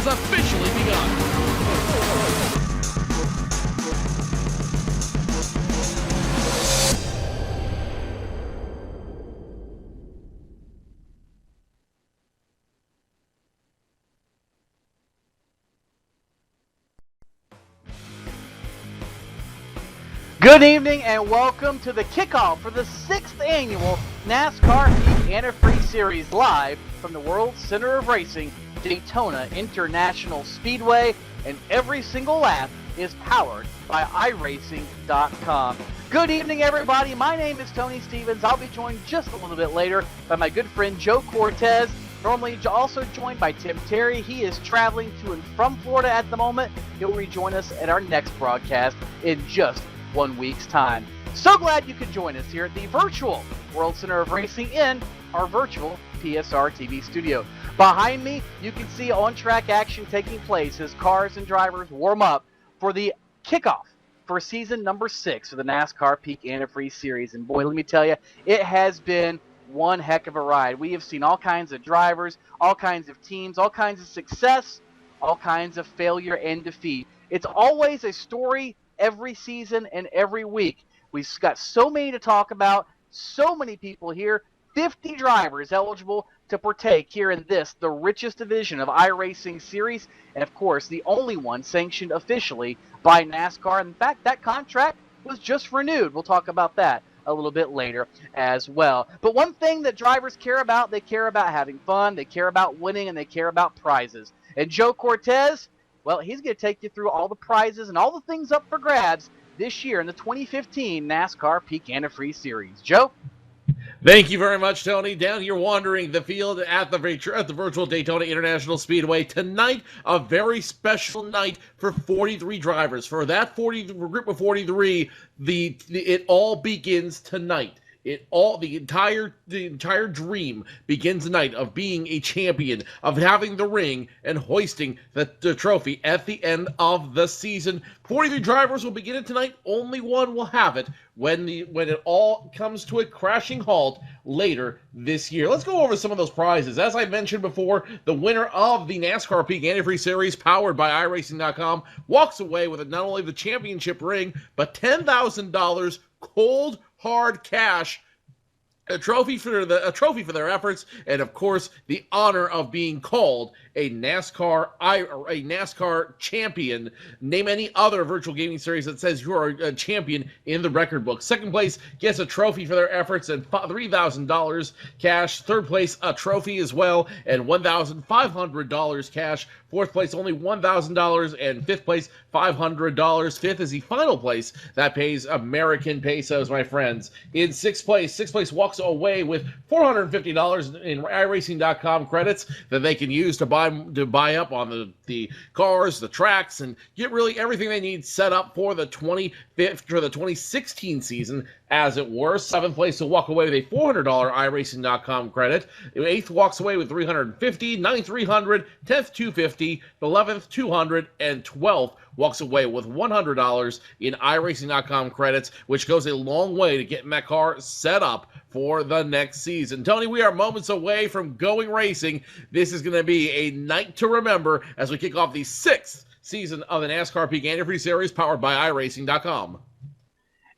has officially begun. Good evening and welcome to the kickoff for the 6th annual NASCAR Peak Antifreeze Series live from the World Center of Racing, Daytona International Speedway, and every single lap is powered by iRacing.com. Good evening, everybody. My name is Tony Stevens. I'll be joined just a little bit later by my good friend Joe Cortez. Normally also joined by Tim Terry. He is traveling to and from Florida at the moment. He'll rejoin us at our next broadcast in just 1 week's time. So glad you could join us here at the virtual World Center of Racing in our virtual PSR TV studio. Behind me, you can see on-track action taking place as cars and drivers warm up for the kickoff for season number 6 of the NASCAR Peak Antifreeze Series. And boy, let me tell you, it has been one heck of a ride. We have seen all kinds of drivers, all kinds of teams, all kinds of success, all kinds of failure and defeat. It's always a story every season and every week. We've got so many to talk about, so many people here, 50 drivers eligible to partake here in this, the richest division of iRacing series, and of course, the only one sanctioned officially by NASCAR. In fact, that contract was just renewed. We'll talk about that a little bit later as well. But one thing that drivers care about, they care about having fun, they care about winning, and they care about prizes. And Joe Cortez, well, he's going to take you through all the prizes and all the things up for grabs this year in the 2015 NASCAR Peak Antifreeze Series. Joe? Thank you very much, Tony. Down here wandering the field at the virtual Daytona International Speedway. Tonight, a very special night for 43 drivers. For that group of 43, it all begins tonight. The entire dream begins tonight of being a champion, of having the ring and hoisting the trophy at the end of the season. 43 drivers will begin it tonight. Only one will have it when it all comes to a crashing halt later this year. Let's go over some of those prizes. As I mentioned before, the winner of the NASCAR Peak Antifreeze Series, powered by iRacing.com, walks away with not only the championship ring, but $10,000 cold hard cash, a trophy for their efforts, and of course the honor of being called a NASCAR champion. Name any other virtual gaming series that says you are a champion in the record book. Second place gets a trophy for their efforts and $3,000 cash. Third place, a trophy as well, and $1,500 cash. Fourth place, only $1,000, and fifth place, $500. Fifth is the final place that pays American pesos, my friends. In sixth place walks away with $450 in iRacing.com credits that they can use to buy up on the cars, the tracks, and get really everything they need set up for the 2016 season, as it were. Seventh place will walk away with a $400 iRacing.com credit. Eighth walks away with $350, ninth $300, 10th $250, 11th $200, and 12th walks away with $100 in iRacing.com credits, which goes a long way to getting that car set up for the next season. Tony, we are moments away from going racing. This is going to be a night to remember as we kick off the 6th season of the NASCAR Peak Antifreeze Series, powered by iRacing.com.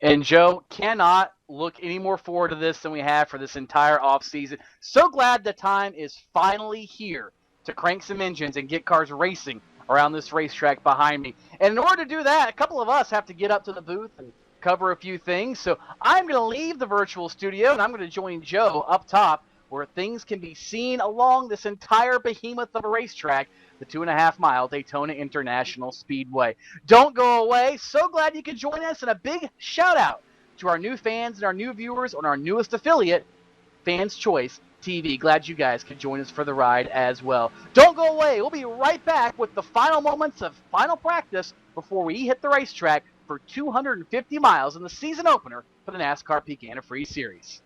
And Joe, cannot look any more forward to this than we have for this entire offseason. So glad the time is finally here to crank some engines and get cars racing around this racetrack behind me. And in order to do that, a couple of us have to get up to the booth and cover a few things. So I'm going to leave the virtual studio and I'm going to join Joe up top where things can be seen along this entire behemoth of a racetrack, the 2.5-mile Daytona International Speedway. Don't go away. So glad you could join us, and a big shout out to our new fans and our new viewers on our newest affiliate, Fans Choice TV. Glad you guys could join us for the ride as well. Don't go away. We'll be right back with the final moments of final practice before we hit the racetrack for 250 miles in the season opener for the NASCAR Peak Antifreeze Series.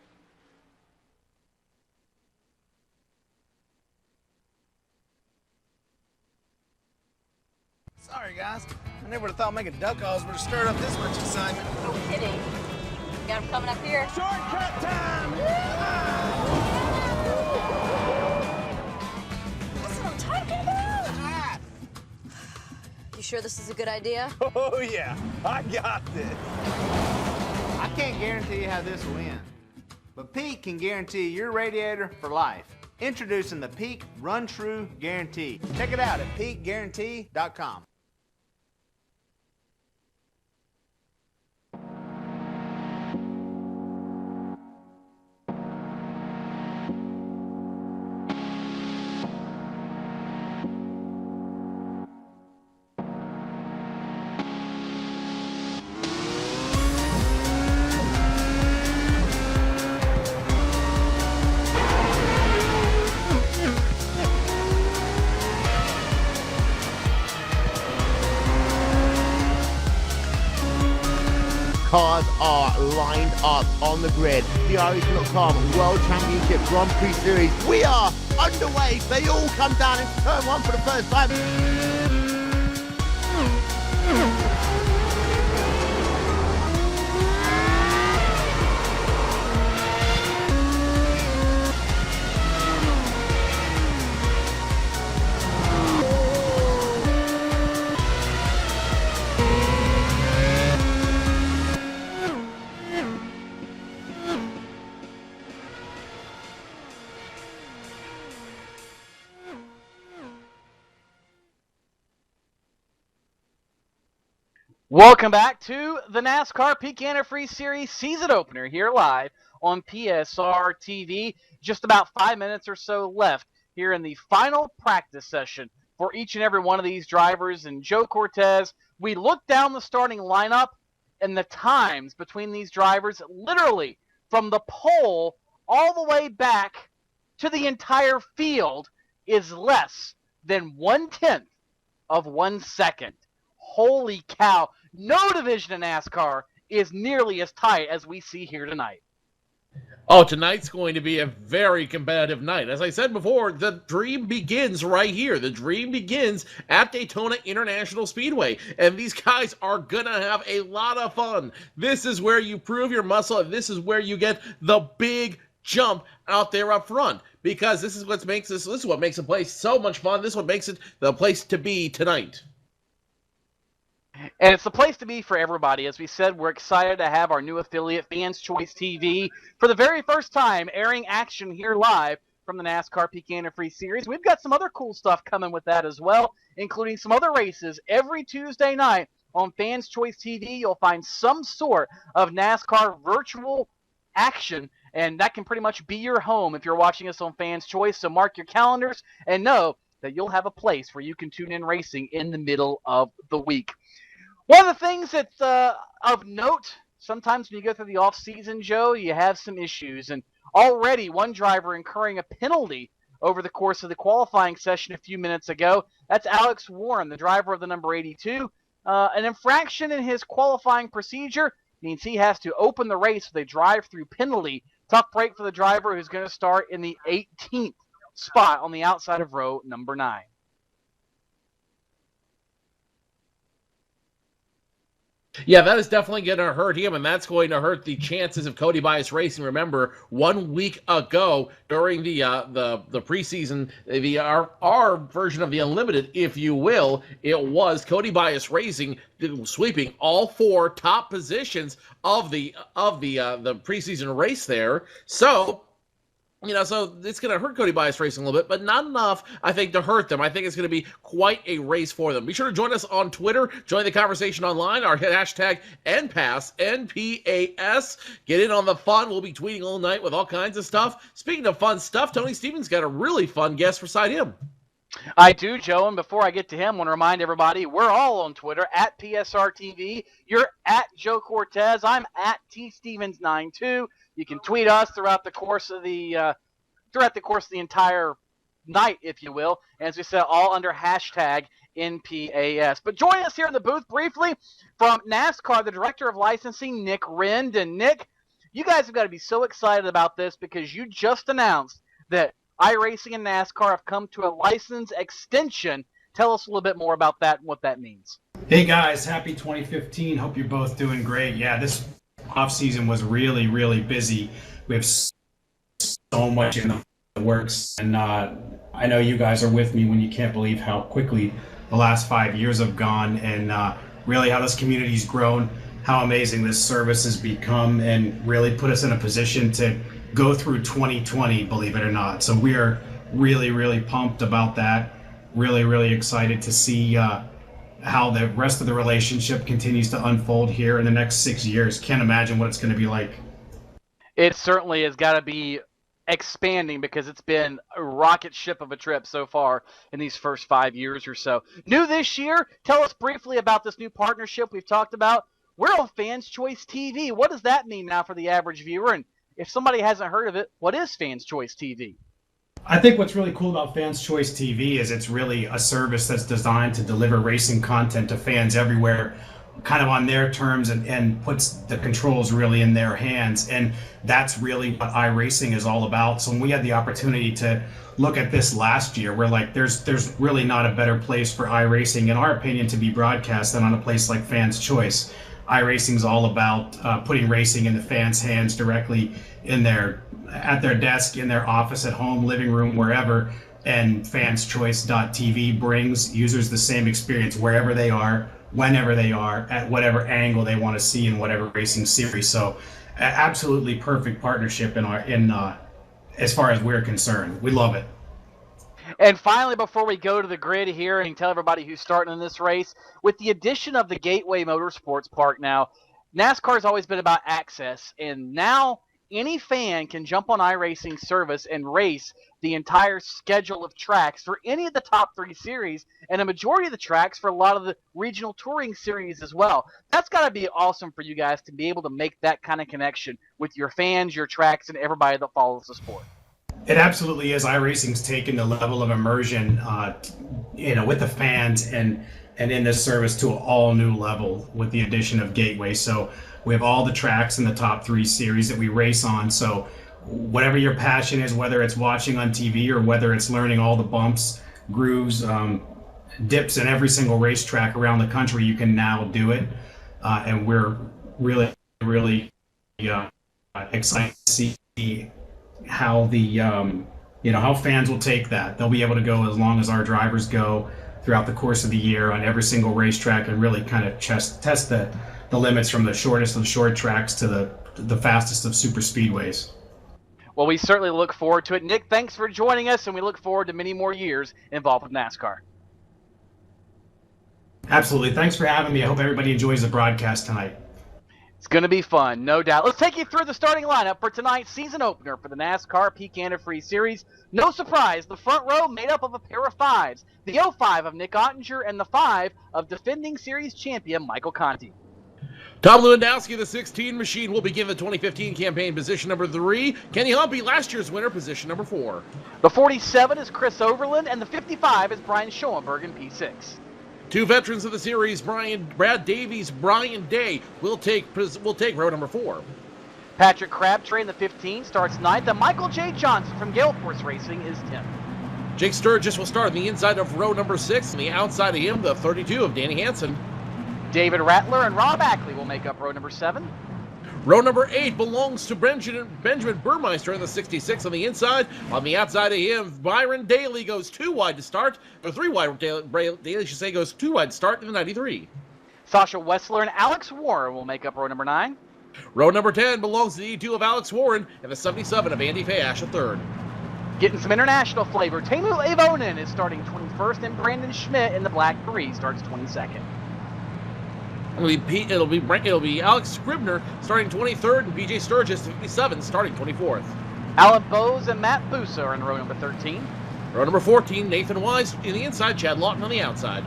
Sorry, guys. I never would have thought making duck calls would have stirred up this much excitement. No kidding. Got him coming up here. Shortcut time! That's what I'm talking about. sure this is a good idea? Oh, yeah. I got this. I can't guarantee how this will end, but Peak can guarantee your radiator for life. Introducing the Peak Run True Guarantee. Check it out at peakguarantee.com. Cars are lined up on the grid. The iRacing.com World Championship Grand Prix Series. We are underway. They all come down into turn one for the first time. Welcome back to the NASCAR Peak Antifreeze Series season opener here live on PSR TV. Just about 5 minutes or so left here in the final practice session for each and every one of these drivers. And Joe Cortez, we look down the starting lineup and the times between these drivers, literally from the pole all the way back to the entire field, is less than 1/10 of 1 second. Holy cow. No division in NASCAR is nearly as tight as we see here tonight. Oh, tonight's going to be a very competitive night. As I said before, the dream begins right here. The dream begins at Daytona International Speedway. And these guys are going to have a lot of fun. This is where you prove your muscle, and this is where you get the big jump out there up front. Because this is what makes the place so much fun. This is what makes it the place to be tonight. And it's the place to be for everybody. As we said, we're excited to have our new affiliate, Fans Choice TV, for the very first time airing action here live from the NASCAR Peak Antifreeze Series. We've got some other cool stuff coming with that as well, including some other races every Tuesday night on Fans Choice TV. You'll find some sort of NASCAR virtual action, and that can pretty much be your home if you're watching us on Fans Choice. So mark your calendars and know that you'll have a place where you can tune in racing in the middle of the week. One of the things that's of note, sometimes when you go through the off-season, Joe, you have some issues. And already one driver incurring a penalty over the course of the qualifying session a few minutes ago. That's Alex Warren, the driver of the number 82. An infraction in his qualifying procedure means he has to open the race with a drive-through penalty. Tough break for the driver who's going to start in the 18th spot on the outside of row number 9. Yeah, that is definitely going to hurt him, and that's going to hurt the chances of Cody Bias Racing. Remember, 1 week ago during the preseason, our version of the Unlimited, if you will, it was Cody Bias Racing sweeping all 4 top positions of the preseason race there. So, so it's going to hurt Cody Bias Racing a little bit, but not enough, I think, to hurt them. I think it's going to be quite a race for them. Be sure to join us on Twitter. Join the conversation online. Our hashtag NPAS, NPAS. Get in on the fun. We'll be tweeting all night with all kinds of stuff. Speaking of fun stuff, Tony Stevens got a really fun guest beside him. I do, Joe, and before I get to him, I want to remind everybody, we're all on Twitter, at PSRTV. You're at Joe Cortez. I'm at TStevens92. You can tweet us throughout the course of the entire night, if you will. And as we said, all under hashtag NPAS. But join us here in the booth briefly from NASCAR, the Director of Licensing, Nick Rind. And Nick, you guys have got to be so excited about this because you just announced that iRacing and NASCAR have come to a license extension. Tell us a little bit more about that and what that means. Hey guys, happy 2015. Hope you're both doing great. Yeah, this off season was really, really busy. We have so much in the works, and I know you guys are with me when you can't believe how quickly the last 5 years have gone, and really how this community's grown, how amazing this service has become, and really put us in a position to go through 2020, believe it or not. So we are really, really pumped about that. Really, really excited to see how the rest of the relationship continues to unfold here in the next 6 years. Can't imagine what it's going to be like. It certainly has got to be expanding because it's been a rocket ship of a trip so far in these first 5 years or so. New this year, tell us briefly about this new partnership we've talked about. We're on Fans Choice TV. What does that mean now for the average viewer? And if somebody hasn't heard of it, what is Fans Choice TV? I think what's really cool about Fans Choice TV is it's really a service that's designed to deliver racing content to fans everywhere, kind of on their terms, and puts the controls really in their hands. And that's really what iRacing is all about. So when we had the opportunity to look at this last year, we're like, there's really not a better place for iRacing, in our opinion, to be broadcast than on a place like Fans Choice. iRacing is all about putting racing in the fans' hands directly at their desk, in their office, at home, living room, wherever. And fanschoice.tv brings users the same experience wherever they are, whenever they are, at whatever angle they want to see in whatever racing series. So absolutely perfect partnership as far as we're concerned. We love it. And finally, before we go to the grid here and tell everybody who's starting in this race, with the addition of the Gateway Motorsports Park now, NASCAR has always been about access, and now any fan can jump on iRacing service and race the entire schedule of tracks for any of the top 3 series and a majority of the tracks for a lot of the regional touring series as well. That's got to be awesome for you guys to be able to make that kind of connection with your fans, your tracks, and everybody that follows the sport. It absolutely is. iRacing's taken the level of immersion, with the fans and in this service to an all new level with the addition of Gateway. So we have all the tracks in the top 3 series that we race on. So whatever your passion is, whether it's watching on TV or whether it's learning all the bumps, grooves, dips in every single racetrack around the country, you can now do it. And we're really, really excited to see how how fans will take that. They'll be able to go as long as our drivers go throughout the course of the year on every single racetrack and really kind of test the limits from the shortest of short tracks to the fastest of super speedways. Well, we certainly look forward to it. Nick, thanks for joining us, and we look forward to many more years involved with NASCAR. Absolutely. Thanks for having me. I hope everybody enjoys the broadcast tonight. It's going to be fun, no doubt. Let's take you through the starting lineup for tonight's season opener for the NASCAR Peak Antifreeze Series. No surprise, the front row made up of a pair of 5s. The 05 of Nick Ottinger and the 5 of defending series champion Michael Conti. Tom Lewandowski, the 16 machine, will begin the 2015 campaign position number 3. Kenny Humpy, last year's winner, position number 4. The 47 is Chris Overland, and the 55 is Brian Schoenberg in P6. 2 veterans of the series, Brad Davies, Brian Day, will take row number 4. Patrick Crabtree in the 15 starts 9th, and Michael J. Johnson from Gale Force Racing is 10th. Jake Sturgis will start on the inside of row number 6, and the outside of him, the 32 of Danny Hansen. David Rattler and Rob Ackley will make up row number 7. Row number 8 belongs to Benjamin Burmeister in the 66 on the inside. On the outside of him, Byron Daly goes 2 wide to start. Or 3 wide, Daly should say, goes 2 wide to start in the 93. Sasha Wessler and Alex Warren will make up row number 9. Row number 10 belongs to the E2 of Alex Warren and the 77 of Andy Fayash, a 3rd. Getting some international flavor, Teemu Avonen is starting 21st, and Brandon Schmidt in the Black 3 starts 22nd. It'll be Alex Scribner starting 23rd, and BJ Sturgis 57 starting 24th. Alan Bowes and Matt Busa are in row number 13. Row number 14, Nathan Wise in the inside, Chad Lawton on the outside.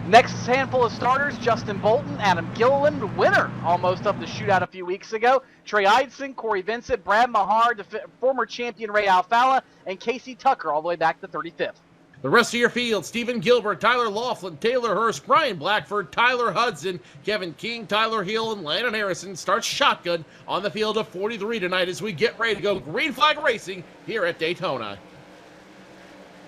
Next handful of starters, Justin Bolton, Adam Gilliland, winner almost of the shootout a few weeks ago, Trey Eidson, Corey Vincent, Brad Mahar, former champion Ray Alfala, and Casey Tucker all the way back to 35th. The rest of your field, Stephen Gilbert, Tyler Laughlin, Taylor Hurst, Brian Blackford, Tyler Hudson, Kevin King, Tyler Hill, and Landon Harrison starts shotgun on the field of 43 tonight as we get ready to go green flag racing here at Daytona.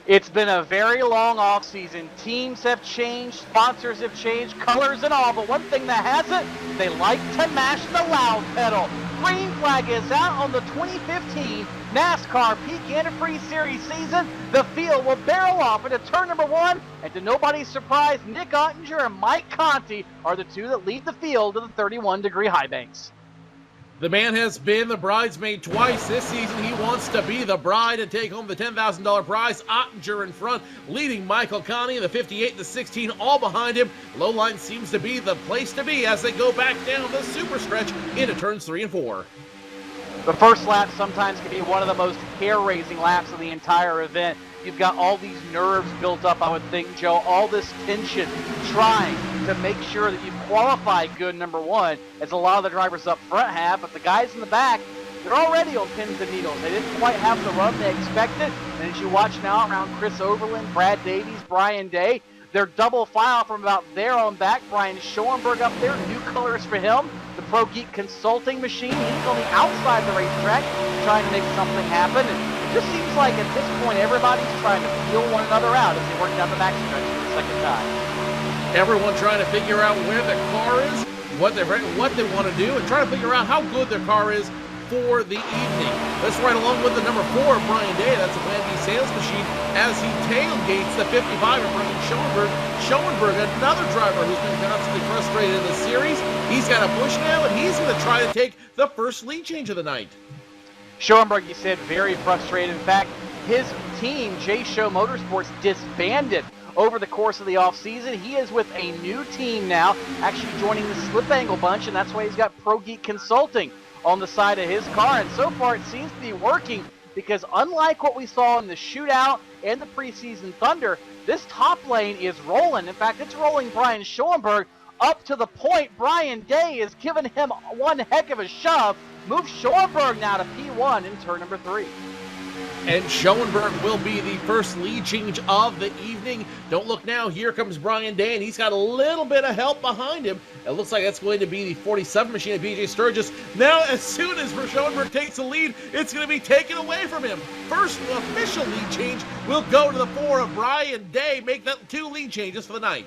It's been a very long offseason. Teams have changed, sponsors have changed, colors and all, but one thing that hasn't, they like to mash the loud pedal. green flag is out on the 2015 NASCAR Peak Antifreeze Series season. The field will barrel off into turn number 1, and to nobody's surprise, Nick Ottinger and Mike Conti are the two that lead the field to the 31-degree high banks. The man has been the bridesmaid twice this season. He wants to be the bride and take home the $10,000 prize. Ottinger in front, leading Michael Conti in the 58, the 16, all behind him. Low line seems to be the place to be as they go back down the super stretch into turns 3 and 4. The first lap sometimes can be one of the most hair-raising laps of the entire event. You've got all these nerves built up, I would think, Joe, all this tension trying to make sure that you qualify good, number 1, as a lot of the drivers up front have, but the guys in the back, they're already on pins and needles. They didn't quite have the run they expected, and as you watch now around Chris Overland, Brad Davies, Brian Day, they're double file from about there on back. Brian Schoenberg up there, new colors for him. The Pro Geek Consulting Machine, he's on the outside of the racetrack trying to make something happen. And it just seems like at this point everybody's trying to feel one another out as they work down the backstretch for the second time. Everyone trying to figure out where the car is, what they want to do, and trying to figure out how good their car is for the evening. Let's ride along with the number 4, Brian Day. That's a Plan B sales machine as he tailgates the 55 of Brian Schoenberg. Schoenberg, another driver who's been constantly frustrated in the series. He's got a push now, and he's going to try to take the first lead change of the night. Schoenberg, you said, very frustrated. In fact, his team, J Show Motorsports, disbanded over the course of the offseason. He is with a new team now, actually joining the Slip Angle bunch, and that's why he's got Pro Geek Consulting on the side of his car. And so far it seems to be working because unlike what we saw in the shootout and the preseason Thunder, this top lane is rolling. In fact, it's rolling Brian Schoenberg up to the point Brian Day is giving him one heck of a shove. Move Schoenberg now to P1 in turn number 3. And Schoenberg will be the first lead change of the evening. Don't look now. Here comes Brian Day, and he's got a little bit of help behind him. It looks like that's going to be the 47 machine of BJ Sturgis. Now, as soon as Schoenberg takes the lead, it's going to be taken away from him. First official lead change will go to the 4 of Brian Day. Make that 2 lead changes for the night.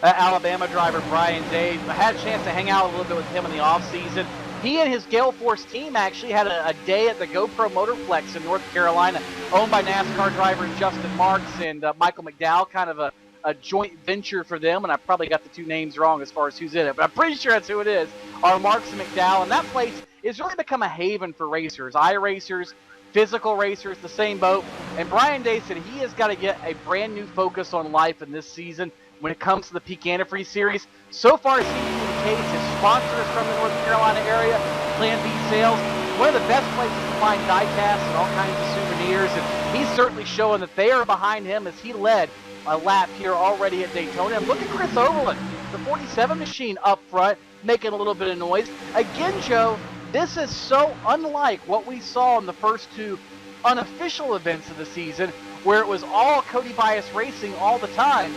Alabama driver Brian Day, I had a chance to hang out a little bit with him in the offseason. He and his Gale Force team actually had a day at the GoPro Motorplex in North Carolina, owned by NASCAR drivers Justin Marks and Michael McDowell, kind of a joint venture for them, and I probably got the 2 names wrong as far as who's in it, but I'm pretty sure that's who it is, are Marks and McDowell, and that place has really become a haven for racers, iRacers, physical racers, the same boat, and Brian Day said he has got to get a brand new focus on life in this season when it comes to the Peak Antifreeze Series. So far, it seems to be the case. His sponsors from the North Carolina area, Plan B Sales, one of the best places to find die casts and all kinds of souvenirs, and he's certainly showing that they are behind him as he led a lap here already at Daytona. And look at Chris Overland, the 47 machine up front, making a little bit of noise. Again, Joe, this is so unlike what we saw in the first 2 unofficial events of the season, where it was all Cody Bias Racing all the time.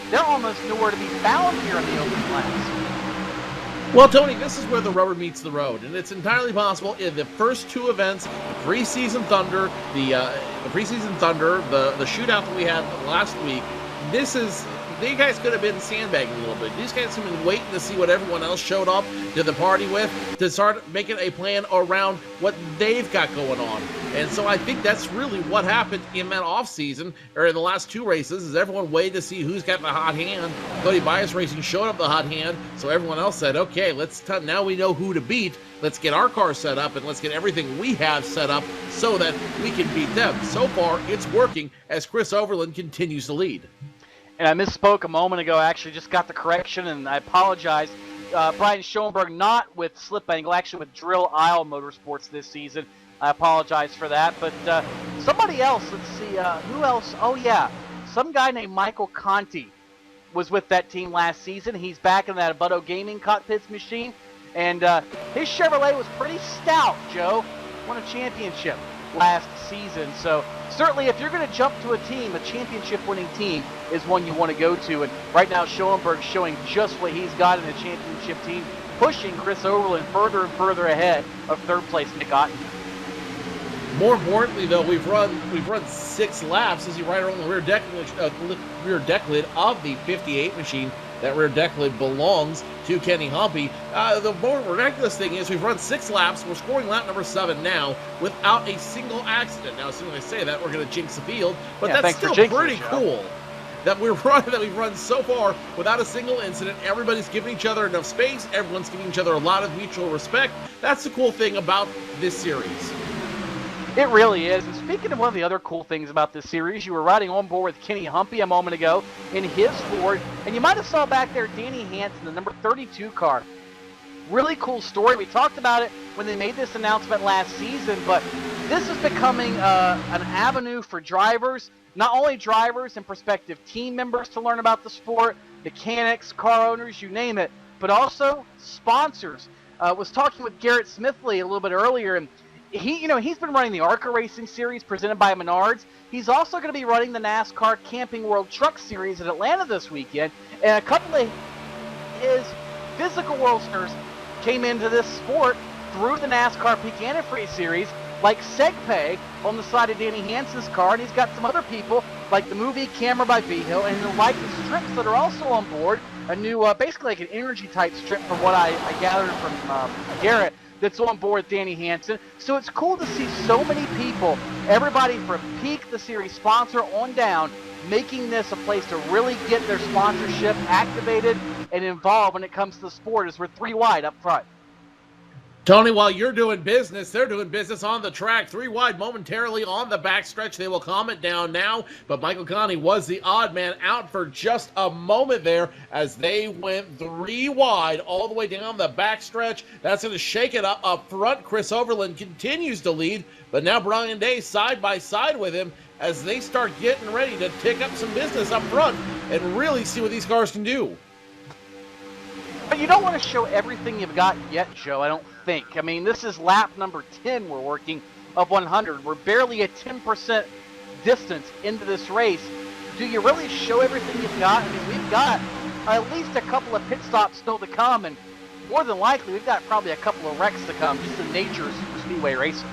They're almost nowhere to be found here in the open class. Well, Tony, this is where the rubber meets the road, and it's entirely possible in the first 2 events, the preseason Thunder, the shootout that we had last week. These guys could have been sandbagging a little bit. These guys have been waiting to see what everyone else showed up to the party with to start making a plan around what they've got going on. And so I think that's really what happened in that offseason, or in the last 2 races, is everyone waited to see who's got the hot hand. Cody Bias Racing showed up the hot hand, so everyone else said, okay, now we know who to beat. Let's get our car set up, and let's get everything we have set up so that we can beat them. So far, it's working as Chris Overland continues to lead. And I misspoke a moment ago. I actually just got the correction, and I apologize. Brian Schoenberg not with Slip Angle, actually with Drill Isle Motorsports this season. I apologize for that. But somebody else, let's see, who else? Oh, yeah, some guy named Michael Conti was with that team last season. He's back in that Butto Gaming cockpits machine. And his Chevrolet was pretty stout, Joe. Won a championship last season. So certainly if you're going to jump to a team, a championship-winning team is one you want to go to. And right now Schoenberg's showing just what he's got in the championship team, pushing Chris Overland further and further ahead of third place Nick Ottinger. More importantly, though, we've run 6 laps as you ride around the rear deck lid of the 58 machine. that rear deck lid belongs to Kenny Humpy. The more miraculous thing is we've run 6 laps. We're scoring lap number 7 now without a single accident. Now, as soon as I say that, we're going to jinx the field, but that's still pretty cool that we've run so far without a single incident. Everybody's giving each other enough space. Everyone's giving each other a lot of mutual respect. That's the cool thing about this series. It really is. And speaking of one of the other cool things about this series, you were riding on board with Kenny Humpy a moment ago in his Ford, and you might have saw back there Danny Hansen, the number 32 car. Really cool story. We talked about it when they made this announcement last season, but this is becoming an avenue for drivers, not only drivers and prospective team members to learn about the sport, mechanics, car owners, you name it, but also sponsors. Was talking with Garrett Smithley a little bit earlier, and he's been running the ARCA Racing Series presented by Menards. He's also going to be running the NASCAR Camping World Truck Series in Atlanta this weekend, and a couple of his physical worldsters came into this sport through the NASCAR Peak Antifreeze Series, like Segpay on the side of Danny Hansen's car, and he's got some other people like the movie Camera by V-Hill and the like the strips that are also on board. A new, basically like an energy type strip from what I gathered from Garrett that's on board Danny Hansen. So it's cool to see so many people, everybody from Peak, the series sponsor, on down, making this a place to really get their sponsorship activated and involved when it comes to the sport, as we're 3 wide up front. Tony, while you're doing business, they're doing business on the track. 3 wide momentarily on the backstretch. They will calm it down now, but Michael Conti was the odd man out for just a moment there as they went 3 wide all the way down the backstretch. That's going to shake it up front. Chris Overland continues to lead, but now Brian Day side by side with him as they start getting ready to take up some business up front and really see what these cars can do. But you don't want to show everything you've got yet, Joe, I don't think. I mean, this is lap number 10 we're working of 100. We're barely a 10% distance into this race. Do you really show everything you've got? I mean, we've got at least a couple of pit stops still to come, and more than likely, we've got probably a couple of wrecks to come, just the nature of super speedway racing.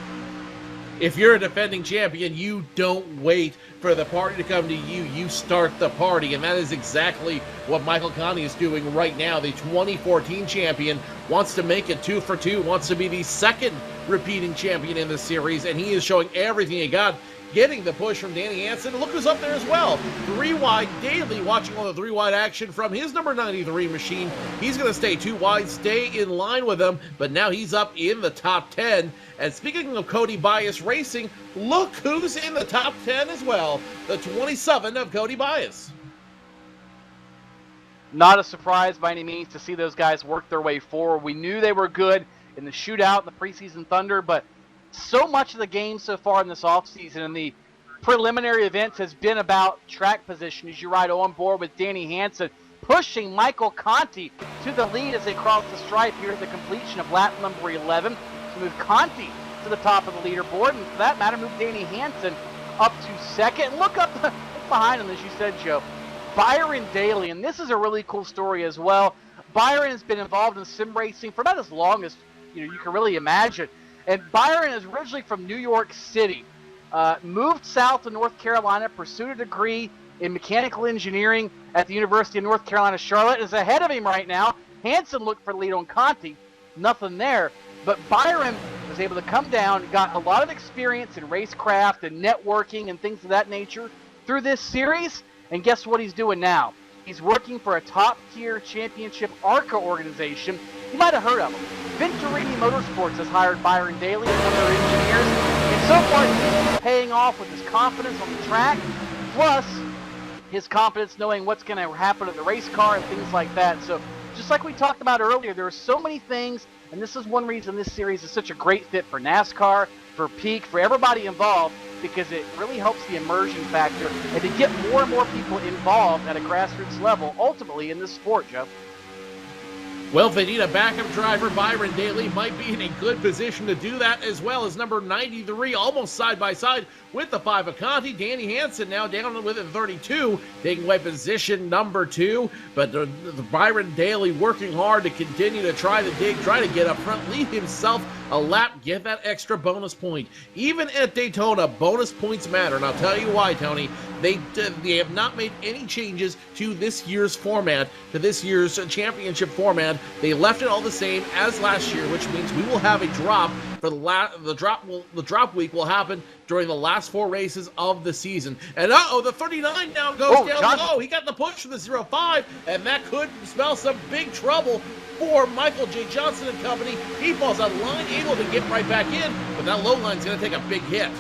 If you're a defending champion, you don't wait for the party to come to you. You start the party, and that is exactly what Michael Conti is doing right now. The 2014 champion wants to make it 2 for 2, wants to be the second repeating champion in the series, and he is showing everything he got, getting the push from Danny Hansen. Look who's up there as well. 3 wide daily, watching all the 3 wide action from his number 93 machine. He's going to stay 2 wide, stay in line with them, but now he's up in the top 10. And speaking of Cody Bias Racing, look who's in the top 10 as well. The 27 of Cody Bias. Not a surprise by any means to see those guys work their way forward. We knew they were good in the shootout in the preseason Thunder, but so much of the game so far in this offseason and the preliminary events has been about track position as you ride on board with Danny Hansen, pushing Michael Conti to the lead as they cross the stripe here at the completion of lap number 11. To move Conti to the top of the leaderboard, and for that matter, move Danny Hansen up to second. Look behind him, as you said, Joe. Byron Daly, and this is a really cool story as well. Byron has been involved in sim racing for about as long as you can really imagine. And Byron is originally from New York City, moved south to North Carolina, pursued a degree in mechanical engineering at the University of North Carolina, Charlotte. Is ahead of him right now. Hansen looked for the lead on Conti, nothing there. But Byron was able to come down, got a lot of experience in racecraft and networking and things of that nature through this series. And guess what he's doing now? He's working for a top-tier championship ARCA organization. You might have heard of him. Venturini Motorsports has hired Byron Daly as one of their engineers. And so far, he's paying off with his confidence on the track, plus his confidence knowing what's going to happen to the race car and things like that. So just like we talked about earlier, there are so many things, and this is one reason this series is such a great fit for NASCAR, for Peak, for everybody involved, because it really helps the immersion factor and to get more and more people involved at a grassroots level, ultimately in this sport, Joe. Well, if they need a backup driver, Byron Daly might be in a good position to do that, as well as number 93, almost side by side with the 5 of Conti. Danny Hansen now down with it 32, taking away position number 2. But the Byron Daly working hard to continue to try to get up front, leave himself a lap, get that extra bonus point. Even at Daytona, bonus points matter, and I'll tell you why, Tony. They have not made any changes to this year's format, to this year's championship format. They left it all the same as last year, which means we will have a drop for the drop week will happen during the last 4 races of the season. And the 39 now goes down low. He got the push for the 05, and that could spell some big trouble for Michael J. Johnson and company. He falls out of line, able to get right back in, but that low line's going to take a big hit.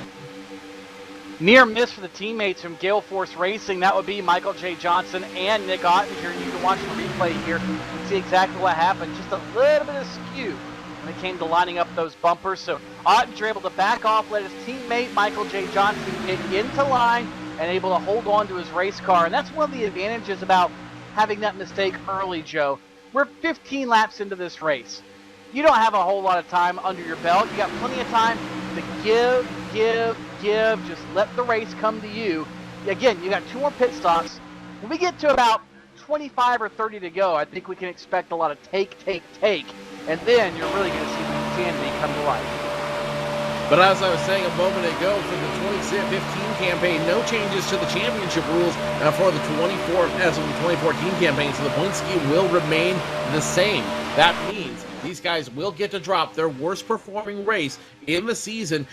Near miss for the teammates from Gale Force Racing. That would be Michael J. Johnson and Nick Ottinger. You can watch the replay here and see exactly what happened. Just a little bit of skew when it came to lining up those bumpers. So Ottinger able to back off, let his teammate Michael J. Johnson get into line and able to hold on to his race car. And that's one of the advantages about having that mistake early, Joe. We're 15 laps into this race. You don't have a whole lot of time under your belt. You got plenty of time to give, just let the race come to you. Again, you got 2 more pit stops. When we get to about 25 or 30 to go, I think we can expect a lot of take, and then you're really going to see the insanity come to life. But as I was saying a moment ago, for the 2015 campaign, no changes to the championship rules for the 2014 campaign, so the point scheme will remain the same. That means these guys will get to drop their worst performing race in the season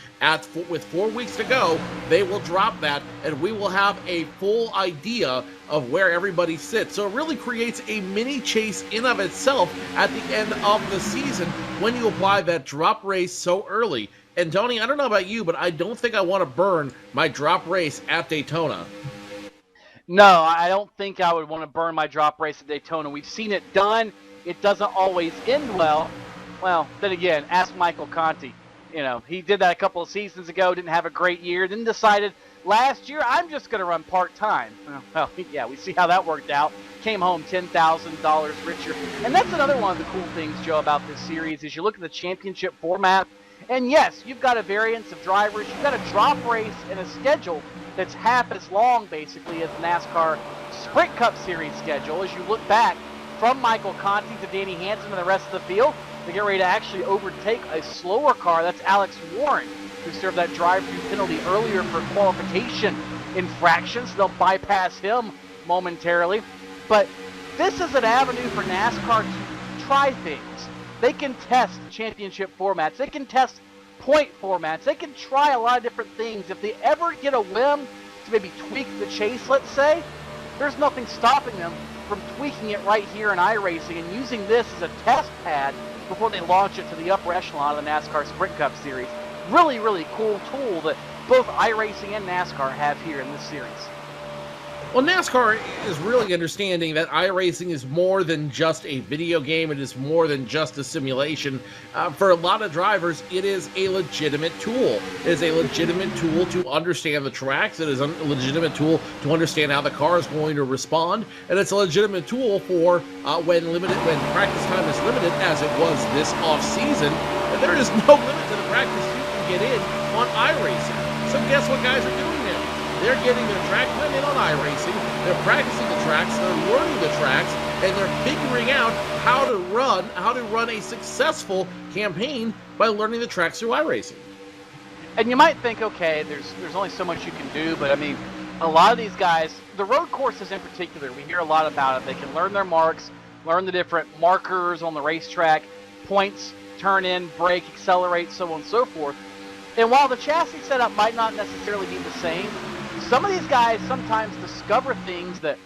with 4 weeks to go. They will drop that, and we will have a full idea of where everybody sits. So it really creates a mini chase in of itself at the end of the season when you apply that drop race so early. And Tony, I don't know about you, but I don't think I want to burn my drop race at Daytona. No, I don't think I would want to burn my drop race at Daytona. We've seen it done. It doesn't always end well. Well, then again, ask Michael Conti. You know, he did that a couple of seasons ago, didn't have a great year, then decided last year, I'm just going to run part-time. Well, yeah, we see how that worked out. Came home $10,000 richer. And that's another one of the cool things, Joe, about this series is you look at the championship format, and yes, you've got a variance of drivers. You've got a drop race and a schedule that's half as long, basically, as the NASCAR Sprint Cup Series schedule. As you look back from Michael Conti to Danny Hansen and the rest of the field, they get ready to actually overtake a slower car. That's Alex Warren, who served that drive-through penalty earlier for qualification infractions. So they'll bypass him momentarily. But this is an avenue for NASCAR to try things. They can test championship formats. They can test point formats. They can try a lot of different things. If they ever get a whim to maybe tweak the chase, let's say, there's nothing stopping them from tweaking it right here in iRacing and using this as a test pad before they launch it to the upper echelon of the NASCAR Sprint Cup Series. Really, really cool tool that both iRacing and NASCAR have here in this series. Well, NASCAR is really understanding that iRacing is more than just a video game. It is more than just a simulation. For a lot of drivers, it is a legitimate tool. It is a legitimate tool to understand the tracks. It is a legitimate tool to understand how the car is going to respond. And it's a legitimate tool for when practice time is limited, as it was this off-season. And there is no limit to the practice you can get in on iRacing. So guess what guys are doing now? They're getting their track time in on iRacing, they're practicing the tracks, they're learning the tracks, and they're figuring out how to run a successful campaign by learning the tracks through iRacing. And you might think, okay, there's only so much you can do, but I mean, a lot of these guys, the road courses in particular, we hear a lot about it. They can learn their marks, learn the different markers on the racetrack, points, turn in, brake, accelerate, so on and so forth. And while the chassis setup might not necessarily be the same, some of these guys sometimes discover things that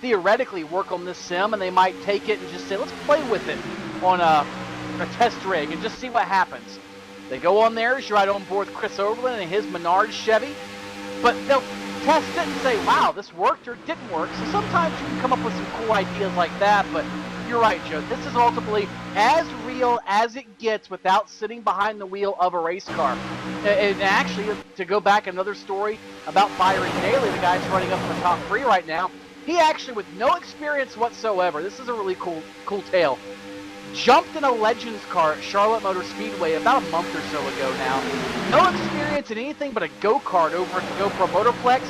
theoretically work on this sim, and they might take it and just say, let's play with it on a test rig and just see what happens. They go on there, as you're right on board with Chris Oberlin and his Menard Chevy, but they'll test it and say, wow, this worked or didn't work. So sometimes you can come up with some cool ideas like that, but you're right, Joe. This is ultimately as real as it gets without sitting behind the wheel of a race car. And actually, to go back another story about Byron Daly, the guy who's running up in the top 3 right now, he actually, with no experience whatsoever, this is a really cool tale, jumped in a Legends car at Charlotte Motor Speedway about a month or so ago now. No experience experience in anything but a go-kart over at the GoPro Motorplex,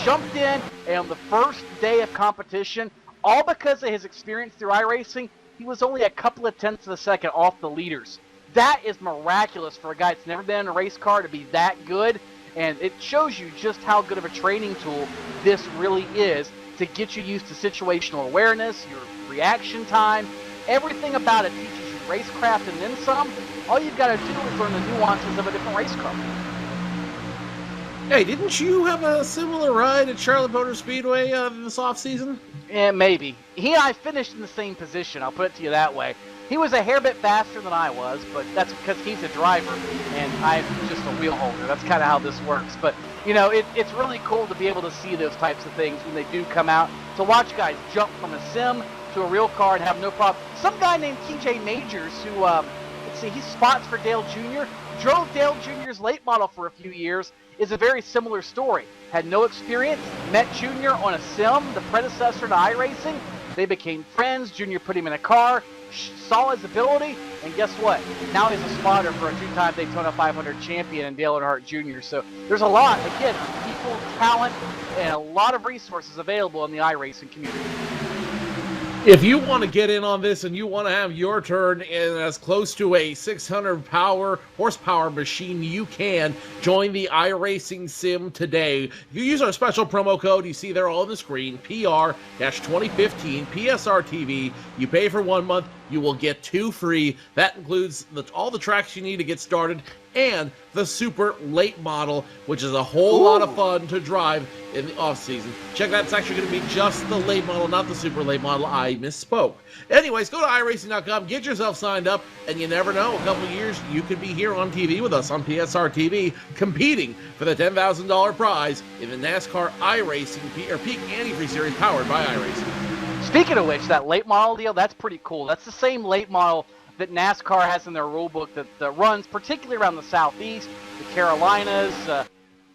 jumped in, and on the first day of competition, all because of his experience through iRacing, he was only a couple of tenths of a second off the leaders. That is miraculous for a guy that's never been in a race car to be that good, and it shows you just how good of a training tool this really is to get you used to situational awareness, your reaction time, everything about it teaches you racecraft and then some. All you've got to do is learn the nuances of a different race car. Hey, didn't you have a similar ride at Charlotte Motor Speedway this offseason? Yeah, maybe. He and I finished in the same position, I'll put it to you that way. He was a hair bit faster than I was, but that's because he's a driver and I'm just a wheel holder. That's kind of how this works. But, you know, it's really cool to be able to see those types of things when they do come out. To watch guys jump from a sim to a real car and have no problem. Some guy named TJ Majors who, let's see, he spots for Dale Jr., drove Dale Jr.'s late model for a few years, is a very similar story. Had no experience, met Junior on a sim, the predecessor to iRacing. They became friends. Junior put him in a car, saw his ability, and guess what? Now he's a spotter for a two-time Daytona 500 champion in Dale Earnhardt Jr. So there's a lot, again, of people, talent, and a lot of resources available in the iRacing community. If you want to get in on this and you want to have your turn in as close to a 600 horsepower machine you can, join the iRacing sim today. If you use our special promo code you see there on the screen, PR-2015 PSRTV, you pay for 1 month, you will get 2 free. That includes all the tracks you need to get started and the super late model, which is a whole lot of fun to drive in the off season. Check that, it's actually going to be just the late model, not the super late model. I misspoke. Anyways, go to iRacing.com, get yourself signed up, and you never know, a couple of years you could be here on TV with us on PSR TV, competing for the $10,000 prize in the NASCAR iRacing Peak Antifreeze Series powered by iRacing. Speaking of which, that late model deal, that's pretty cool. That's the same late model that NASCAR has in their rule book that runs particularly around the Southeast, the Carolinas, a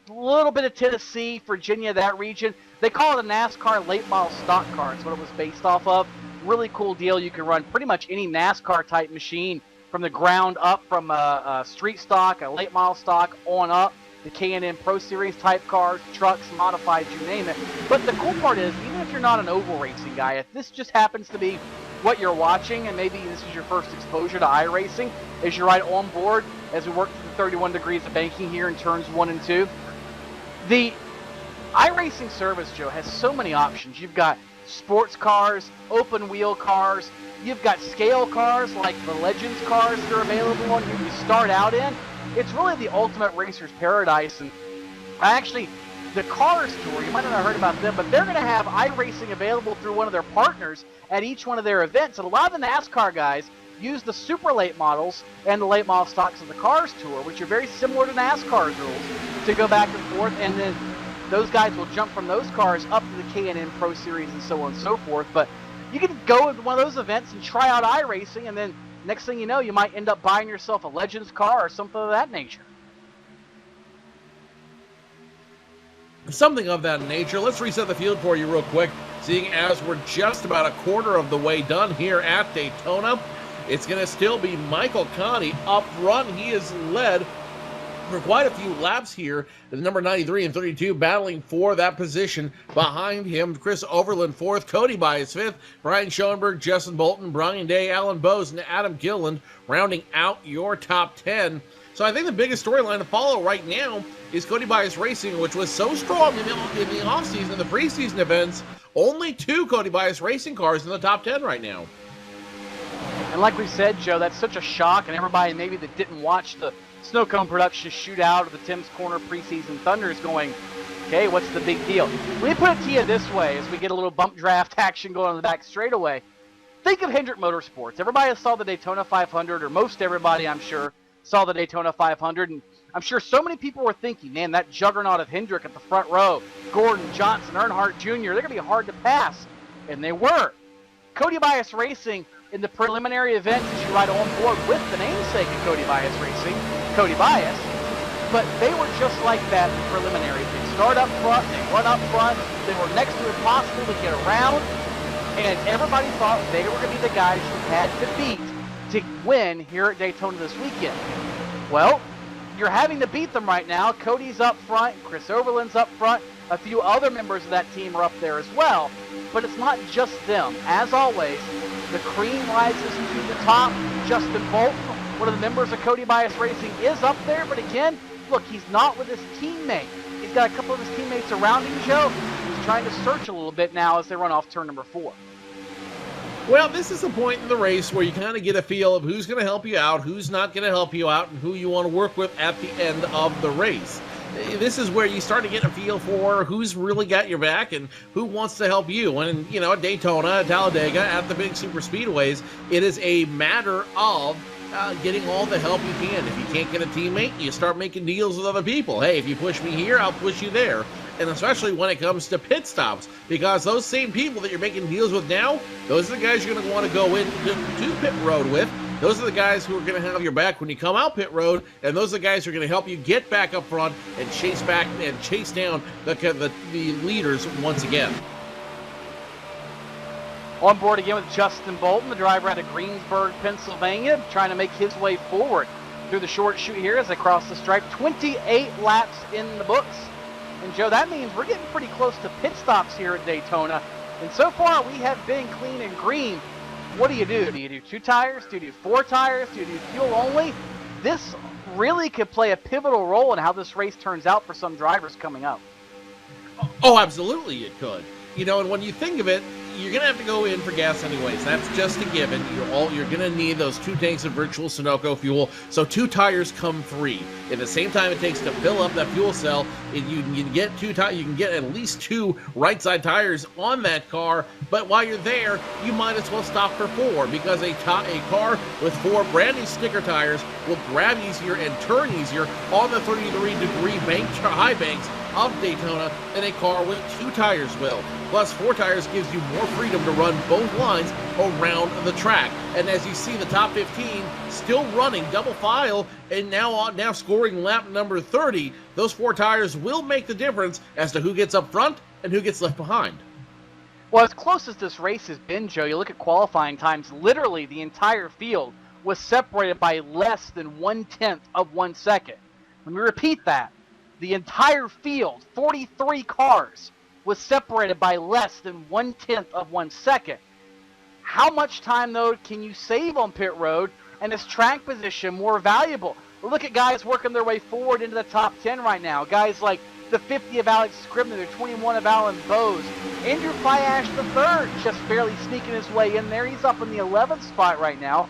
little bit of Tennessee, Virginia, that region. They call it a NASCAR late model stock car. It's what it was based off of. Really cool deal. You can run pretty much any NASCAR type machine from the ground up, from a street stock, a late model stock, on up. The K&N Pro Series type cars, trucks, modified, you name it. But the cool part is, even if you're not an oval racing guy, if this just happens to be what you're watching, and maybe this is your first exposure to iRacing, as you're right on board as we work through the 31 degrees of banking here in turns 1 and 2. The iRacing service, Joe, has so many options. You've got sports cars, open wheel cars, you've got scale cars like the Legends cars that are available on here you start out in. It's really the ultimate racer's paradise, and actually, the Cars Tour, you might not have heard about them, but they're going to have iRacing available through one of their partners at each one of their events. And a lot of the NASCAR guys use the super late models and the late model stocks of the Cars Tour, which are very similar to NASCAR's rules, to go back and forth, and then those guys will jump from those cars up to the K&N Pro Series and so on and so forth. But you can go to one of those events and try out iRacing, and then next thing you know, you might end up buying yourself a Legends car or something of that nature. Something of that nature. Let's reset the field for you real quick, seeing as we're just about a quarter of the way done here at Daytona. It's going to still be Michael Conti up front. He is led for quite a few laps here. The number 93 and 32 battling for that position. Behind him, Chris Overland fourth, Cody Bias fifth, Brian Schoenberg, Justin Bolton, Brian Day, Alan Bowes, and Adam Gilliland rounding out your top 10. So I think the biggest storyline to follow right now is Cody Bias Racing, which was so strong in the offseason, the preseason events. Only 2 Cody Bias Racing cars in the top 10 right now. And like we said, Joe, that's such a shock, and everybody maybe that didn't watch the Snow Cone Productions shootout or the Tim's Corner preseason Thunder is going, okay, what's the big deal? Let me put it to you this way as we get a little bump draft action going on the back straightaway. Think of Hendrick Motorsports. Everybody saw the Daytona 500, or most everybody, I'm sure, saw the Daytona 500, and I'm sure so many people were thinking, man, that juggernaut of Hendrick at the front row, Gordon, Johnson, Earnhardt Jr., they're going to be hard to pass. And they were. Cody Bias Racing, in the preliminary events, as you ride on board with the namesake of Cody Bias Racing, Cody Bias, but they were just like that in the preliminary. They start up front, they run up front, they were next to impossible to get around, and everybody thought they were going to be the guys you had to beat to win here at Daytona this weekend. Well, you're having to beat them right now. Cody's up front, Chris Overland's up front, a few other members of that team are up there as well. But it's not just them. As always, the cream rises to the top. Justin Bolton, one of the members of Cody Bias Racing, is up there. But again, look, he's not with his teammate. He's got a couple of his teammates around him, Joe. He's trying to search a little bit now as they run off turn number 4. Well, this is a point in the race where you kind of get a feel of who's going to help you out, who's not going to help you out, and who you want to work with at the end of the race. This is where you start to get a feel for who's really got your back and who wants to help you. And, you know, at Daytona, at Talladega, at the big super speedways, it is a matter of getting all the help you can. If you can't get a teammate, you start making deals with other people. Hey, if you push me here, I'll push you there. And especially when it comes to pit stops, because those same people that you're making deals with now, those are the guys you're going to want to go into pit road with. Those are the guys who are going to have your back when you come out pit road, and those are the guys who are going to help you get back up front and chase back and chase down the leaders once again. On board again with Justin Bolton, the driver out of Greensburg, Pennsylvania, trying to make his way forward through the short chute here as they cross the stripe. 28 laps in the books. And Joe, that means we're getting pretty close to pit stops here at Daytona. And so far, we have been clean and green. What do? Do you do 2 tires? Do you do 4 tires? Do you do fuel only? This really could play a pivotal role in how this race turns out for some drivers coming up. Oh, absolutely it could. You know, and when you think of it, you're going to have to go in for gas anyways. That's just a given. You're going to need those 2 tanks of virtual Sunoco fuel, so 2 tires come free. At the same time it takes to fill up that fuel cell, you can get at least 2 right side tires on that car, but while you're there, you might as well stop for 4, because a car with 4 brand new sticker tires will grab easier and turn easier on the 33-degree high banks of Daytona than a car with 2 tires will. Plus, 4 tires gives you more freedom to run both lines around the track. And as you see, the top 15 still running double file and now scoring lap number 30. Those 4 tires will make the difference as to who gets up front and who gets left behind. Well, as close as this race has been, Joe, you look at qualifying times, literally the entire field was separated by less than 1/10 of 1 second. Let me repeat that. The entire field, 43 cars, was separated by less than 1/10 of 1 second. How much time, though, can you save on pit road, and is track position more valuable? Well, look at guys working their way forward into the top 10 right now. Guys like the 50 of Alex Scribner, the 21 of Alan Bose. Andrew Fiash III just barely sneaking his way in there. He's up in the 11th spot right now.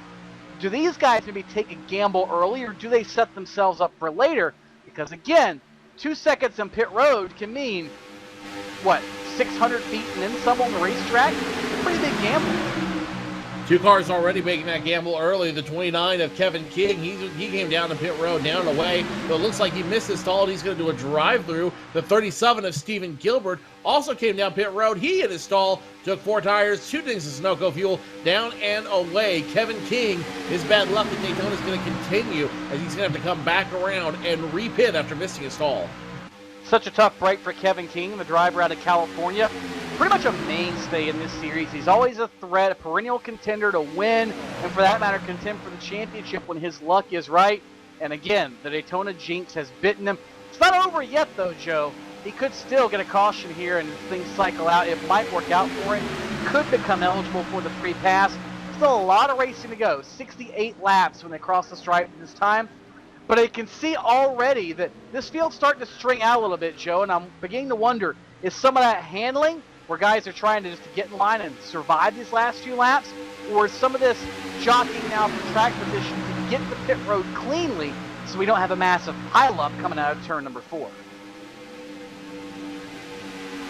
Do these guys maybe take a gamble early, or do they set themselves up for later? Because, again, 2 seconds in pit road can mean, what, 600 feet and then some on the racetrack? It's a pretty big gamble. 2 cars already making that gamble early. The 29 of Kevin King, he came down to pit road, down and away, but it looks like he missed his stall, and he's going to do a drive-through. The 37 of Stephen Gilbert also came down pit road. He hit his stall, took 4 tires, 2 things of Sunoco fuel, down and away. Kevin King, his bad luck at Daytona is going to continue, as he's going to have to come back around and re-pit after missing his stall. Such a tough break for Kevin King, the driver out of California. Pretty much a mainstay in this series. He's always a threat, a perennial contender to win, and for that matter, contend for the championship when his luck is right. And again, the Daytona jinx has bitten him. It's not over yet, though, Joe. He could still get a caution here, and if things cycle out, it might work out for him. Could become eligible for the free pass. Still a lot of racing to go. 68 laps when they cross the stripe this time. But I can see already that this field's starting to string out a little bit, Joe, and I'm beginning to wonder, is some of that handling, where guys are trying to just get in line and survive these last few laps, or is some of this jockeying now for track position to get the pit road cleanly so we don't have a massive pileup coming out of turn number 4?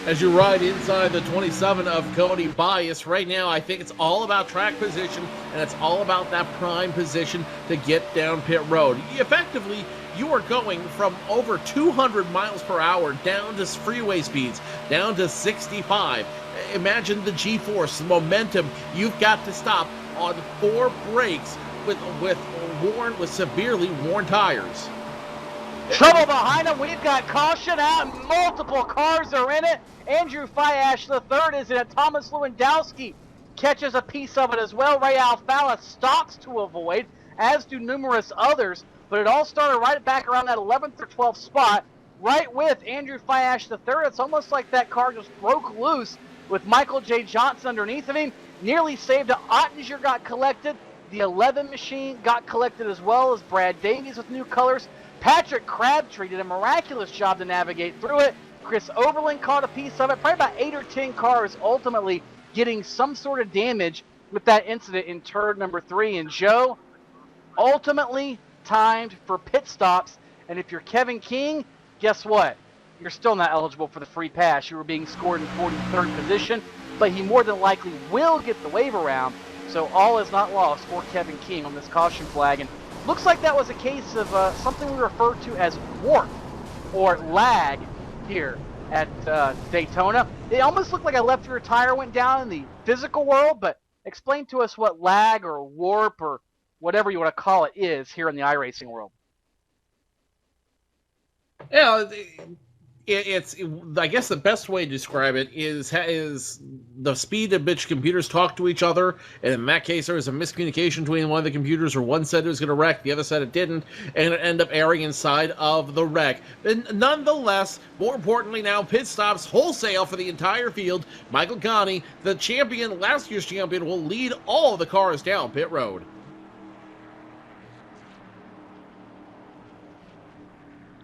As you ride inside the 27 of Cody Bias, right now I think it's all about track position, and it's all about that prime position to get down pit road. Effectively, you are going from over 200 miles per hour down to freeway speeds, down to 65. Imagine the G-force, the momentum. You've got to stop on 4 brakes with severely worn tires. Trouble behind him. We've got caution out, and multiple cars are in it. Andrew Fiash III is in it. Thomas Lewandowski catches a piece of it as well. Ray Alfala stops to avoid, as do numerous others. But it all started right back around that 11th or 12th spot, right with Andrew Fiash III. It's almost like that car just broke loose with Michael J. Johnson underneath of him. Nearly saved it. Ottinger got collected. The 11 machine got collected as well as Brad Davies with new colors. Patrick Crabtree did a miraculous job to navigate through it. Chris Overland caught a piece of it. Probably about 8 or 10 cars ultimately getting some sort of damage with that incident in turn number 3. And Joe, ultimately timed for pit stops. And if you're Kevin King, guess what? You're still not eligible for the free pass. You were being scored in 43rd position, but he more than likely will get the wave around. So all is not lost for Kevin King on this caution flag. And looks like that was a case of something we refer to as warp or lag here at Daytona. It almost looked like a left rear tire went down in the physical world, but explain to us what lag or warp or whatever you want to call it is here in the iRacing world. Yeah, it's I guess the best way to describe it is the speed at which computers talk to each other, and in that case there was a miscommunication between one of the computers, or one said it was going to wreck, the other said it didn't, and it ended up airing inside of the wreck. And nonetheless, more importantly now, pit stops wholesale for the entire field. Michael Conti, the champion, last year's champion, will lead all of the cars down pit road.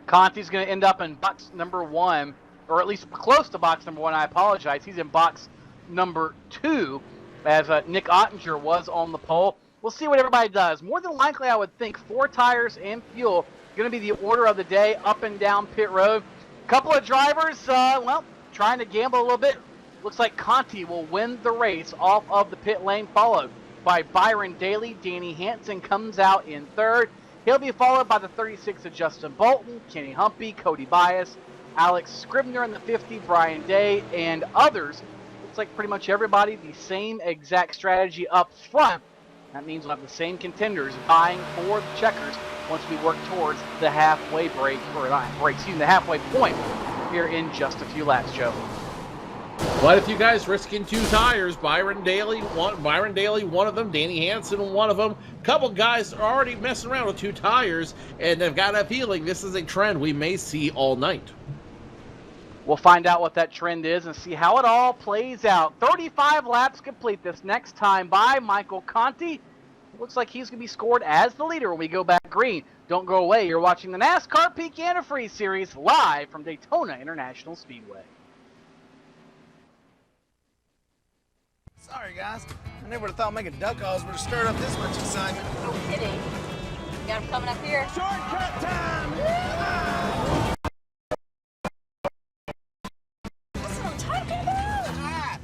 Conti's going to end up in box number 1, or at least close to box number 1. I apologize. He's in box number 2, as Nick Ottinger was on the pole. We'll see what everybody does. More than likely, I would think 4 tires and fuel going to be the order of the day up and down pit road. Couple of drivers, well, trying to gamble a little bit. Looks like Conti will win the race off of the pit lane, followed by Byron Daly. Danny Hansen comes out in 3rd. He'll be followed by the 36 of Justin Bolton, Kenny Humpy, Cody Bias, Alex Scribner in the 50, Brian Day, and others. Looks like pretty much everybody the same exact strategy up front. That means we'll have the same contenders vying for the checkers once we work towards the halfway break, or not break, excuse me, the halfway point here in just a few laps, Joe. Quite a few guys risking 2 tires. Byron Daly, one of them. Danny Hansen, one of them. A couple guys are already messing around with 2 tires, and I've got a feeling this is a trend we may see all night. We'll find out what that trend is and see how it all plays out. 35 laps complete this next time by Michael Conti. Looks like he's going to be scored as the leader when we go back green. Don't go away. You're watching the NASCAR Peak Antifreeze Series live from Daytona International Speedway. Sorry, guys. I never would have thought making duck calls would have stirred up this much excitement. No kidding. Got him coming up here. Shortcut time! That's what I'm talking about.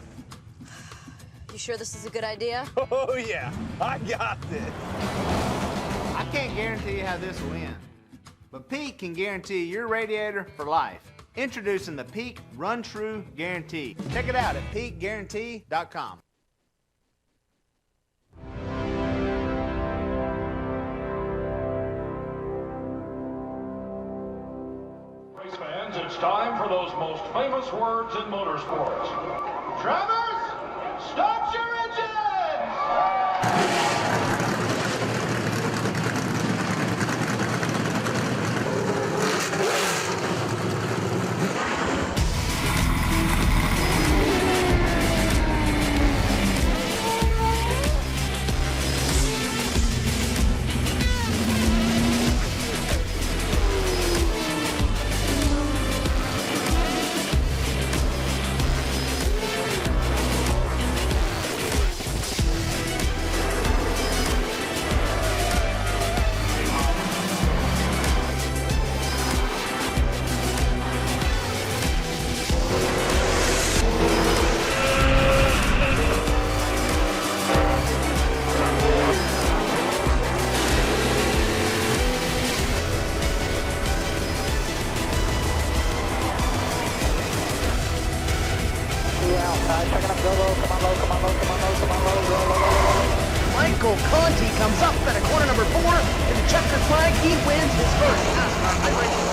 You sure this is a good idea? Oh, yeah. I got this. I can't guarantee how this will end, but Pete can guarantee your radiator for life. Introducing the Peak Run True Guarantee. Check it out at peakguarantee.com. Race fans, it's time for those most famous words in motorsports. Drivers, start your engines! Michael Conti comes up at a corner number 4 in the checkered flag. He wins his first NASCAR iRacing.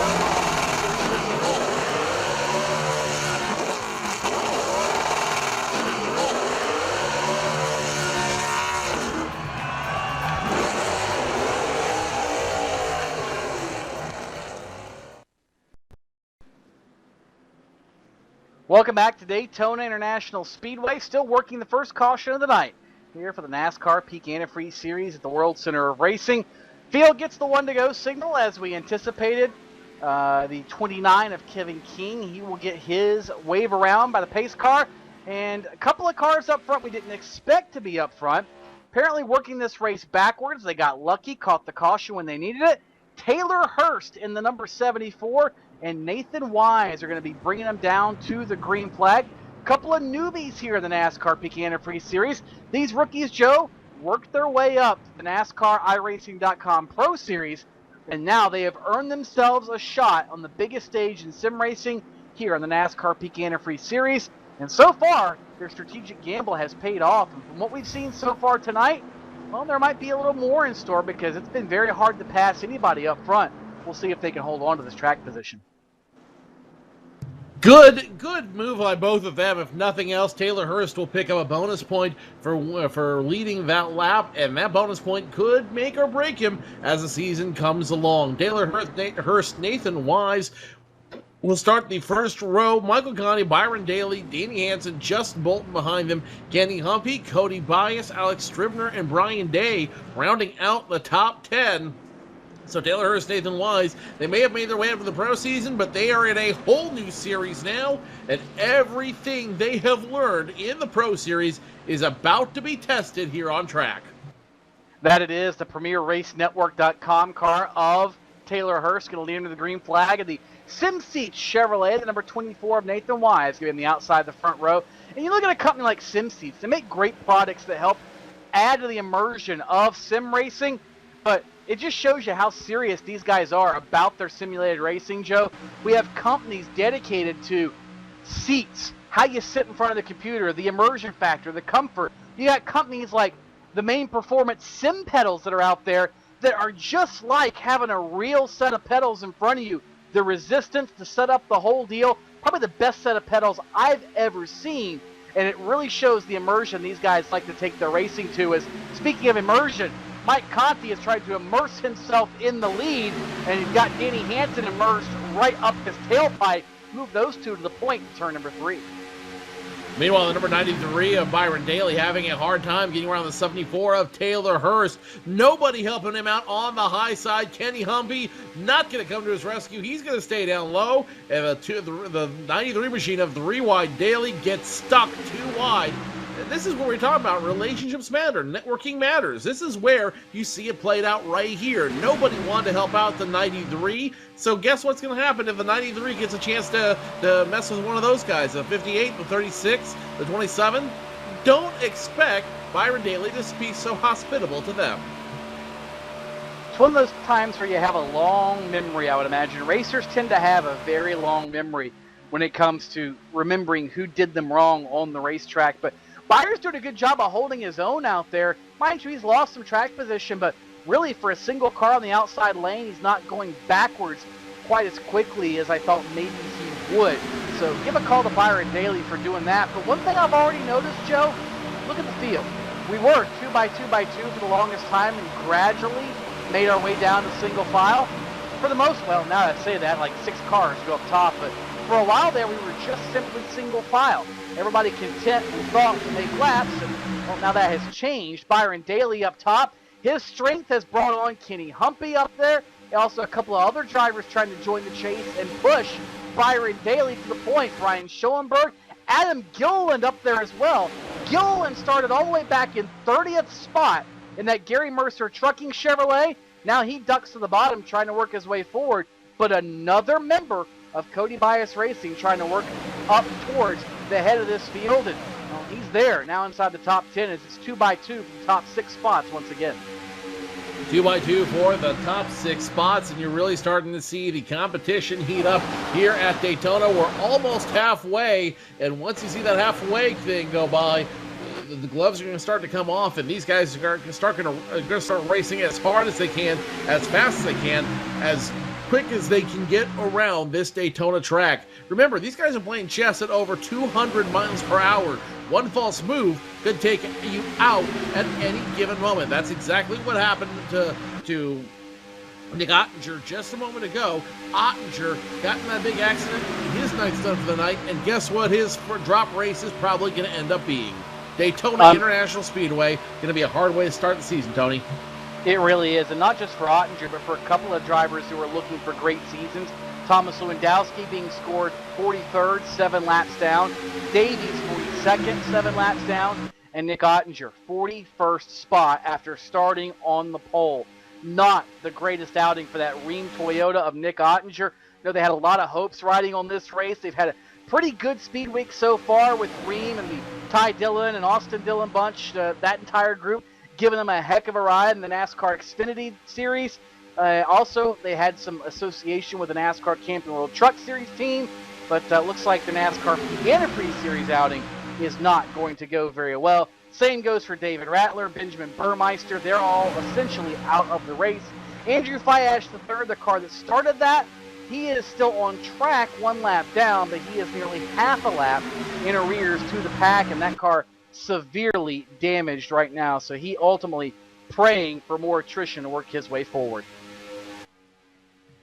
Welcome back to Daytona International Speedway. Still working the first caution of the night here for the NASCAR Peak Antifreeze Series at the World Center of Racing. Field gets the 1-to-go signal as we anticipated. The 29 of Kevin King, he will get his wave around by the pace car. And a couple of cars up front we didn't expect to be up front. Apparently working this race backwards. They got lucky, caught the caution when they needed it. Taylor Hurst in the number 74 and Nathan Wise are going to be bringing them down to the green flag. A couple of newbies here in the NASCAR Peak Antifreeze Series. These rookies, Joe, worked their way up to the NASCAR iRacing.com Pro Series, and now they have earned themselves a shot on the biggest stage in sim racing here on the NASCAR Peak Antifreeze Series. And so far, their strategic gamble has paid off. And from what we've seen so far tonight, well, there might be a little more in store because it's been very hard to pass anybody up front. We'll see if they can hold on to this track position. Good move by both of them. If nothing else, Taylor Hurst will pick up a bonus point for leading that lap, and that bonus point could make or break him as the season comes along. Taylor Hurst, Nathan Wise will start the first row. Michael Conti, Byron Daly, Danny Hansen, Justin Bolton behind them. Kenny Humpy, Cody Bias, Alex Stribner, and Brian Day rounding out the top 10. So Taylor Hurst, Nathan Wise, they may have made their way up to the pro season, but they are in a whole new series now, and everything they have learned in the pro series is about to be tested here on track. That it is the Premier Race Network.com car of Taylor Hurst going to lead into the green flag of the SimSeats Chevrolet, the number 24 of Nathan Wise, giving the outside the front row. And you look at a company like SimSeats, they make great products that help add to the immersion of sim racing, but it just shows you how serious these guys are about their simulated racing, Joe. We have companies dedicated to seats, how you sit in front of the computer, the immersion factor, the comfort. You got companies like the Main Performance Sim pedals that are out there that are just like having a real set of pedals in front of you. The resistance to set up the whole deal, probably the best set of pedals I've ever seen. And it really shows the immersion these guys like to take their racing to. As speaking of immersion, Mike Conti has tried to immerse himself in the lead, and he's got Danny Hansen immersed right up his tailpipe. Move those two to the point in turn number 3. Meanwhile, the number 93 of Byron Daly having a hard time getting around the 74 of Taylor Hurst. Nobody helping him out on the high side. Kenny Humpy not going to come to his rescue. He's going to stay down low. And the 93 machine of 3 wide Daly gets stuck 2 wide. And this is where we talk about relationships matter, networking matters. This is where you see it played out right here. Nobody wanted to help out the 93, so guess what's going to happen if the 93 gets a chance to mess with one of those guys, the 58, the 36, the 27? Don't expect Byron Daly to be so hospitable to them. It's one of those times where you have a long memory, I would imagine. Racers tend to have a very long memory when it comes to remembering who did them wrong on the racetrack, but Byron's doing a good job of holding his own out there. Mind you, he's lost some track position, but really for a single car on the outside lane, he's not going backwards quite as quickly as I thought maybe he would. So give a call to Byron Daly for doing that. But one thing I've already noticed, Joe, look at the field. We were 2x2x2 for the longest time and gradually made our way down to single file. For the most, well, now that I say that, like 6 cars go up top, but for a while there, we were just simply single file. Everybody content, we thought, to make laps, and well, now that has changed. Byron Daly up top. His strength has brought on Kenny Humpy up there. Also, a couple of other drivers trying to join the chase and push Byron Daly to the point. Ryan Schoenberg, Adam Gilliland up there as well. Gilliland started all the way back in 30th spot in that Gary Mercer Trucking Chevrolet. Now he ducks to the bottom trying to work his way forward. But another member of Cody Bias Racing trying to work up towards the head of this field, and well, he's there now inside the top 10 as it's 2x2 for the top 6 spots once again. 2x2 for the top 6 spots, and you're really starting to see the competition heat up here at Daytona. We're almost halfway, and once you see that halfway thing go by, the gloves are going to start to come off, and these guys are going to start racing as hard as they can, as fast as they can, as quick as they can get around this Daytona track. Remember, these guys are playing chess at over 200 miles per hour. One false move could take you out at any given moment. That's exactly what happened to Nick Ottinger just a moment ago. Ottinger got in that big accident. His night's done for the night. And guess what his drop race is probably going to end up being? Daytona International Speedway. Going to be a hard way to start the season, Tony. It really is. And not just for Ottinger, but for a couple of drivers who are looking for great seasons. Thomas Lewandowski being scored 43rd, 7 laps down. Davies 42nd, 7 laps down. And Nick Ottinger, 41st spot after starting on the pole. Not the greatest outing for that Rheem Toyota of Nick Ottinger. I know they had a lot of hopes riding on this race. They've had a pretty good speed week so far with Rheem and the Ty Dillon and Austin Dillon bunch, that entire group, giving them a heck of a ride in the NASCAR Xfinity Series. Also, they had some association with the NASCAR Camping World Truck Series team, but looks like the NASCAR Antifreeze Series outing is not going to go very well. Same goes for David Rattler, Benjamin Burmeister. They're all essentially out of the race. Andrew Fiash III, the car that started that, he is still on track, 1 lap down, but he is nearly half a lap in arrears to the pack, and that car severely damaged right now. So he ultimately praying for more attrition to work his way forward.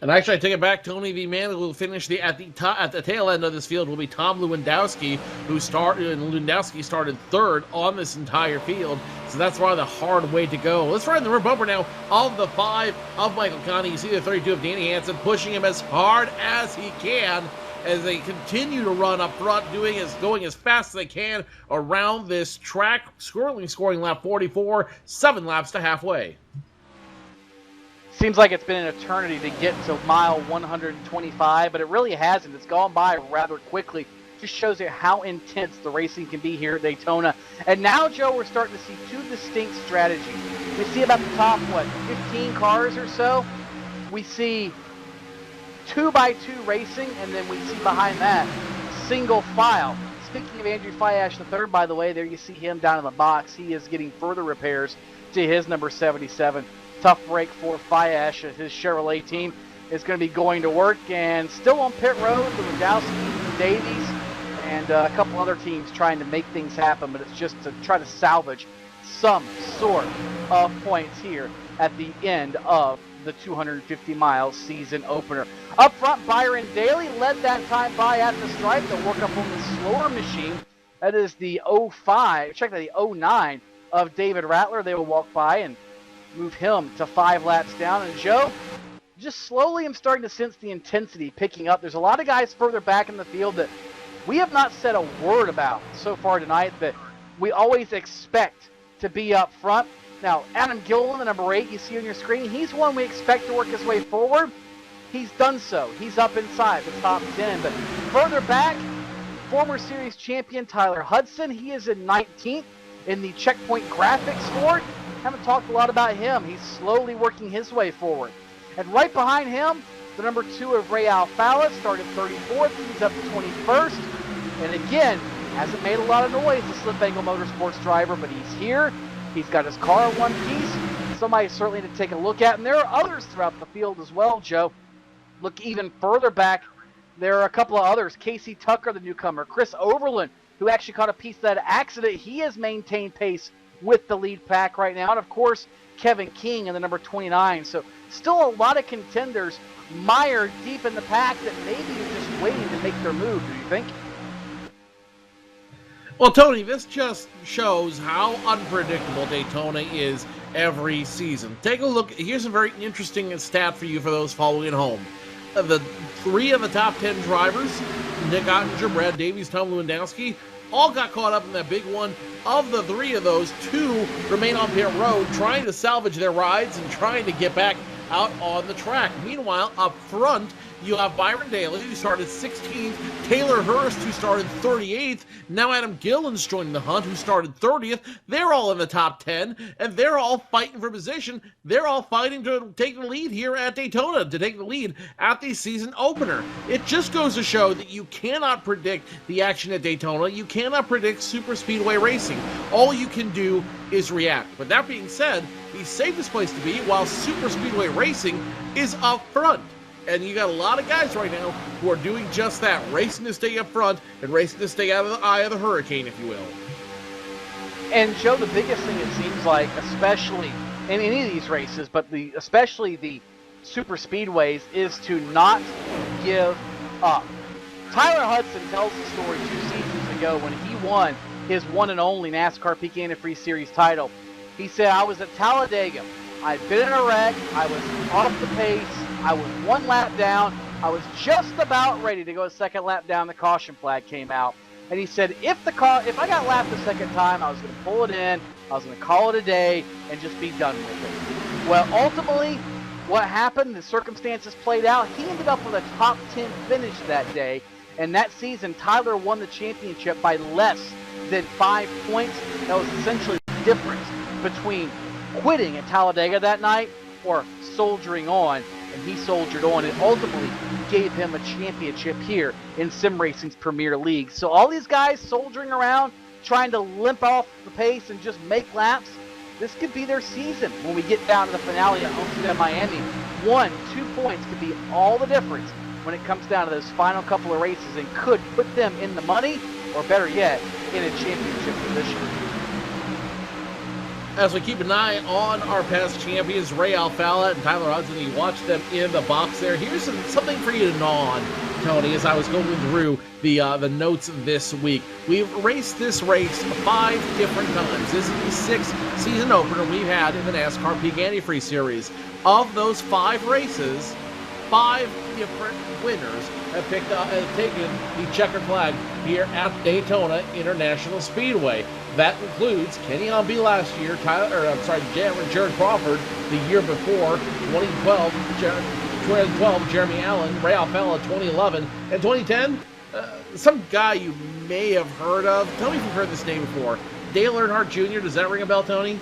And actually, I take it back. Tony, the man who will finish at the tail end of this field will be Tom Lewandowski, Lewandowski started 3rd on this entire field. So that's probably the hard way to go. Let's ride the rear bumper now of the 5 of Michael Conti. You see the 32 of Danny Hansen pushing him as hard as he can as they continue to run up front, going as fast as they can around this track, scoring lap 44, 7 laps to halfway. Seems like it's been an eternity to get to mile 125, but it really hasn't. It's gone by rather quickly. Just shows you how intense the racing can be here at Daytona. And now, Joe, we're starting to see 2 distinct strategies. We see about the top, 15 cars or so. We see 2x2 racing, and then we see behind that single file. Speaking of Andrew Fiash III, by the way, there you see him down in the box. He is getting further repairs to his number 77. Tough break for Fiash as his Chevrolet team is going to be going to work. And still on pit road, the Lewandowski, Davies, and a couple other teams trying to make things happen, but it's just to try to salvage some sort of points here at the end of the 250-mile season opener. Up front, Byron Daly led that time by at the stripe. They'll work up on the slower machine. That is the 09 of David Rattler. They will walk by and move him to 5 laps down. And Joe, just slowly I'm starting to sense the intensity picking up. There's a lot of guys further back in the field that we have not said a word about so far tonight that we always expect to be up front. Now, Adam Gilliland, the number 8 you see on your screen, he's one we expect to work his way forward. He's done so. He's up inside the top 10. But further back, former series champion Tyler Hudson, he is in 19th in the Checkpoint Graphics Ford. Haven't talked a lot about him. He's slowly working his way forward. And right behind him, the number 2 of Ray Alfala started 34th. He's up to 21st. And again, hasn't made a lot of noise, the Slip Angle Motorsports driver, but he's here. He's got his car in one piece. Somebody certainly to take a look at. And there are others throughout the field as well, Joe. Look even further back. There are a couple of others. Casey Tucker, the newcomer. Chris Overland, who actually caught a piece of that accident. He has maintained pace with the lead pack right now. And, of course, Kevin King in the number 29. So still a lot of contenders mired deep in the pack that maybe are just waiting to make their move, do you think? Well, Tony, this just shows how unpredictable Daytona is every season. Take a look. Here's a very interesting stat for you for those following at home. The 3 of the top 10 drivers, Nick Ottinger, Brad Davies, Tom Lewandowski, all got caught up in that big one. Of the 3 of those, 2 remain on pit road trying to salvage their rides and trying to get back out on the track. Meanwhile, up front, you have Byron Daly, who started 16th, Taylor Hurst, who started 38th, now Adam Gillen's joining the hunt, who started 30th. They're all in the top 10, and they're all fighting for position. They're all fighting to take the lead here at Daytona, to take the lead at the season opener. It just goes to show that you cannot predict the action at Daytona. You cannot predict super speedway racing. All you can do is react. But that being said, the safest place to be while super speedway racing is up front. And you got a lot of guys right now who are doing just that, racing to stay up front and racing to stay out of the eye of the hurricane, if you will. And Joe, the biggest thing it seems like, especially in any of these races, but especially the super speedways is to not give up. Tyler Hudson tells the story 2 seasons ago when he won his one and only NASCAR Peak Antifreeze Series title. He said, I was at Talladega. I'd been in a wreck. I was off the pace. I was 1 lap down. I was just about ready to go a 2nd lap down. The caution flag came out. And he said, if I got lapped the 2nd time, I was going to pull it in. I was going to call it a day and just be done with it. Well, ultimately, what happened, the circumstances played out. He ended up with a top 10 finish that day. And that season, Tyler won the championship by less than 5 points. That was essentially the difference between quitting at Talladega that night or soldiering on. And he soldiered on and ultimately gave him a championship here in Sim Racing's Premier League. So all these guys soldiering around, trying to limp off the pace and just make laps, this could be their season when we get down to the finale at Homestead at Miami. 1, 2 points could be all the difference when it comes down to those final couple of races and could put them in the money, or better yet, in a championship position. As we keep an eye on our past champions, Ray Alfalla and Tyler Hudson, you watch them in the box there. Here's something for you to gnaw on, Tony, as I was going through the notes this week. We've raced this race 5 different times. This is the 6th season opener we've had in the NASCAR Peak Antifreeze Series. Of those 5 races, 5 different winners have taken the checkered flag here at Daytona International Speedway. That includes Kenny Hamby last year, Jared Crawford the year before, 2012, Jeremy Allen, Ray Alfalla 2011, and 2010, some guy you may have heard of. Tell me if you've heard this name before. Dale Earnhardt Jr., does that ring a bell, Tony?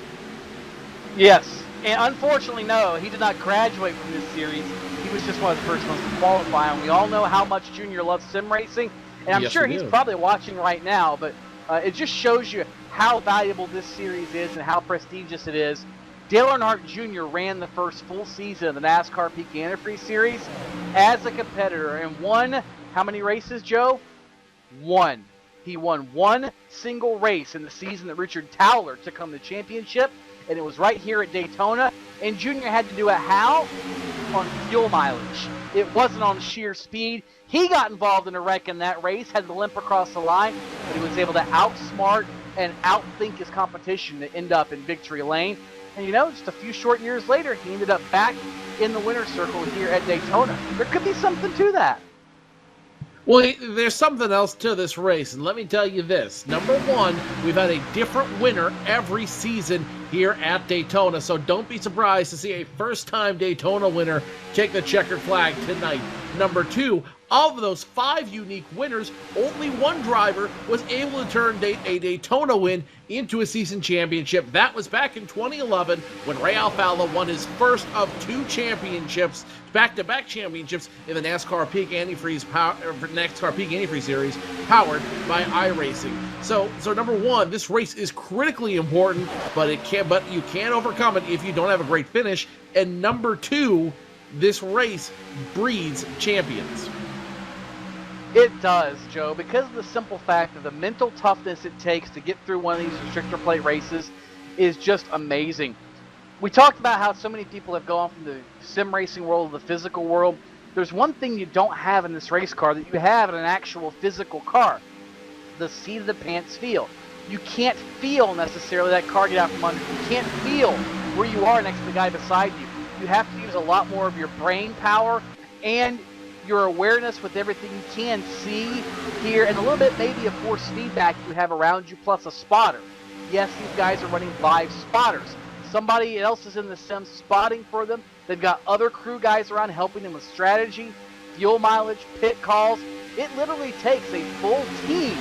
Yes, and unfortunately, no, he did not graduate from this series. He was just one of the first ones to qualify, and we all know how much Junior loves sim racing, and I'm sure he's probably watching right now, but it just shows you how valuable this series is and how prestigious it is. Dale Earnhardt Jr. ran the first full season of the NASCAR Peak Antifreeze Series as a competitor and won how many races, Joe? 1. He won 1 single race in the season that Richard Towler took home the championship, and it was right here at Daytona. And Junior had to do it how? On fuel mileage. It wasn't on sheer speed. He got involved in a wreck in that race, had to limp across the line, but he was able to outsmart and outthink his competition to end up in victory lane. And you know, just a few short years later, he ended up back in the winner's circle here at Daytona. There could be something to that. Well, there's something else to this race, and let me tell you this. Number 1, we've had a different winner every season here at Daytona, so don't be surprised to see a first-time Daytona winner take the checkered flag tonight. Number 2, of those 5 unique winners, only 1 driver was able to turn a Daytona win into a season championship. That was back in 2011 when Ray Alfalla won his first of 2 championships, back-to-back championships in the NASCAR Peak Antifreeze Series, powered by iRacing. So number 1, this race is critically important, but you can't overcome it if you don't have a great finish. And number 2, this race breeds champions. It does, Joe, because of the simple fact of the mental toughness it takes to get through one of these restrictor plate races is just amazing. We talked about how so many people have gone from the sim racing world to the physical world. There's one thing you don't have in this race car that you have in an actual physical car: the seat of the pants feel. You can't feel necessarily that car get out from under. You can't feel where you are next to the guy beside you. You have to use a lot more of your brain power and your awareness with everything you can see, hear, and a little bit maybe of force feedback you have around you, plus a spotter. Yes, these guys are running live spotters. Somebody else is in the sim spotting for them. They've got other crew guys around helping them with strategy, fuel mileage, pit calls. It literally takes a full team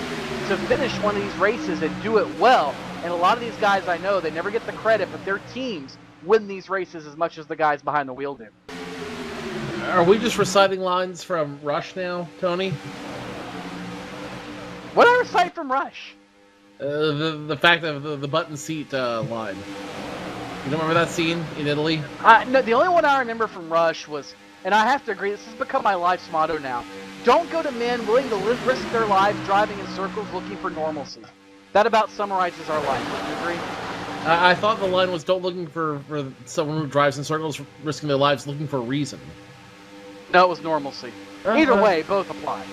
to finish one of these races and do it well. And a lot of these guys I know, they never get the credit, but their teams win these races as much as the guys behind the wheel do. Are we just reciting lines from Rush now, Tony? What did I recite from Rush? The fact of the button seat line. You don't remember that scene in Italy? No, the only one I remember from Rush was, and I have to agree, this has become my life's motto now: don't go to men willing to risk their lives driving in circles looking for normalcy. That about summarizes our life. Would you agree? I thought the line was don't looking for someone who drives in circles, risking their lives, looking for a reason. No, it was normalcy. Either way, both apply.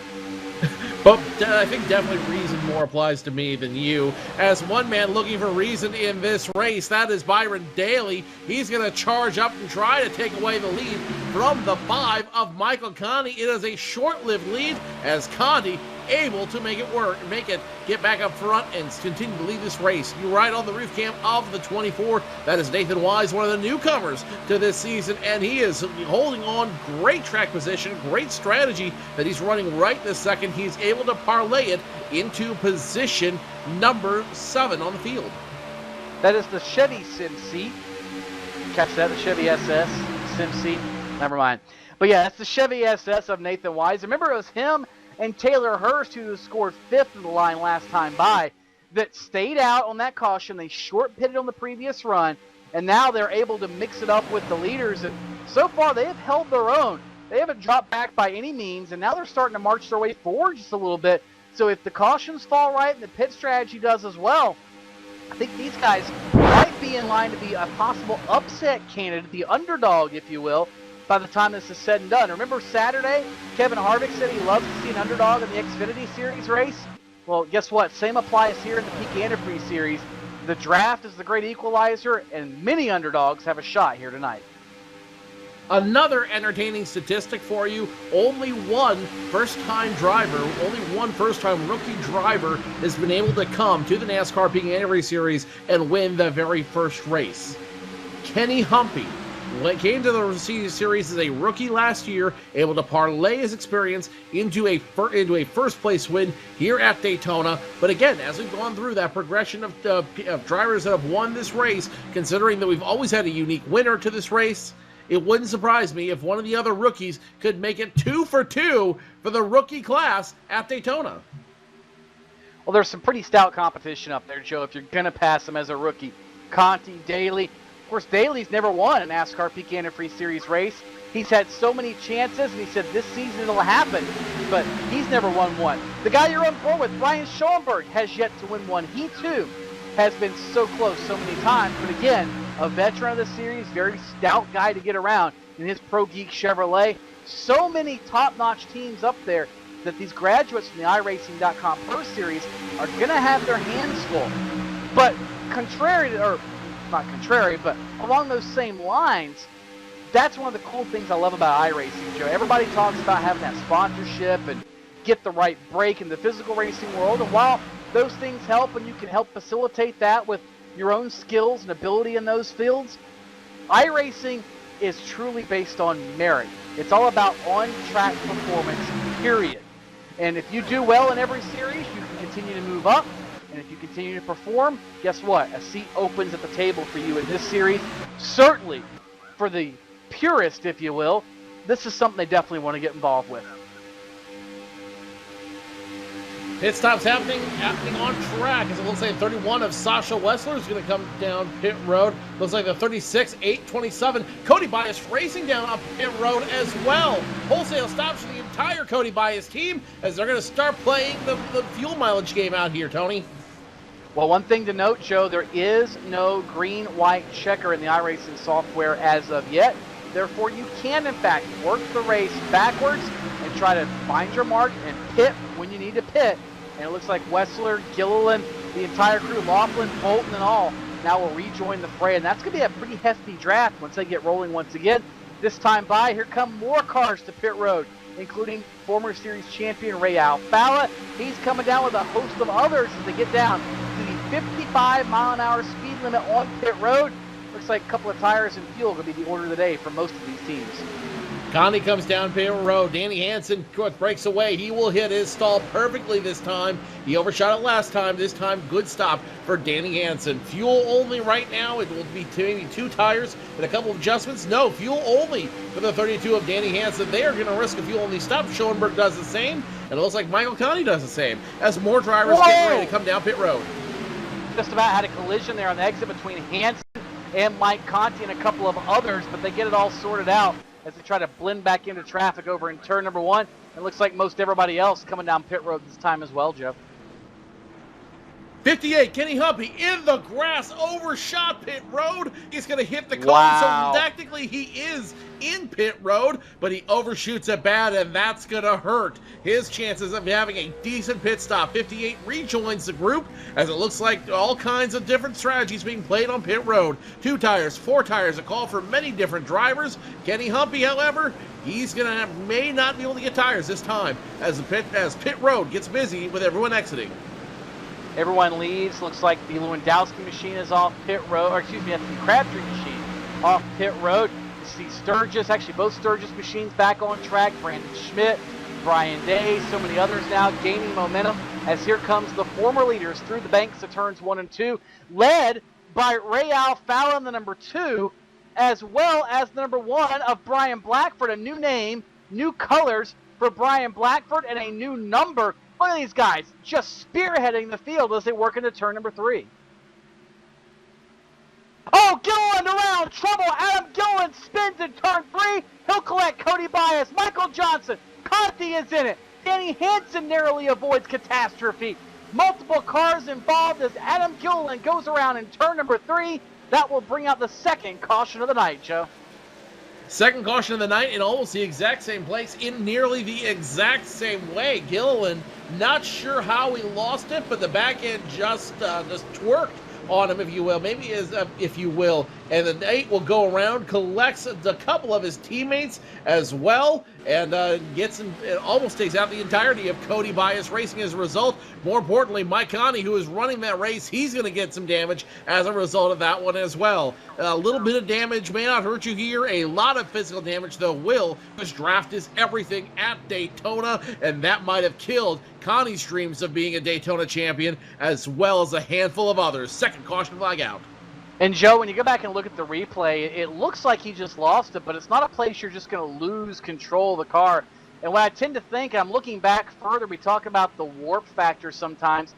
But I think definitely reason more applies to me than you. As one man looking for reason in this race, that is Byron Daly. He's going to charge up and try to take away the lead from the 5 of Michael Conti. It is a short-lived lead as Conti able to make it get back up front and continue to lead this race. You ride on the roof cam of the 24. That is Nathan Wise, one of the newcomers to this season, and he is holding on. Great track position, great strategy that he's running right this second. He's able to parlay it into position number 7 on the field. That is the Chevy Sim seat. Catch that, the Chevy SS Sim seat. Never mind. But yeah, that's the Chevy SS of Nathan Wise. Remember, it was him and Taylor Hurst, who scored 5th in the line last time by, that stayed out on that caution. They short pitted on the previous run, and now they're able to mix it up with the leaders. And so far, they have held their own. They haven't dropped back by any means, and now they're starting to march their way forward just a little bit. So if the cautions fall right and the pit strategy does as well, I think these guys might be in line to be a possible upset candidate, the underdog, if you will, by the time this is said and done. Remember Saturday, Kevin Harvick said he loves to see an underdog in the Xfinity Series race? Well, guess what? Same applies here in the Peak Antifreeze Series. The draft is the great equalizer, and many underdogs have a shot here tonight. Another entertaining statistic for you, only one first-time rookie driver has been able to come to the NASCAR Peak Antifreeze Series and win the very first race. Kenny Humpy came to the series as a rookie last year, able to parlay his experience into a first-place win here at Daytona. But again, as we've gone through that progression of drivers that have won this race, considering that we've always had a unique winner to this race, it wouldn't surprise me if one of the other rookies could make it 2 for 2 for the rookie class at Daytona. Well, there's some pretty stout competition up there, Joe, if you're going to pass him as a rookie. Conti, Daly. Of course, Daly's never won a NASCAR Peak Antifreeze Series race. He's had so many chances, and he said this season it'll happen, but he's never won one. The guy you're on board with, Brian Schoenberg, has yet to win one. He, too, has been so close so many times, but again, a veteran of the series, very stout guy to get around in his Pro Geek Chevrolet. So many top-notch teams up there that these graduates from the iRacing.com Pro Series are going to have their hands full. But not contrary, but along those same lines, that's one of the cool things I love about iRacing, Joe. Everybody talks about having that sponsorship and get the right break in the physical racing world, and while those things help and you can help facilitate that with your own skills and ability in those fields, iRacing is truly based on merit. It's all about on-track performance, period. And if you do well in every series, you can continue to move up. And if you continue to perform, guess what? A seat opens at the table for you in this series. Certainly, for the purist, if you will, this is something they definitely want to get involved with. Pit stops happening on track, as it looks like 31 of Sasha Wessler is going to come down pit road. Looks like the 36, 827, Cody Bias racing down up pit road as well. Wholesale stops for the entire Cody Bias team as they're going to start playing the fuel mileage game out here, Tony. Well, one thing to note, Joe, there is no green-white checker in the iRacing software as of yet. Therefore, you can, in fact, work the race backwards and try to find your mark and pit when you need to pit. And it looks like Wessler, Gilliland, the entire crew, Laughlin, Bolton, and all now will rejoin the fray. And that's going to be a pretty hefty draft once they get rolling once again. This time by, here come more cars to pit road, including former series champion Ray Alfala. He's coming down with a host of others as they get down to the 55-mile-an-hour speed limit on pit road. Looks like a couple of tires and fuel going to be the order of the day for most of these teams. Conti comes down pit road. Danny Hansen breaks away. He will hit his stall perfectly this time. He overshot it last time. This time, good stop for Danny Hansen. Fuel only right now. It will be maybe 2 tires and a couple of adjustments. No, fuel only for the 32 of Danny Hansen. They are going to risk a fuel only stop. Schoenberg does the same, and it looks like Michael Conti does the same as more drivers get ready to come down pit road. Just about had a collision there on the exit between Hansen and Mike Conti and a couple of others, but they get it all sorted out as they try to blend back into traffic over in turn number 1. It looks like most everybody else coming down pit road this time as well, Joe. 58, Kenny Humpy in the grass, overshot pit road. He's going to hit the cone, Wow. so technically he is in pit road, but he overshoots it bad, and that's going to hurt his chances of having a decent pit stop. 58 rejoins the group, as it looks like all kinds of different strategies being played on pit road. 2 tires, 4 tires, a call for many different drivers. Kenny Humpy, however, may not be able to get tires this time, as pit road gets busy with everyone exiting. Everyone leaves. Looks like the Lewandowski machine is off pit road, or excuse me, that's the Crabtree machine off pit road. You see Sturgis, actually both Sturgis machines back on track. Brandon Schmidt, Brian Day, so many others now gaining momentum as here comes the former leaders through the banks of turns 1 and 2, led by Real Fallon, the number 2, as well as the number 1 of Brian Blackford, a new name, new colors for Brian Blackford, and a new number. Look at these guys just spearheading the field as they work into turn number 3. Oh, Gilliland around, trouble. Adam Gilliland spins in turn 3. He'll collect Cody Bias, Michael Johnson. Conti is in it. Danny Hansen narrowly avoids catastrophe. Multiple cars involved as Adam Gilliland goes around in turn number 3. That will bring out the second caution of the night, Joe. Second caution of the night in almost the exact same place, in nearly the exact same way. Gilliland, not sure how he lost it, but the back end just twerked on him, if you will. Maybe if you will. And the Knight will go around, collects a couple of his teammates as well, and gets him. It almost takes out the entirety of Cody Bias Racing as a result. More importantly, Mike Conti, who is running that race, he's going to get some damage as a result of that one as well. A little bit of damage may not hurt you here. A lot of physical damage, though, will. This draft is everything at Daytona, and that might have killed Conti's dreams of being a Daytona champion, as well as a handful of others. Second caution flag out. And Joe, when you go back and look at the replay, it looks like he just lost it, but it's not a place you're just going to lose control of the car. And what I tend to think, and I'm looking back further, we talk about the warp factor sometimes.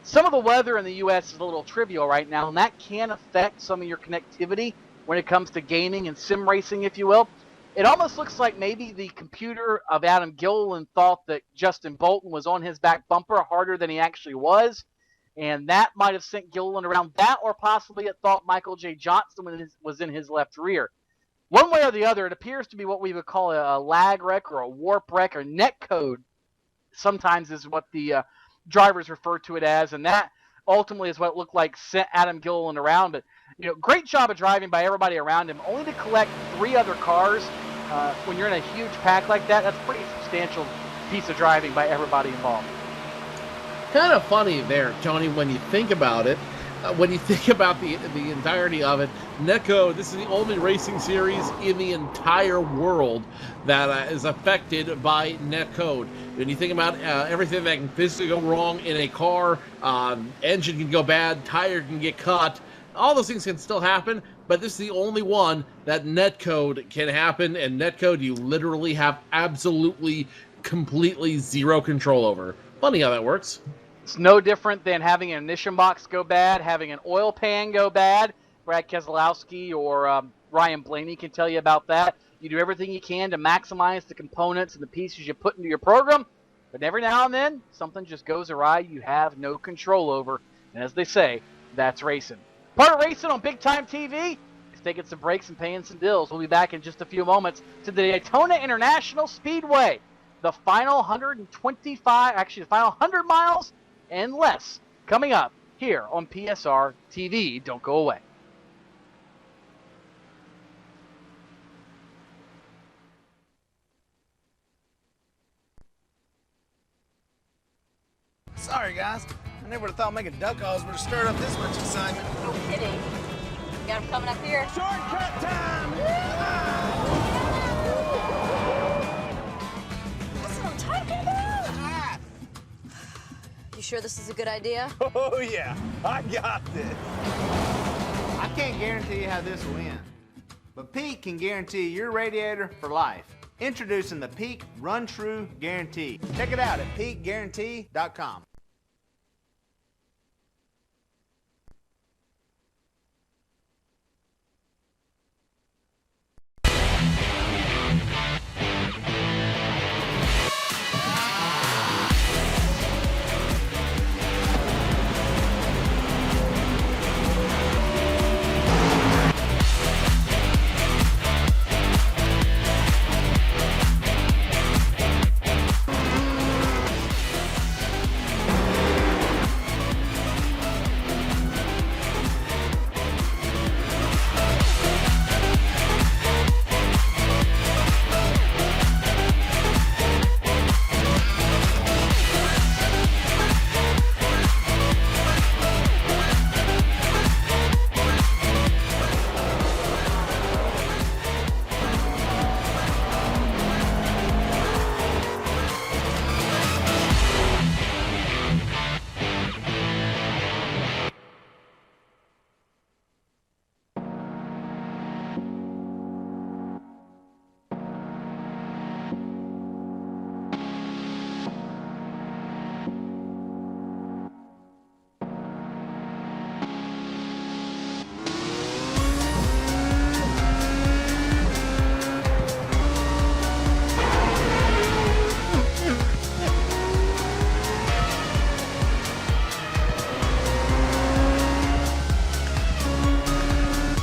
Some of the weather in the U.S. is a little trivial right now, and that can affect some of your connectivity when it comes to gaming and sim racing, if you will. It almost looks like maybe the computer of Adam Gilliland thought that Justin Bolton was on his back bumper harder than he actually was. And that might have sent Gilliland around that, or possibly it thought Michael J. Johnson was in his left rear. One way or the other, it appears to be what we would call a lag wreck or a warp wreck or net code. Sometimes is what the drivers refer to it as, and that ultimately is what it looked like sent Adam Gilliland around. But great job of driving by everybody around him. Only to collect 3 other cars when you're in a huge pack like that, that's a pretty substantial piece of driving by everybody involved. Kind of funny there, Tony, when you think about it. When you think about the entirety of it, Netcode, this is the only racing series in the entire world that is affected by netcode. When you think about everything that can physically go wrong in a car, engine can go bad, tire can get cut, all those things can still happen, but this is the only one that netcode can happen, and netcode you literally have absolutely, completely zero control over. Funny how that works. It's no different than having an ignition box go bad, having an oil pan go bad. Brad Keselowski or Ryan Blaney can tell you about that. You do everything you can to maximize the components and the pieces you put into your program, but every now and then, something just goes awry you have no control over. And as they say, that's racing. Part of racing on Big Time TV is taking some breaks and paying some bills. We'll be back in just a few moments to the Daytona International Speedway. The final 100 miles and less coming up here on PSR TV. Don't go away. Sorry, guys. I never would have thought making duck calls would have stirred up this much excitement. No kidding. You got him coming up here. Shortcut time! That's what I'm talking about. You sure this is a good idea? Oh, yeah. I got this. I can't guarantee you how this will end, but Pete can guarantee your radiator for life. Introducing the Peak Run True Guarantee. Check it out at peakguarantee.com.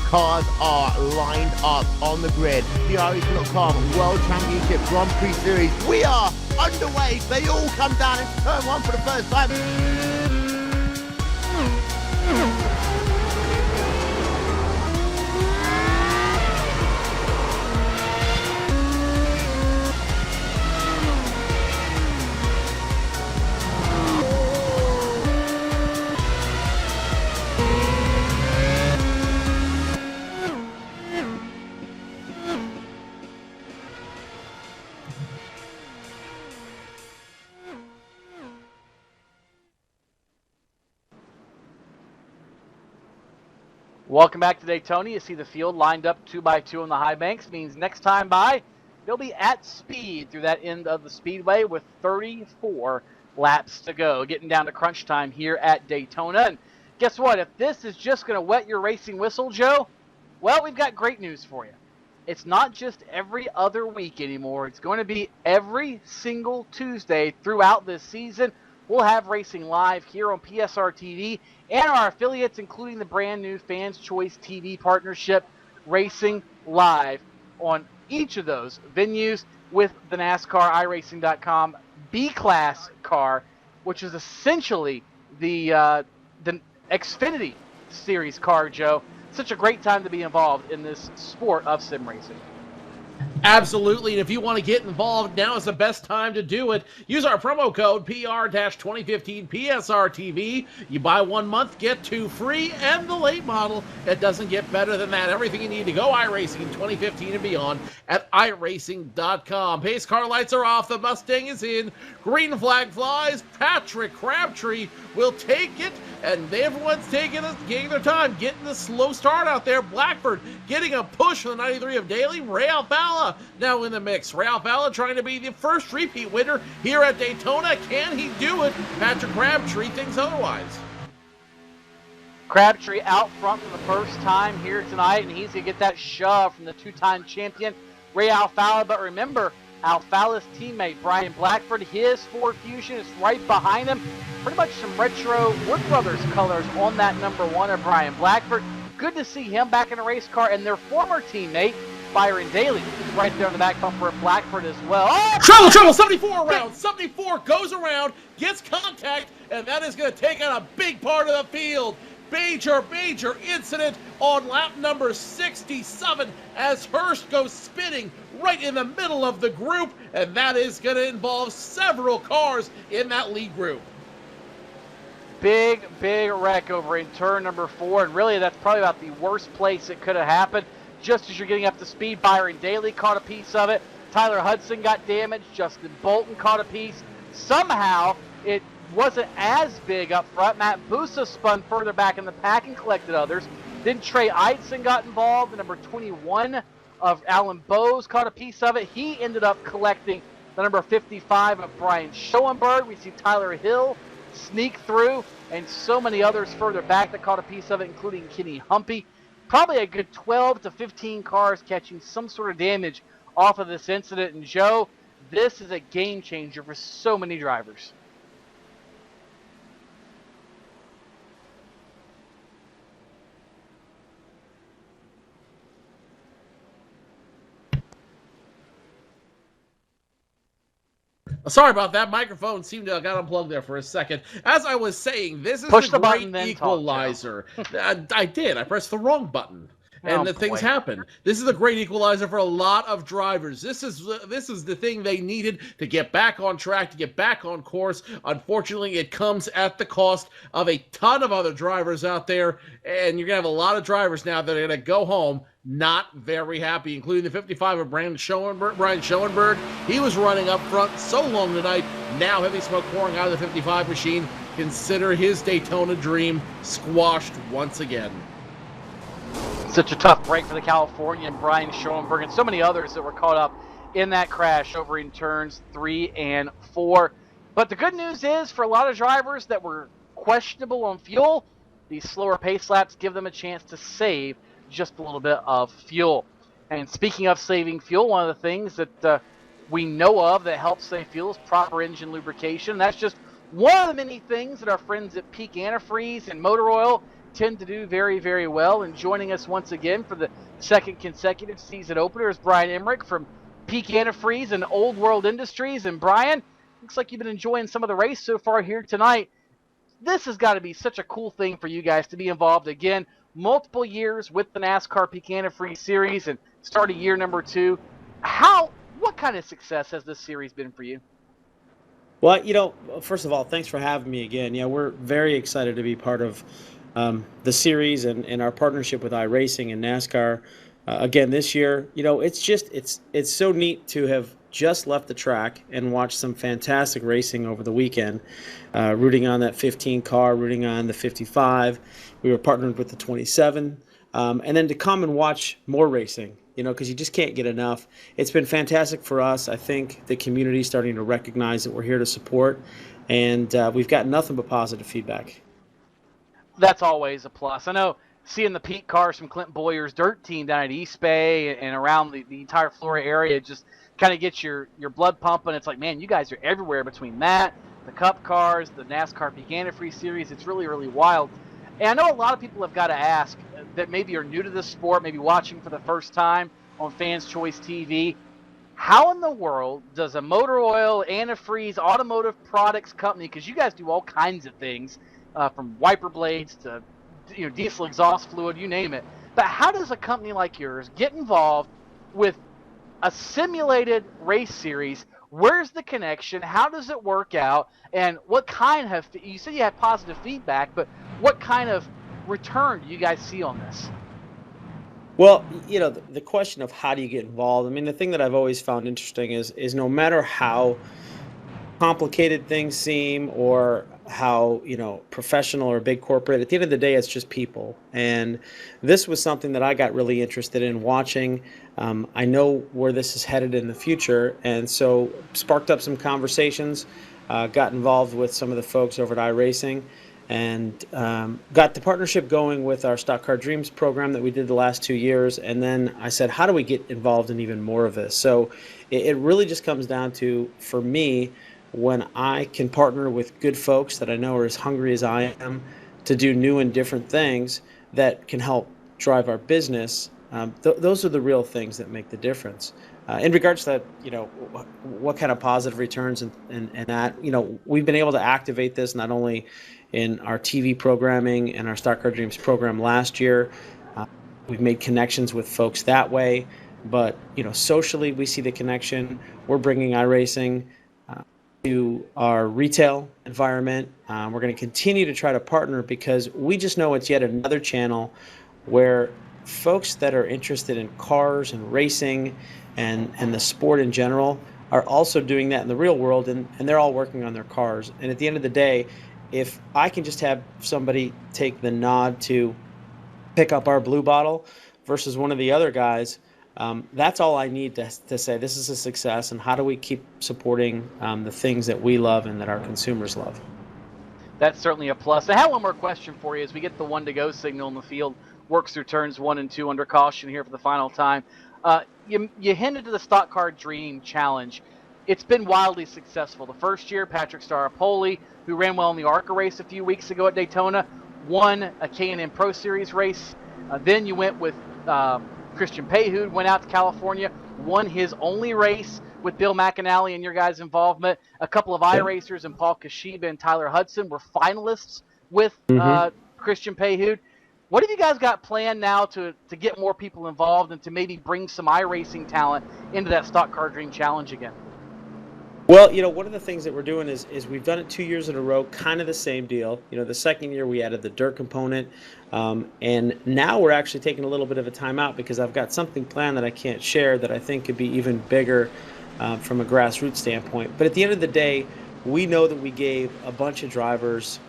Cars are lined up on the grid. The iRacing.com World Championship Grand Prix Series. We are underway. They all come down into turn one for the first time. Welcome back to Daytona. You see the field lined up 2x2 on the high banks. Means next time by, they'll be at speed through that end of the speedway with 34 laps to go. Getting down to crunch time here at Daytona. And guess what? If this is just going to wet your racing whistle, Joe, well, we've got great news for you. It's not just every other week anymore. It's going to be every single Tuesday throughout this season. We'll have racing live here on PSR TV and our affiliates, including the brand new Fans Choice TV partnership, Racing Live on each of those venues with the NASCAR iRacing.com B-Class car, which is essentially the Xfinity Series car, Joe. Such a great time to be involved in this sport of sim racing. Absolutely, and if you want to get involved, now is the best time to do it. Use our promo code PR-2015 PSRTV. You buy 1 month, get 2 free, and the late model. It doesn't get better than that. Everything you need to go iRacing in 2015 and beyond at iRacing.com. Pace car lights are off. The Mustang is in. Green flag flies. Patrick Crabtree will take it, and everyone's taking their time, getting the slow start out there. Blackford getting a push from the 93 of Daly. Ray Alfalla now in the mix. Ray Alfalla trying to be the first repeat winner here at Daytona. Can he do it? Patrick Crabtree thinks otherwise. Crabtree out front for the first time here tonight, and he's going to get that shove from the two-time champion, Ray Alfalla. But remember, Alfalla's teammate, Brian Blackford, his Ford Fusion is right behind him. Pretty much some retro Wood Brothers colors on that number 1 of Brian Blackford. Good to see him back in a race car, and their former teammate, Byron Daly, right there on the back bumper of Blackford as well. Oh! Trouble, 74 around. 74 goes around, gets contact, and that is going to take out a big part of the field. Major incident on lap number 67 as Hurst goes spinning right in the middle of the group, and that is going to involve several cars in that lead group. Big wreck over in turn number 4, and really that's probably about the worst place it could have happened. Just as you're getting up to speed, Byron Daly caught a piece of it. Tyler Hudson got damaged. Justin Bolton caught a piece. Somehow, it wasn't as big up front. Matt Busa spun further back in the pack and collected others. Then Trey Eidson got involved. The number 21 of Alan Bowes caught a piece of it. He ended up collecting the number 55 of Brian Schoenberg. We see Tyler Hill sneak through, and so many others further back that caught a piece of it, including Kenny Humpy. Probably a good 12 to 15 cars catching some sort of damage off of this incident. And Joe, this is a game changer for so many drivers. Sorry about that. Microphone seemed to have got unplugged there for a second. As I was saying, this is Push the the great button, then equalizer. I did. I pressed the wrong button. And Oh, the things boy. happen. This is the great equalizer for a lot of drivers. This is the thing they needed to get back on track, to get back on course. Unfortunately, it comes at the cost of a ton of other drivers out there, and you're going to have a lot of drivers now that are going to go home not very happy, including the 55 of Brian Schoenberg. He was running up front so long tonight. Now heavy smoke pouring out of the 55 machine. Consider his Daytona dream squashed once again. Such a tough break for the Californian Brian Schoenberg and so many others that were caught up in that crash over in turns 3 and 4. But the good news is, for a lot of drivers that were questionable on fuel, these slower pace laps give them a chance to save just a little bit of fuel. And speaking of saving fuel, one of the things that we know of that helps save fuel is proper engine lubrication. That's just one of the many things that our friends at Peak Antifreeze and Motor Oil tend to do very, very well. And joining us once again for the second consecutive season opener is Brian Emmerich from Peak Antifreeze and Old World Industries. And Brian, looks like you've been enjoying some of the race so far here tonight. This has got to be such a cool thing for you guys to be involved again. Multiple years with the NASCAR Peak Antifreeze series and starting year number 2. What kind of success has this series been for you? Well, first of all, thanks for having me again. Yeah, we're very excited to be part of the series and our partnership with iRacing and NASCAR again this year. It's so neat to have just left the track and watched some fantastic racing over the weekend, rooting on that 15 car, rooting on the 55. We were partnered with the 27, and then to come and watch more racing, because you just can't get enough. It's been fantastic for us. I think the community is starting to recognize that we're here to support, and we've got nothing but positive feedback. That's always a plus. I know seeing the Pete cars from Clint Boyer's dirt team down at East Bay and around the entire Florida area just kind of gets your blood pumping. It's like, man, you guys are everywhere between that, the Cup cars, the NASCAR Peak Antifreeze series. It's really, really wild. And I know a lot of people have got to ask that maybe are new to this sport, maybe watching for the first time on Fans Choice TV, how in the world does a motor oil, antifreeze, automotive products company, because you guys do all kinds of things, from wiper blades to diesel exhaust fluid, you name it, but how does a company like yours get involved with a simulated race series? Where's the connection? How does it work out? And what kind of, you said you had positive feedback, but what kind of return do you guys see on this? Well, the question of how do you get involved, I mean, the thing that I've always found interesting is no matter how complicated things seem or how professional or big corporate, at the end of the day it's just people. And this was something that I got really interested in watching. I know where this is headed in the future, and so sparked up some conversations, got involved with some of the folks over at iRacing, and got the partnership going with our Stock Car Dreams program that we did the last 2 years. And then I said, how do we get involved in even more of this? So it really just comes down to, for me, when I can partner with good folks that I know are as hungry as I am to do new and different things that can help drive our business, those are the real things that make the difference. In regards to that, what kind of positive returns and that, we've been able to activate this not only in our TV programming and our Stock Car Dreams program last year. We've made connections with folks that way, but socially we see the connection. We're bringing iRacing to our retail environment. We're going to continue to try to partner because we just know it's yet another channel where folks that are interested in cars and racing and the sport in general are also doing that in the real world, and they're all working on their cars. And at the end of the day, if I can just have somebody take the nod to pick up our blue bottle versus one of the other guys, that's all I need to say this is a success, and how do we keep supporting the things that we love and that our consumers love. That's certainly a plus. I have one more question for you as we get the 1 to go signal in the field, works through turns 1 and 2 under caution here for the final time. You hinted to the Stock Car Dream Challenge. It's been wildly successful. The first year, Patrick Staropoli, who ran well in the ARCA race a few weeks ago at Daytona, won a K&N Pro Series race. Then you went with Christian Payhood, went out to California, won his only race with Bill McAnally and your guys' involvement. A couple of iRacers and Paul Kashiba and Tyler Hudson were finalists with Christian Payhood. What have you guys got planned now to get more people involved and to maybe bring some iRacing talent into that Stock Car Dream Challenge again? Well, one of the things that we're doing is we've done it 2 years in a row, kind of the same deal. The second year we added the dirt component, and now we're actually taking a little bit of a time out because I've got something planned that I can't share that I think could be even bigger from a grassroots standpoint. But at the end of the day, we know that we gave a bunch of drivers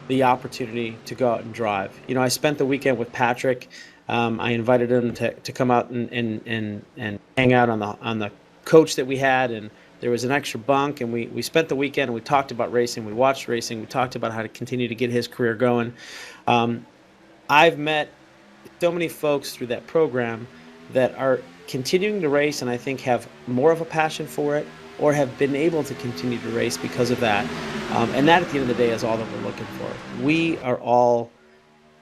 the opportunity to go out and drive. I spent the weekend with Patrick. I invited him to come out and hang out on the coach that we had, and there was an extra bunk, and we spent the weekend and we talked about racing, we watched racing, we talked about how to continue to get his career going. I've met so many folks through that program that are continuing to race and I think have more of a passion for it or have been able to continue to race because of that. And that at the end of the day is all that we're looking for. We are all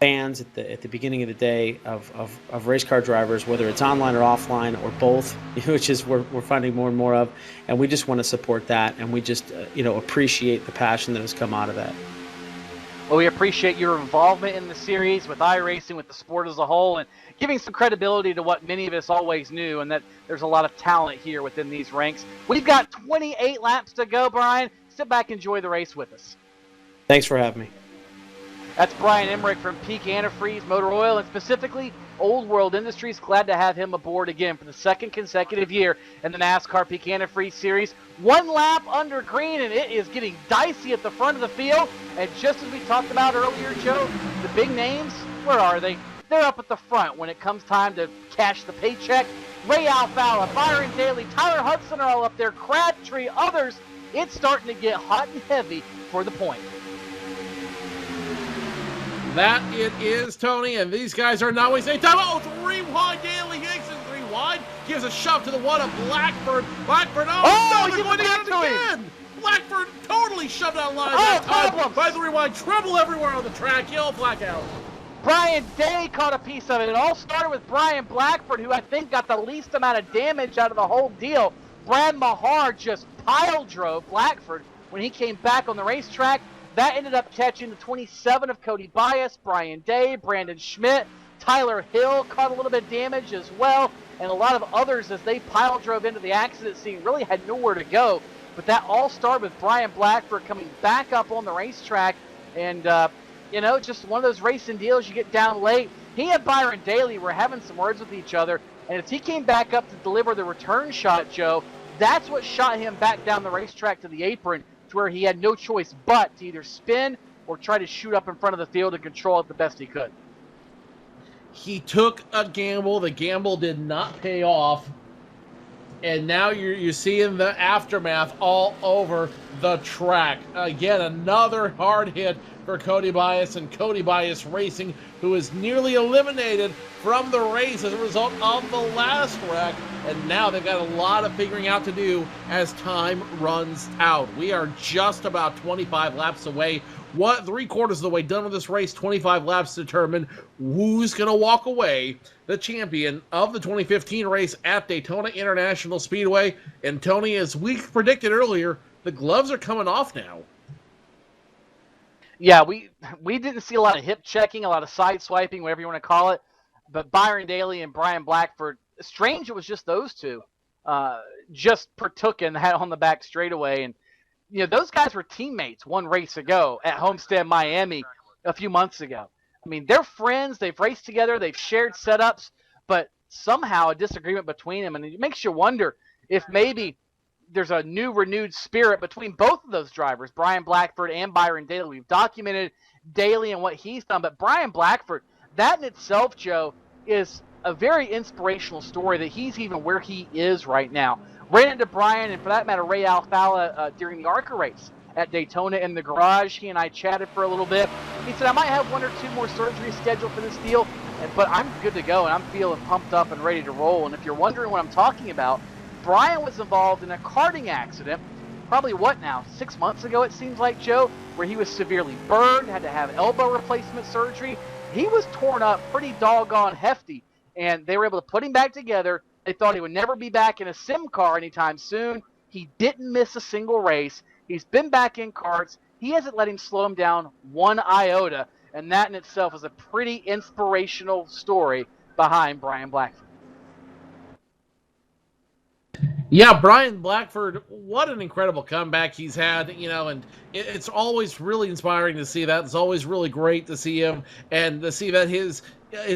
fans at the beginning of the day of race car drivers, whether it's online or offline or both, which is we're finding more and more of, and we just want to support that, and we just appreciate the passion that has come out of that. Well, we appreciate your involvement in the series with iRacing, with the sport as a whole, and giving some credibility to what many of us always knew, and that there's a lot of talent here within these ranks. We've got 28 laps to go, Brian. Sit back and enjoy the race with us. Thanks for having me. That's Brian Emmerich from Peak Antifreeze Motor Oil, and specifically Old World Industries. Glad to have him aboard again for the second consecutive year in the NASCAR Peak Antifreeze Series. One lap under green, and it is getting dicey at the front of the field. And just as we talked about earlier, Joe, the big names, where are they? They're up at the front when it comes time to cash the paycheck. Ray Alfalla, Byron Daly, Tyler Hudson are all up there, Crabtree, others. It's starting to get hot and heavy for the point. That it is, Tony, and these guys are now wasting time. Oh, 3 wide, Daly Hickson, 3 wide, gives a shove to the one of Blackford. Blackford, no, they're going to get it again. Blackford totally shoved out of line that time by 3 wide. Trouble everywhere on the track. Yellow flag out. Brian Day caught a piece of it. It all started with Brian Blackford, who I think got the least amount of damage out of the whole deal. Brad Mahar just pile drove Blackford when he came back on the racetrack. That ended up catching the 27 of Cody Bias, Brian Day, Brandon Schmidt, Tyler Hill caught a little bit of damage as well, and a lot of others as they pile drove into the accident scene really had nowhere to go. But that all started with Brian Blackford coming back up on the racetrack, and just one of those racing deals. You get down late. He and Byron Daly were having some words with each other, and as he came back up to deliver the return shot, Joe, that's what shot him back down the racetrack to the apron, where he had no choice but to either spin or try to shoot up in front of the field and control it the best he could. He took a gamble. The gamble did not pay off. And now you're seeing the aftermath all over the track. Again, another hard hit for Cody Bias and Cody Bias Racing, who is nearly eliminated from the race as a result of the last wreck. And now they've got a lot of figuring out to do as time runs out. We are just about 25 laps away. 3/4 of the way done with this race, 25 laps to determine who's going to walk away the champion of the 2015 race at Daytona International Speedway. And Tony, as we predicted earlier, the gloves are coming off now. Yeah, we didn't see a lot of hip checking, a lot of side swiping, whatever you want to call it. But Byron Daly and Brian Blackford, strange it was just those two, just partook in that on the back straightaway. And those guys were teammates one race ago at Homestead, Miami, a few months ago. I mean, they're friends. They've raced together. They've shared setups, but somehow a disagreement between them. And it makes you wonder if maybe there's a new renewed spirit between both of those drivers, Brian Blackford and Byron Daly. We've documented Daly and what he's done, but Brian Blackford, that in itself, Joe, is a very inspirational story that he's even where he is right now. Ran into Brian, and for that matter, Ray Alfalla during the ARCA race at Daytona in the garage. He and I chatted for a little bit. He said, I might have 1 or 2 more surgeries scheduled for this deal, but I'm good to go, and I'm feeling pumped up and ready to roll. And if you're wondering what I'm talking about, Brian was involved in a karting accident, probably 6 months ago it seems like, Joe, where he was severely burned, had to have elbow replacement surgery. He was torn up pretty doggone hefty, and they were able to put him back together. They thought he would never be back in a sim car anytime soon. He didn't miss a single race. He's been back in karts. He hasn't let him slow him down one iota, and that in itself is a pretty inspirational story behind Brian Blackford. Yeah, Brian Blackford, what an incredible comeback he's had, and it's always really inspiring to see that. It's always really great to see him and to see that his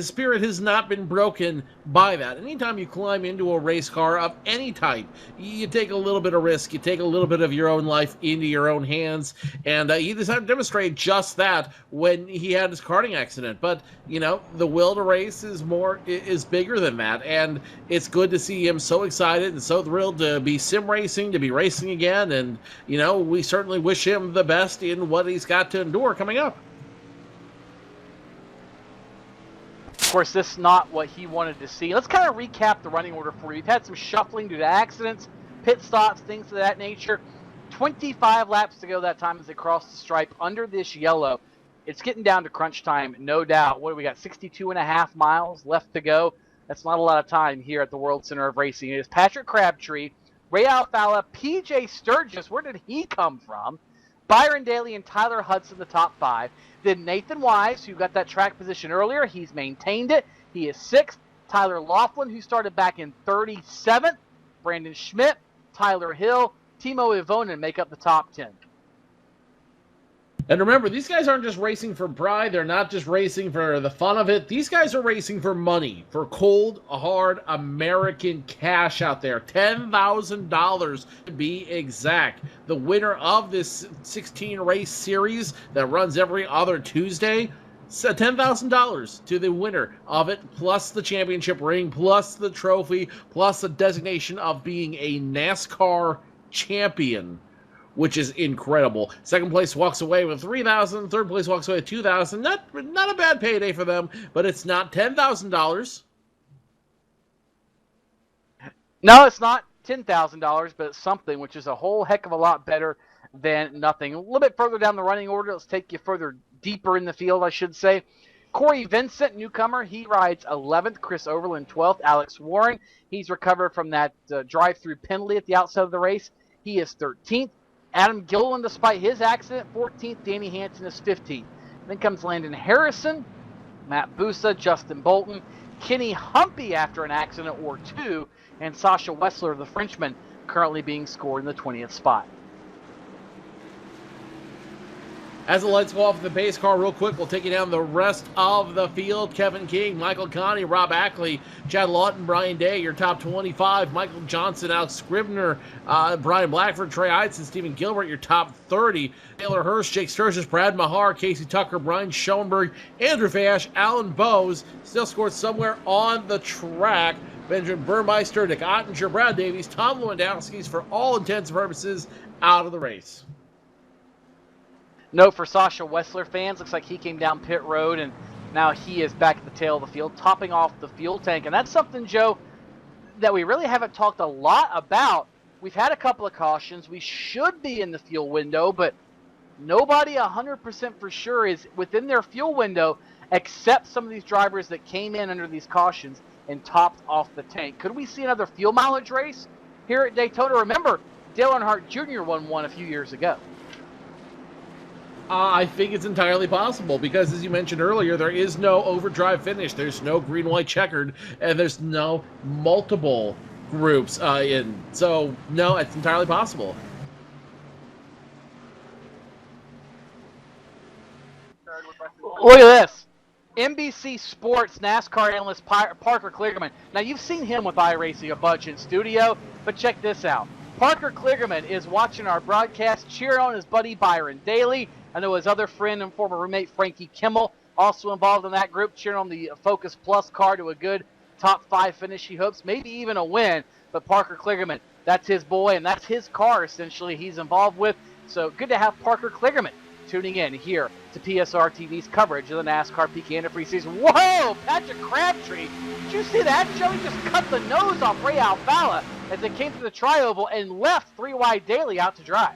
spirit has not been broken by that. Anytime you climb into a race car of any type, you take a little bit of risk. You take a little bit of your own life into your own hands, and he decided to demonstrate just that when he had his karting accident. But, the will to race is bigger than that, and it's good to see him so excited and so thrilled to be sim racing, to be racing again, and, we certainly wish him the best in what he's got to endure coming up. Of course, this is not what he wanted to see. Let's kind of recap the running order for you. We've had some shuffling due to accidents, pit stops, things of that nature. 25 laps to go that time as they crossed the stripe under this yellow. It's getting down to crunch time, no doubt. What do we got? 62.5 miles left to go. That's not a lot of time here at the World Center of Racing. It is Patrick Crabtree, Ray Alfalla, PJ Sturgis. Where did he come from? Byron Daly and Tyler Hudson, the top 5. Then Nathan Wise, who got that track position earlier. He's maintained it. He is 6th. Tyler Laughlin, who started back in 37th. Brandon Schmidt, Tyler Hill, Timo Ivonen make up the top 10. And remember, these guys aren't just racing for pride. They're not just racing for the fun of it. These guys are racing for money, for cold, hard American cash out there. $10,000 to be exact. The winner of this 16-race series that runs every other Tuesday, $10,000 to the winner of it, plus the championship ring, plus the trophy, plus the designation of being a NASCAR champion, which is incredible. Second place walks away with $3,000. Third place walks away with $2,000. Not a bad payday for them, but it's not $10,000. No, it's not $10,000, but it's something, which is a whole heck of a lot better than nothing. A little bit further down the running order, let's take you further deeper in the field, I should say. Corey Vincent, newcomer, he rides 11th. Chris Overland, 12th. Alex Waring, he's recovered from that drive-through penalty at the outset of the race. He is 13th. Adam Gilliland, despite his accident, 14th. Danny Hansen is 15th. Then comes Landon Harrison, Matt Busa, Justin Bolton, Kenny Humpy after an accident or two, and Sasha Wessler, the Frenchman, currently being scored in the 20th spot. As the lights go off the pace car real quick, we'll take you down the rest of the field. Kevin King, Michael Connie, Rob Ackley, Chad Lawton, Brian Day, your top 25. Michael Johnson, Alex Scribner, Brian Blackford, Trey Eidson, Stephen Gilbert, your top 30. Taylor Hurst, Jake Sturgis, Brad Mahar, Casey Tucker, Brian Schoenberg, Andrew Fash, Alan Bowes, still scored somewhere on the track. Benjamin Burmeister, Nick Ottinger, Brad Davies, Tom Lewandowski's, for all intents and purposes, out of the race. Note for Sasha Wessler fans, looks like he came down pit road and now he is back at the tail of the field, topping off the fuel tank. And that's something, Joe, that we really haven't talked a lot about. We've had a couple of cautions. We should be in the fuel window, but nobody 100% for sure is within their fuel window except some of these drivers that came in under these cautions and topped off the tank. Could we see another fuel mileage race here at Daytona? Remember, Dale Earnhardt Jr. won one a few years ago. I think it's entirely possible because, as you mentioned earlier, there is no overdrive finish. There's no green, white, checkered, and there's no multiple groups in. So, no, it's entirely possible. Look at this. NBC Sports NASCAR analyst Parker Kligerman. Now, you've seen him with iRacing a bunch in studio, but check this out. Parker Kligerman is watching our broadcast, cheering on his buddy Byron Daly. I know his other friend and former roommate Frankie Kimmel also involved in that group, cheering on the Focus Plus car to a good top 5 finish, he hopes, maybe even a win. But Parker Kligerman, that's his boy, and that's his car, essentially, he's involved with. So good to have Parker Kligerman tuning in here to PSR TV's coverage of the NASCAR Peak Antifreeze season. Whoa, Patrick Crabtree. Did you see that, Joe? He just cut the nose off Ray Alfalla as it came through the tri-oval and left 3-wide Daly out to dry.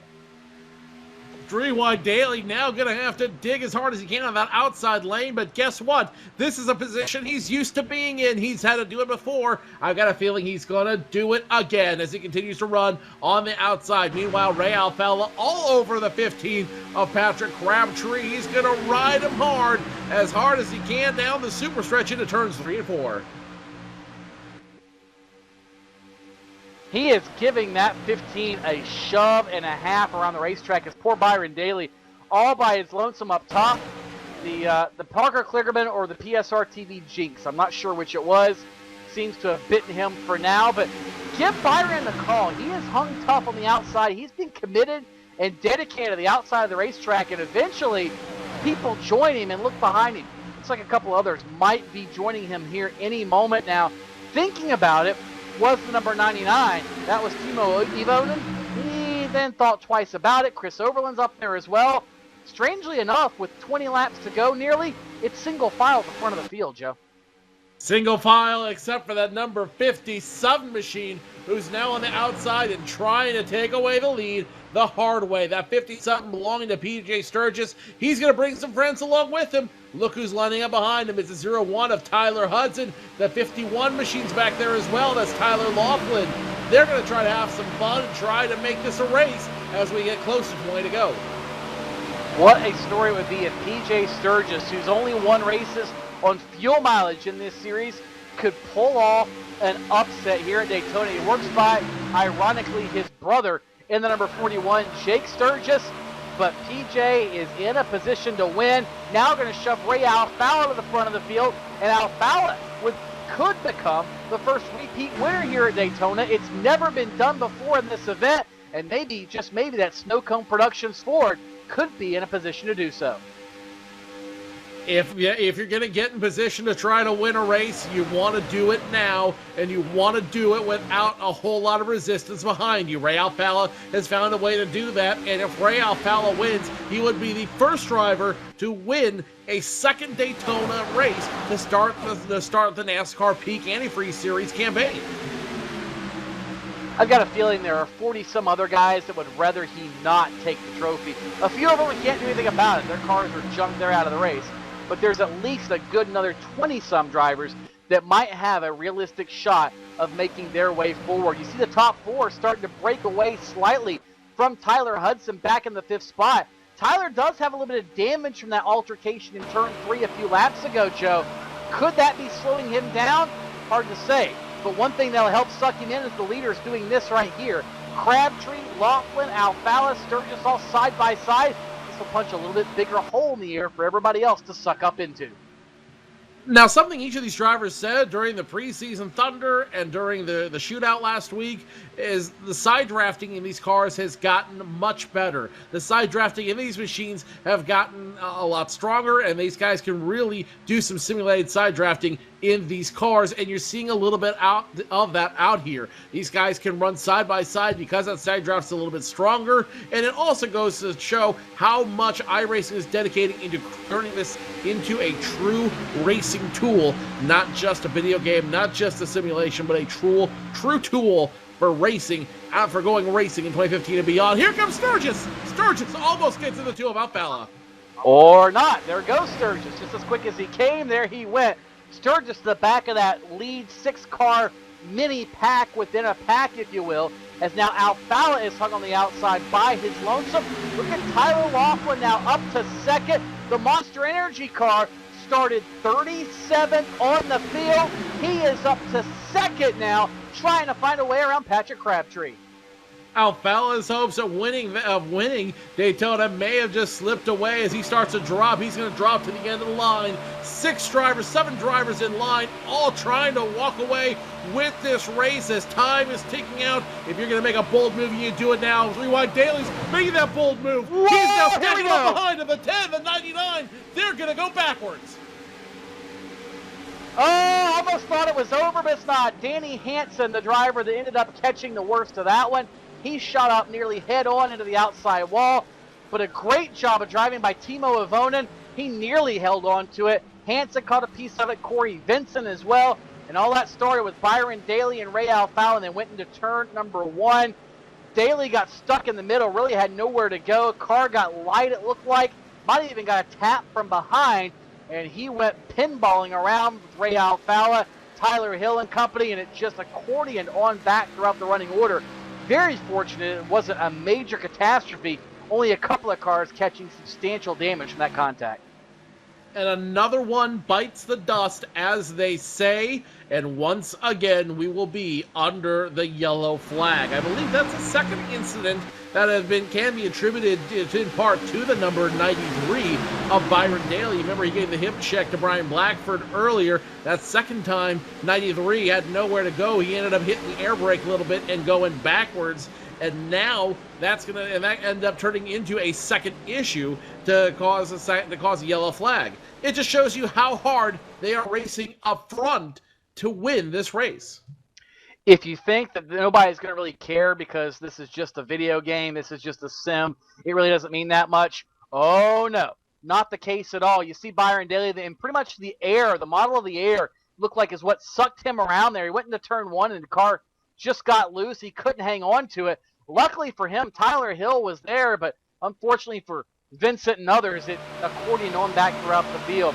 3-wide Daly now going to have to dig as hard as he can on that outside lane, but guess what? This is a position he's used to being in. He's had to do it before. I've got a feeling he's going to do it again as he continues to run on the outside. Meanwhile, Ray Alfalla all over the 15 of Patrick Crabtree. He's going to ride him hard as he can down the super stretch into turns 3 and 4. He is giving that 15 a shove and a half around the racetrack as poor Byron Daly, all by his lonesome up top. The Parker Kligerman or the PSR TV jinx, I'm not sure which it was, seems to have bitten him for now, but give Byron the call. He has hung tough on the outside. He's been committed and dedicated to the outside of the racetrack, and eventually people join him and look behind him. Looks like a couple others might be joining him here any moment now. Thinking about it, was the number 99. That was Timo Ivonen. He then thought twice about it. Chris Overland's up there as well. Strangely enough, with 20 laps to go nearly, it's single file at the front of the field, Joe. Single file, except for that number 57 machine, who's now on the outside and trying to take away the lead the hard way. That 57 belonging to PJ Sturgis. He's going to bring some friends along with him. Look who's lining up behind him. It's a 0-1 of Tyler Hudson. The 51 machine's back there as well. That's Tyler Laughlin. They're going to try to have some fun and try to make this a race as we get close to 20 to go. What a story it would be if PJ Sturgis, who's only won races on fuel mileage in this series, could pull off an upset here at Daytona. He works by, ironically, his brother in the number 41, Jake Sturgis. But PJ is in a position to win. Now going to shove Ray Alfala to the front of the field. And Alfala could become the first repeat winner here at Daytona. It's never been done before in this event. And maybe, just maybe, that Snow Cone Productions Ford could be in a position to do so. If you're going to get in position to try to win a race, you want to do it now, and you want to do it without a whole lot of resistance behind you. Ray Alfala has found a way to do that, and if Ray Alfala wins, he would be the first driver to win a second Daytona race to start the NASCAR Peak Antifreeze Series campaign. I've got a feeling there are 40-some other guys that would rather he not take the trophy. A few of them can't do anything about it. Their cars are junk. They're out of the race. But there's at least a good another 20-some drivers that might have a realistic shot of making their way forward. You see the top four starting to break away slightly from Tyler Hudson back in the 5th spot. Tyler does have a little bit of damage from that altercation in turn 3 a few laps ago, Joe. Could that be slowing him down? Hard to say. But one thing that'll help suck him in is the leaders doing this right here. Crabtree, Laughlin, Alfala, Sturgis all side by side. This will punch a little bit bigger hole in the air for everybody else to suck up into. Now, something each of these drivers said during the preseason thunder and during the shootout last week is the side drafting in these cars has gotten much better. The side drafting in these machines have gotten a lot stronger, and these guys can really do some simulated side drafting in these cars, and you're seeing a little bit of that out here. These guys can run side by side because that side draft's a little bit stronger, and it also goes to show how much iRacing is dedicating into turning this into a true racing tool, not just a video game, not just a simulation, but a true tool for racing, for going racing in 2015 and beyond. Here comes Sturgis. Sturgis almost gets in the two of Alfala. Or not. There goes Sturgis. Just as quick as he came, there he went. Sturgis to the back of that lead 6-car mini pack within a pack, if you will, as now Alfala is hung on the outside by his lonesome. Look at Tyler Laughlin now up to second. The Monster Energy car started 37th on the field. He is up to second now, trying to find a way around Patrick Crabtree. Alfala's hopes of winning Daytona may have just slipped away as he starts to drop. He's going to drop to the end of the line. 7 drivers in line, all trying to walk away with this race as time is ticking out. If you're going to make a bold move, you do it now. Rewind Daly's making that bold move. Whoa, he's now stacking up behind him. The 10, the 99. They're going to go backwards. Oh, almost thought it was over, but it's not. Danny Hansen, the driver that ended up catching the worst of that one. He shot up nearly head-on into the outside wall, but a great job of driving by Timo Avonen. He nearly held on to it. Hansen caught a piece of it, Corey Vincent as well, and all that started with Byron Daly and Ray Alfala, and they went into turn number 1. Daly got stuck in the middle, really had nowhere to go. Car got light, it looked like. Might have even got a tap from behind, and he went pinballing around with Ray Alfala, Tyler Hill and company, and it just accordioned on back throughout the running order. Very fortunate it wasn't a major catastrophe, only a couple of cars catching substantial damage from that contact. And another one bites the dust, as they say, and once again we will be under the yellow flag. I believe that's the second incident that can be attributed in part to the number 93 of Byron Daly. Remember, he gave the hip check to Brian Blackford earlier. That second time, 93 had nowhere to go. He ended up hitting the air brake a little bit and going backwards. And now that ended up turning into a second issue to cause a yellow flag. It just shows you how hard they are racing up front to win this race. If you think that nobody's going to really care because this is just a video game, this is just a sim, it really doesn't mean that much. Oh no, not the case at all. You see Byron Daly in pretty much the model of the air, looked like is what sucked him around there. He went into turn one and the car just got loose. He couldn't hang on to it. Luckily for him, Tyler Hill was there, but unfortunately for Vincent and others, it accordioned on back throughout the field.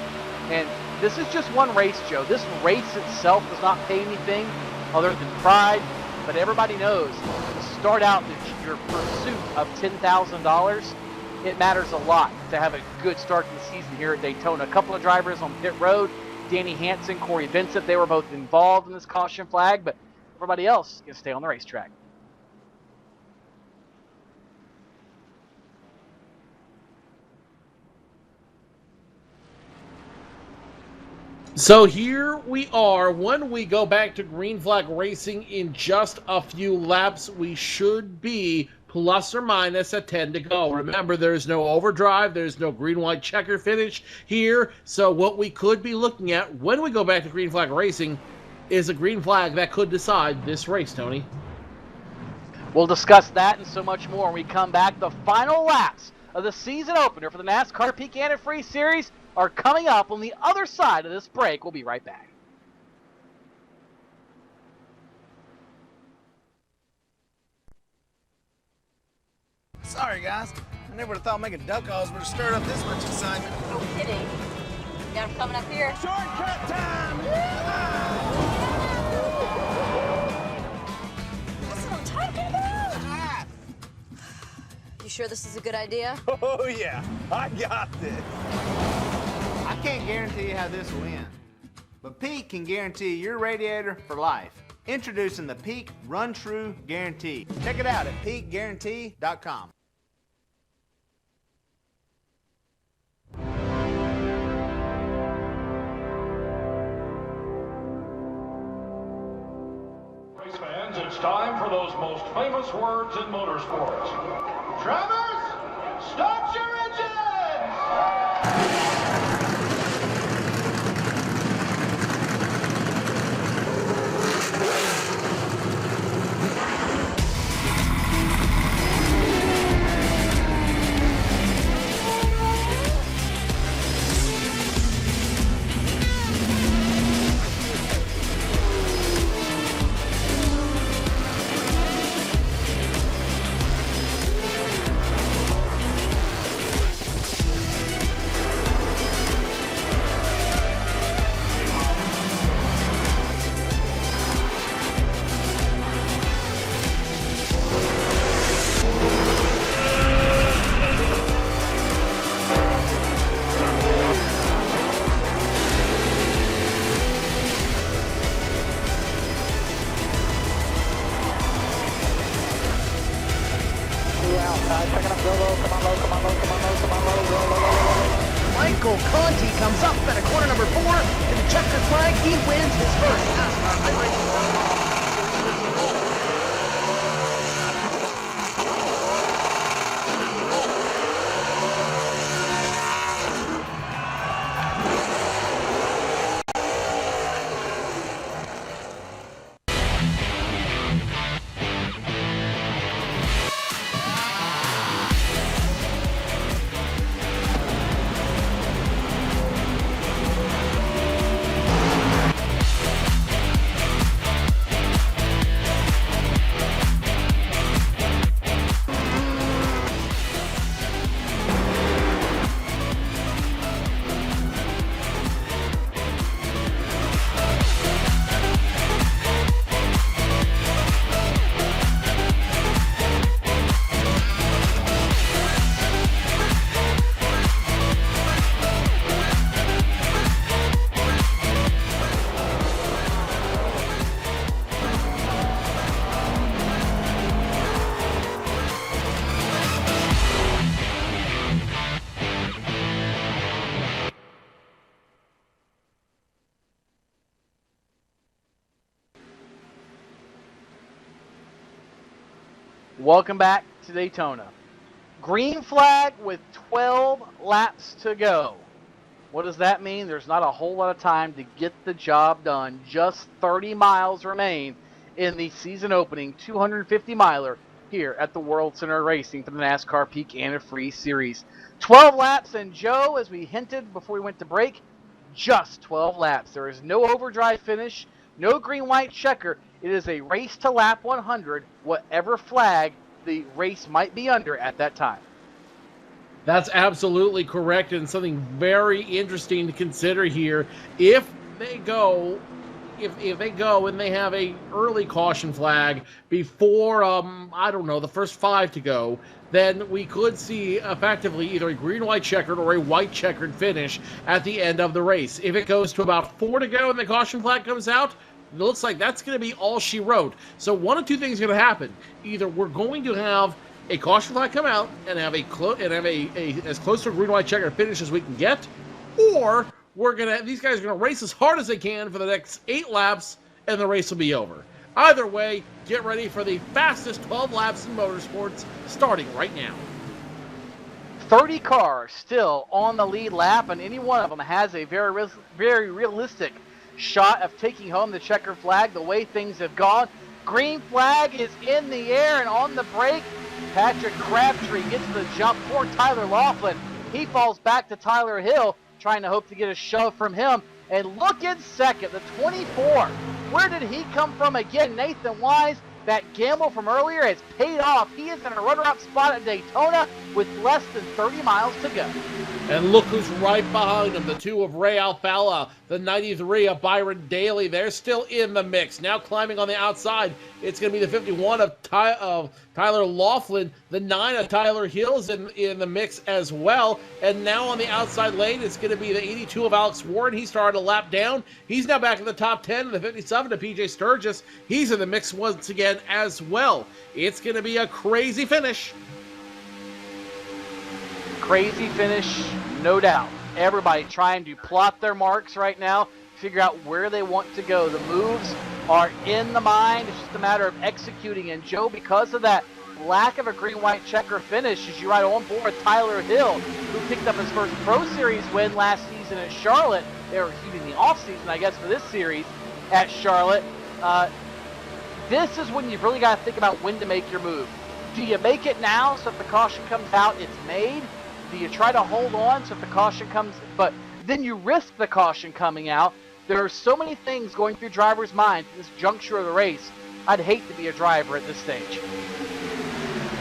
And this is just one race, Joe. This race itself does not pay anything other than pride, but everybody knows to start out your pursuit of $10,000, it matters a lot to have a good start to the season here at Daytona. A couple of drivers on pit road, Danny Hansen, Corey Vincent, they were both involved in this caution flag, but everybody else can stay on the racetrack. So here we are. When we go back to green flag racing in just a few laps, we should be plus or minus a 10 to go. Remember, there's no overdrive. There's no green-white checker finish here. So what we could be looking at when we go back to green flag racing is a green flag that could decide this race, Tony. We'll discuss that and so much more when we come back. The final laps of the season opener for the NASCAR Peak Antifreeze Series are coming up on the other side of this break. We'll be right back. Sorry, guys. I never would have thought making duck calls would have stirred up this much excitement. No kidding. Got him coming up here. Shortcut time! That's what I'm talking about. You sure this is a good idea? Oh, yeah. I got this. I can't guarantee you how this will end, but Pete can guarantee your radiator for life. Introducing the Peak Run True Guarantee. Check it out at peakguarantee.com. Race fans, it's time for those most famous words in motorsports. Drivers, start your engines! Michael Conti comes up at a corner number 4 in the checkered flag. He wins his first NASCAR iRacing. Welcome back to Daytona. Green flag with 12 laps to go. What does that mean? There's not a whole lot of time to get the job done. Just 30 miles remain in the season opening 250 miler here at the World Center Racing for the NASCAR Peak Antifreeze Series. 12 laps, and Joe, as we hinted before we went to break, just 12 laps. There is no overdrive finish, no green-white checker. It is a race to lap 100, whatever flag the race might be under at that time. That's absolutely correct, and something very interesting to consider here. If they go and they have a early caution flag before I don't know, the first 5 to go, then we could see effectively either a green-white checkered or a white checkered finish at the end of the race. If it goes to about 4 to go and the caution flag comes out, it looks like that's going to be all she wrote. So one of two things is going to happen. Either we're going to have a caution flag come out and have a as close to a green-white checkered finish as we can get, or these guys are gonna race as hard as they can for the next 8 laps, and the race will be over. Either way, get ready for the fastest 12 laps in motorsports starting right now. 30 cars still on the lead lap, and any one of them has a very realistic shot of taking home the checkered flag the way things have gone. Green flag is in the air, and on the brake, Patrick Crabtree gets the jump for Tyler Laughlin. He falls back to Tyler Hill, trying to hope to get a shove from him. And look in second, the 24. Where did he come from again? Nathan Wise, that gamble from earlier has paid off. He is in a runner-up spot at Daytona with less than 30 miles to go. And look who's right behind him, the 2 of Ray Alfala, the 93 of Byron Daly. They're still in the mix. Now climbing on the outside, it's going to be the 51 of Tyler Laughlin, the 9 of Tyler Hill's in the mix as well. And now on the outside lane, it's going to be the 82 of Alex Warren. He started a lap down. He's now back in the top 10. The 57 of PJ Sturgis, he's in the mix once again as well. It's going to be a crazy finish. Crazy finish, no doubt. Everybody trying to plot their marks right now, figure out where they want to go. The moves are in the mind. It's just a matter of executing. And Joe, because of that lack of a green-white checker finish, as you ride on board Tyler Hill, who picked up his first Pro Series win last season at Charlotte, or excuse me, the off-season, I guess, for this series at Charlotte. This is when you've really got to think about when to make your move. Do you make it now so if the caution comes out, it's made? Do you try to hold on so if the caution comes, but then you risk the caution coming out? There are so many things going through drivers' minds at this juncture of the race. I'd hate to be a driver at this stage.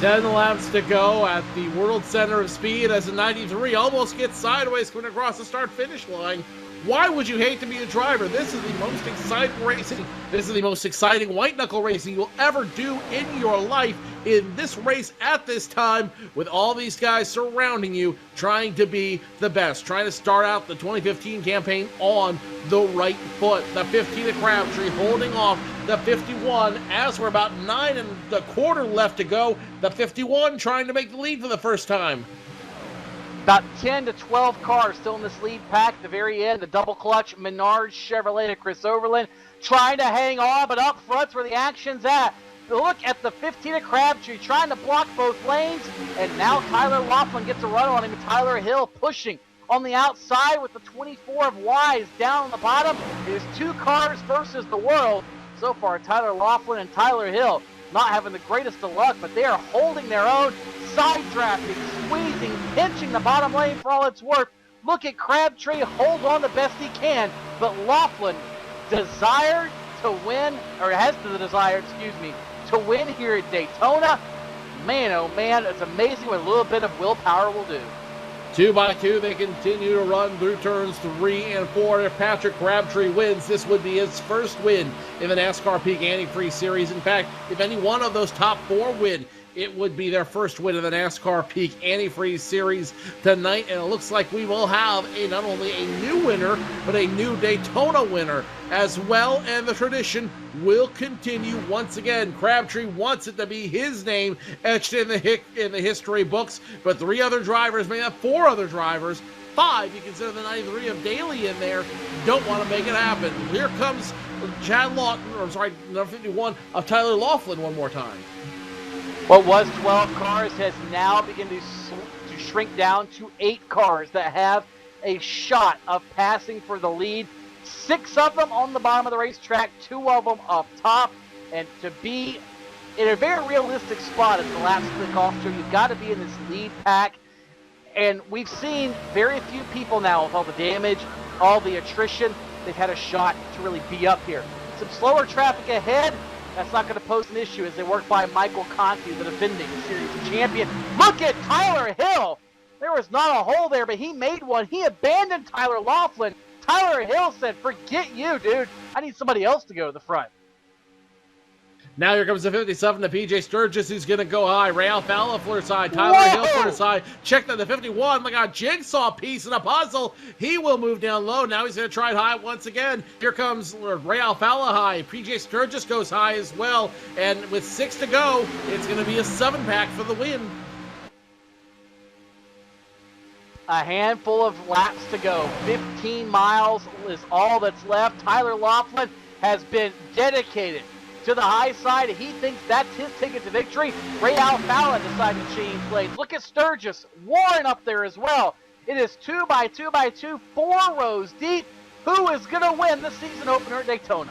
10 laps to go at the World Center of Speed as the 93 almost gets sideways coming across the start-finish line. Why would you hate to be a driver? This is the most exciting racing. This is the most exciting white-knuckle racing you'll ever do in your life in this race at this time, with all these guys surrounding you trying to be the best, trying to start out the 2015 campaign on the right foot. The 15 of Crabtree holding off the 51 as we're about 9 1/4 left to go. The 51 trying to make the lead for the first time. About 10 to 12 cars still in this lead pack at the very end. The double clutch Menard Chevrolet to Chris Overland trying to hang on, but up front's where the action's at. Look at the 15 of Crabtree trying to block both lanes, and now Tyler Laughlin gets a run on him. Tyler Hill pushing on the outside with the 24 of Wise down on the bottom. It is 2 cars versus the world. So far, Tyler Laughlin and Tyler Hill not having the greatest of luck, but they are holding their own, side drafting, squeezing, pinching the bottom lane for all it's worth. Look at Crabtree hold on the best he can, but Laughlin desired to win, or has the desire, to win here at Daytona. Man, oh man, it's amazing what a little bit of willpower will do. 2 by 2, they continue to run through turns 3 and 4. If Patrick Crabtree wins, this would be his first win in the NASCAR Peak Antifreeze Series. In fact, if any one of those top 4 win, it would be their first win in the NASCAR Peak Antifreeze Series tonight. And it looks like we will have not only a new winner, but a new Daytona winner as well. And the tradition will continue once again. Crabtree wants it to be his name etched in the history books, but 3 other drivers, maybe 4 other drivers, 5, you consider the 93 of Daly in there, don't want to make it happen. Here comes number 51 of Tyler Laughlin one more time. What was 12 cars has now begun to shrink down to 8 cars that have a shot of passing for the lead. 6 of them on the bottom of the racetrack, 2 of them up top. And to be in a very realistic spot as the laps click off, so you've got to be in this lead pack. And we've seen very few people now with all the damage, all the attrition, they've had a shot to really be up here. Some slower traffic ahead, that's not going to pose an issue as they work by Michael Conti, the defending series champion. Look at Tyler Hill. There was not a hole there, but he made one. He abandoned Tyler Laughlin. Tyler Hill said, forget you, dude. I need somebody else to go to the front. Now here comes the 57 to PJ Sturgis, who's going to go high. Ray Alfalla flirts high. Tyler Hill flirts high. Check that the 51, like a jigsaw piece in a puzzle. He will move down low. Now he's going to try it high once again. Here comes Ray Alfalla high. PJ Sturgis goes high as well. And with 6 to go, it's going to be a 7-pack for the win. A handful of laps to go. 15 miles is all that's left. Tyler Laughlin has been dedicated to the high side. He thinks that's his ticket to victory. Ray Alfalla decided to change lanes. Look at Sturgis. Warren up there as well. It is 2 by 2 by 2, 4 rows deep. Who is going to win the season opener at Daytona?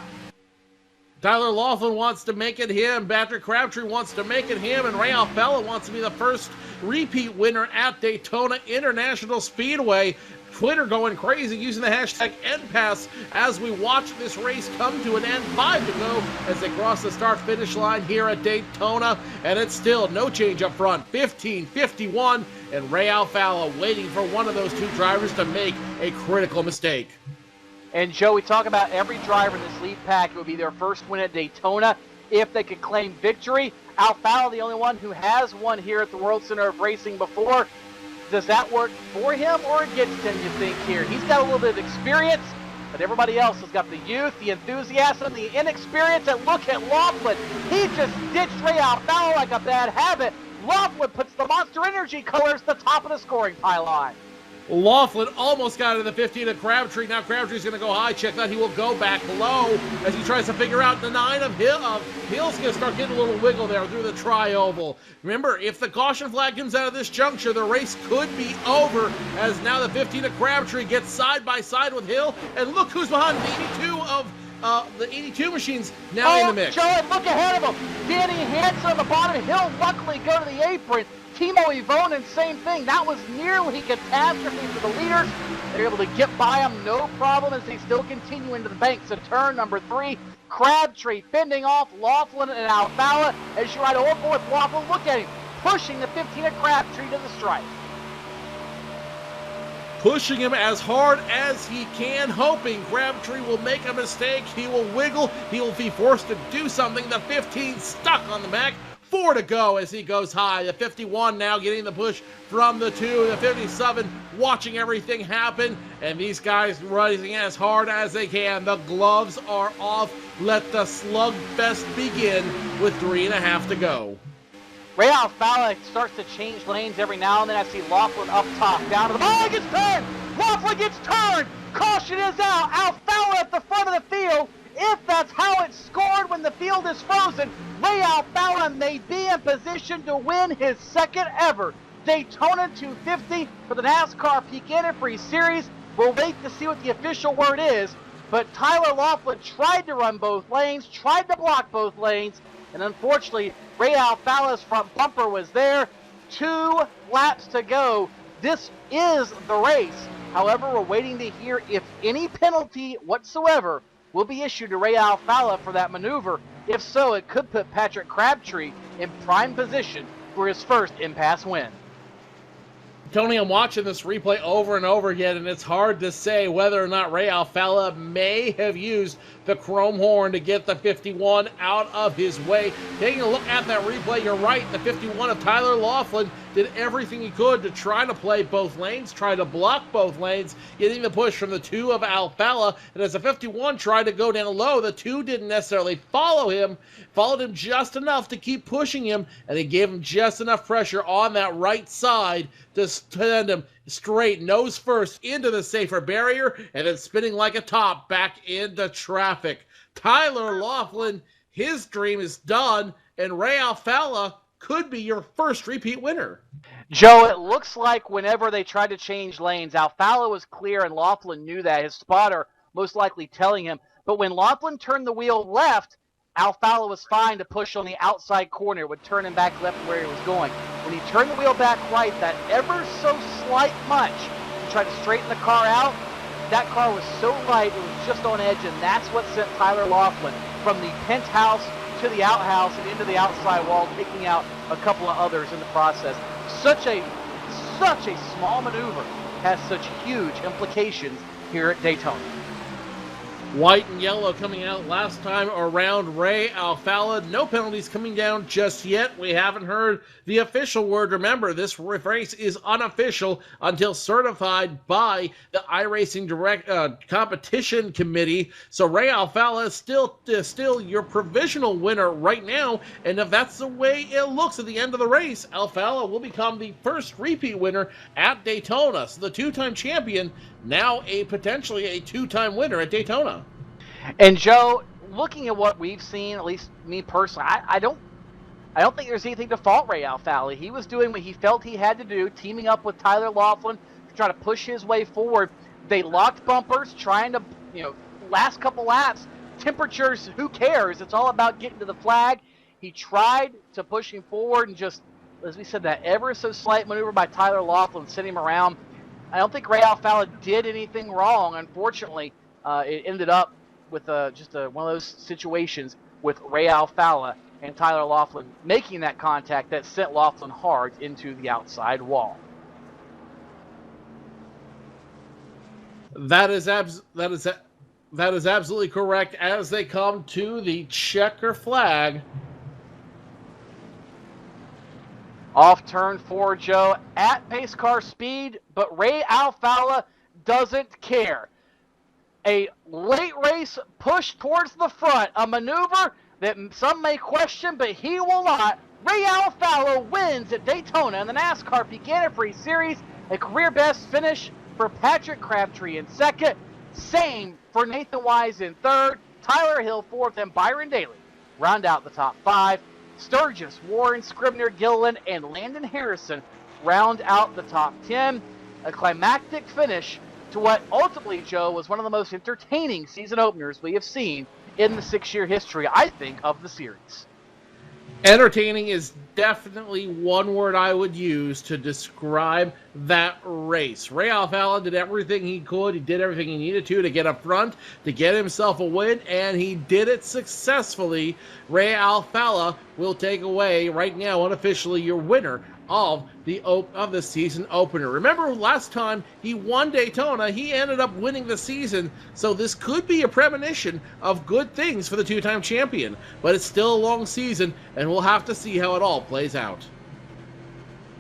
Tyler Laughlin wants to make it him. Patrick Crabtree wants to make it him. And Ray Alfalla wants to be the first repeat winner at Daytona International Speedway. Twitter going crazy using the hashtag NPass as we watch this race come to an end. 5 to go as they cross the start-finish line here at Daytona. And it's still no change up front. 15-51, and Ray Alfalla waiting for one of those two drivers to make a critical mistake. And Joe, we talk about every driver in this lead pack. It would be their first win at Daytona if they could claim victory. Alfalla, the only one who has won here at the World Center of Racing before. Does that work for him or against him, you think, here? He's got a little bit of experience, but everybody else has got the youth, the enthusiasm, the inexperience. And look at Laughlin. He just ditched Ray Alfalla like a bad habit. Laughlin puts the Monster Energy colors at the top of the scoring pylon. Laughlin almost got into the 15 of Crabtree. Now Crabtree's going to go high. Check that. He will go back low as he tries to figure out the 9 of Hill. Hill's going to start getting a little wiggle there through the tri-oval. Remember, if the caution flag comes out of this juncture, the race could be over as now the 15 of Crabtree gets side by side with Hill. And look who's behind the 82 machines now in the mix. Joe, look ahead of him. Danny Hansen on the bottom. Hill luckily go to the apron. Timo Ivonen, same thing. That was nearly catastrophe for the leaders. They're able to get by them, no problem, as they still continue into the banks of turn number 3. Crabtree fending off Laughlin and Alfalla. As you ride over with Laughlin, look at him, pushing the 15 of Crabtree to the stripe. Pushing him as hard as he can, hoping Crabtree will make a mistake. He will wiggle. He will be forced to do something. The 15 stuck on the back. 4 to go as he goes high. The 51 now getting the push from the 2. The 57 watching everything happen. And these guys rising as hard as they can. The gloves are off. Let the slugfest begin with 3.5 to go. Ray Alfalla starts to change lanes every now and then. I see Laughlin up top, down to the ball. He gets turned. Laughlin gets turned. Caution is out. Alfalla at the front of the field. If that's how it's scored when the field is frozen, Ray Alfalla may be in position to win his second ever Daytona 250 for the NASCAR Peak Antifreeze Series. We'll wait to see what the official word is, but Tyler Laughlin tried to run both lanes, tried to block both lanes, and unfortunately, Ray Alfalla's front bumper was there. 2 laps to go. This is the race. However, we're waiting to hear if any penalty whatsoever will be issued to Ray Alfalla for that maneuver. If so, it could put Patrick Crabtree in prime position for his first impasse win. Tony, I'm watching this replay over and over again, and it's hard to say whether or not Ray Alfalla may have used the chrome horn to get the 51 out of his way. Taking a look at that replay, you're right. The 51 of Tyler Laughlin did everything he could to try to play both lanes, try to block both lanes, getting the push from the 2 of Alfalla. And as the 51 tried to go down low, the 2 didn't necessarily follow him, followed him just enough to keep pushing him, and they gave him just enough pressure on that right side to send him straight nose first into the safer barrier and then spinning like a top back into traffic. Tyler Laughlin, his dream is done, and Ray Alfalla could be your first repeat winner. Joe, it looks like whenever they tried to change lanes, Alfalla was clear and Laughlin knew that. His spotter most likely telling him. But when Laughlin turned the wheel left, Alfala was fine to push on the outside corner. It would turn him back left where he was going. When he turned the wheel back right, that ever so slight much to try to straighten the car out, that car was so light, it was just on edge, and that's what sent Tyler Laughlin from the penthouse to the outhouse and into the outside wall, taking out a couple of others in the process. Such a small maneuver has such huge implications here at Daytona. White and yellow coming out last time around. Ray Alfala, no penalties coming down just yet. We haven't heard the official word. Remember, this race is unofficial until certified by the iRacing Direct Competition Committee. So Ray Alfala is still your provisional winner right now. And if that's the way it looks at the end of the race, Alfala will become the first repeat winner at Daytona. So the two-time champion, now potentially a two-time winner at Daytona. And Joe, looking at what we've seen, at least me personally, I don't think there's anything to fault Ray Alfala. He was doing what he felt he had to do, teaming up with Tyler Laughlin to try to push his way forward. They locked bumpers, trying to, last couple laps, temperatures, who cares? It's all about getting to the flag. He tried to push him forward, and just, as we said, that ever so slight maneuver by Tyler Laughlin sent him around. I don't think Ray Alfala did anything wrong. Unfortunately, it ended up with just one of those situations with Ray Alfala and Tyler Laughlin making that contact that sent Laughlin hard into the outside wall. That is absolutely correct. As they come to the checker flag. Off turn 4, Joe, at pace car speed, but Ray Alfala doesn't care. A late race push towards the front, a maneuver that some may question, but he will not. Ray Alfala wins at Daytona in the NASCAR Peak Antifreeze Series, a career best finish for Patrick Crabtree in second, same for Nathan Wise in third, Tyler Hill fourth, and Byron Daly round out the top 5. Sturgis, Warren, Scribner, Gilliland, and Landon Harrison round out the top 10. A climactic finish to what ultimately, Joe, was one of the most entertaining season openers we have seen in the 6-year history, I think, of the series. Entertaining is definitely one word I would use to describe that race. Ray Alfala did everything he could. He did everything he needed to get up front, to get himself a win, and he did it successfully. Ray Alfala will take away, right now, unofficially, your winner of the season opener. Remember last time he won Daytona, he ended up winning the season, so this could be a premonition of good things for the two-time champion, but it's still a long season, and we'll have to see how it all plays out.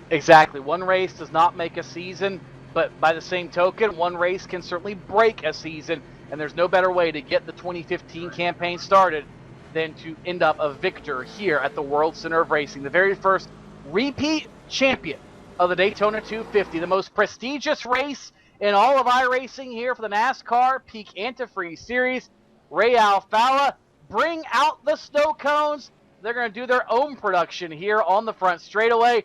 Exactly. One race does not make a season, but by the same token, one race can certainly break a season, and there's no better way to get the 2015 campaign started than to end up a victor here at the World Center of Racing, the very first repeat champion of the Daytona 250, the most prestigious race in all of iRacing here for the NASCAR Peak Antifreeze Series. Ray Alfala, bring out the snow cones. They're going to do their own production here on the front straightaway.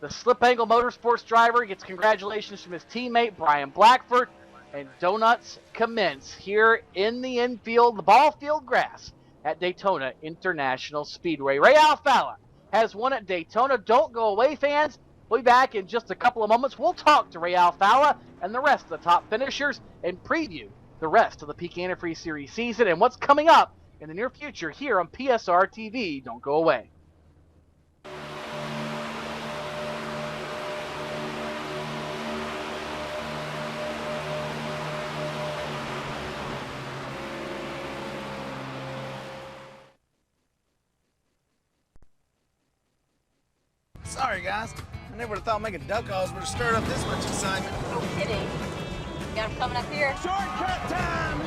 The Slip Angle Motorsports driver gets congratulations from his teammate Brian Blackford, and donuts commence here in the infield, the ball field grass at Daytona International Speedway. Ray Alfala has won at Daytona. Don't go away, fans. We'll be back in just a couple of moments. We'll talk to Ray Alfala and the rest of the top finishers and preview the rest of the Peak Antifreeze Series season and what's coming up in the near future here on PSR TV. Don't go away. Sorry, guys. I never would have thought making duck calls would have stirred up this much excitement. No kidding. Got him coming up here. Shortcut time!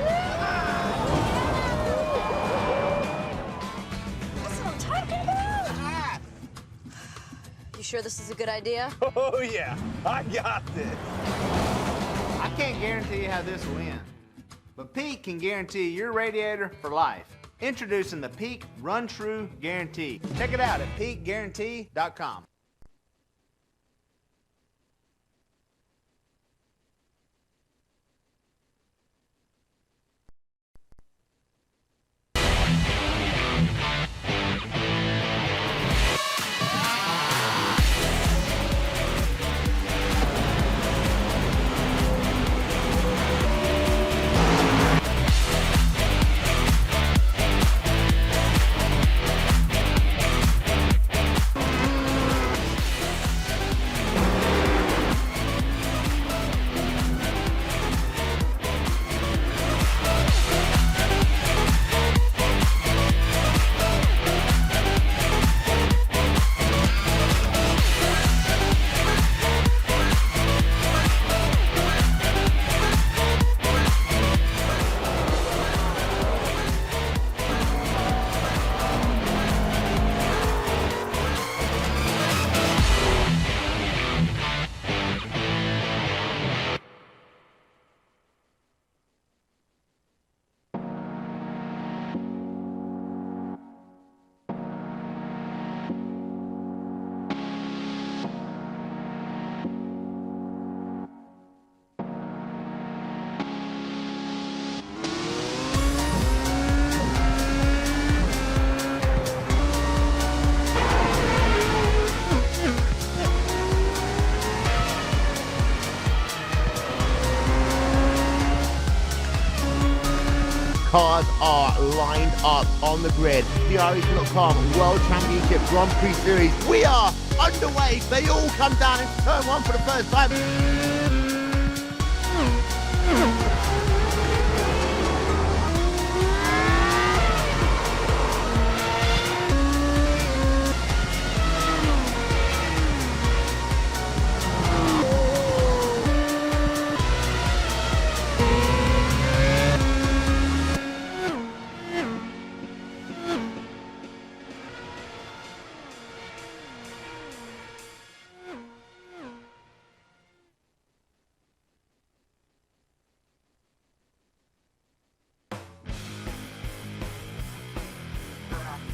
That's what I'm talking about. You sure this is a good idea? Oh, yeah. I got this. I can't guarantee you how this will end, but Pete can guarantee your radiator for life. Introducing the Peak Run True Guarantee. Check it out at peakguarantee.com. cars are lined up on the grid. The iRacing.com World Championship Grand Prix Series. We are underway. They all come down into turn one for the first time.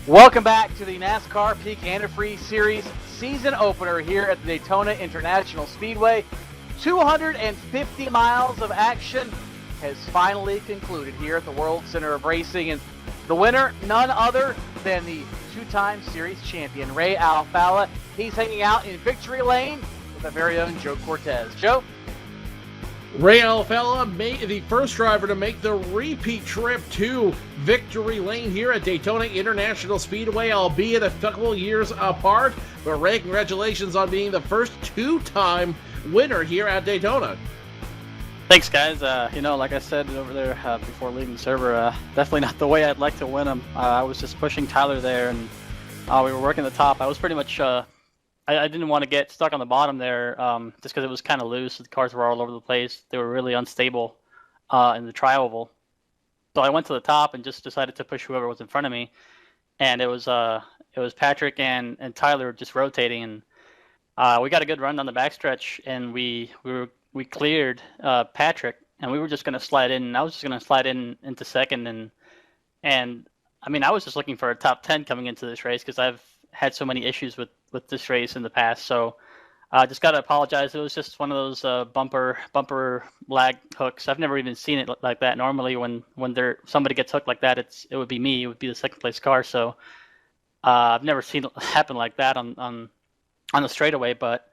Welcome back to the NASCAR Peak Antifreeze Series season opener here at the Daytona International Speedway. 250 miles of action has finally concluded here at the World Center of Racing, and the winner, none other than the two-time series champion, Ray Alfalla. He's hanging out in victory lane with our very own Joe Cortez. Joe? Ray Alfalla, the first driver to make the repeat trip to victory lane here at Daytona International Speedway, albeit a couple years apart. But Ray, congratulations on being the first two-time winner here at Daytona. Thanks, guys. Like I said over there before leaving the server, definitely not the way I'd like to win them. I was just pushing Tyler there, and we were working the top. I was pretty much... I didn't want to get stuck on the bottom there just because it was kind of loose. The cars were all over the place. They were really unstable in the tri-oval. So I went to the top and just decided to push whoever was in front of me. And it was Patrick and Tyler just rotating. And we got a good run down the backstretch, and we cleared Patrick. And we were just going to slide in. And I was just going to slide into second. And I mean, I was just looking for a top 10 coming into this race because I've had so many issues with this race in the past. So I just got to apologize. It was just one of those bumper lag hooks. I've never even seen it like that. Normally when somebody gets hooked like that, it would be me. It would be the second place car. So I've never seen it happen like that on the straightaway. But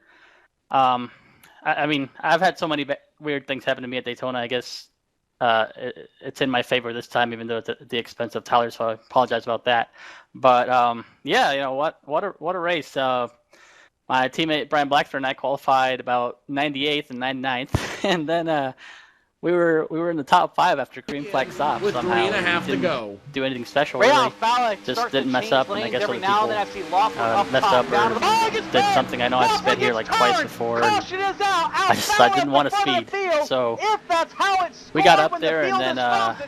I mean, I've had so many weird things happen to me at Daytona. I guess it's in my favor this time, even though it's at the expense of Tyler. So I apologize about that. But yeah, you know what a race. My teammate Brian Blackford and I qualified about 98th and 99th, and then we were in the top 5 after green flag stop. With somehow. 3.5 to go. Do anything special? Ray Really. Alfalla Just didn't mess up, and I guess other now people messed up or did something. I know I've sped here like twice before. And I didn't want to speed, so we got up there, and then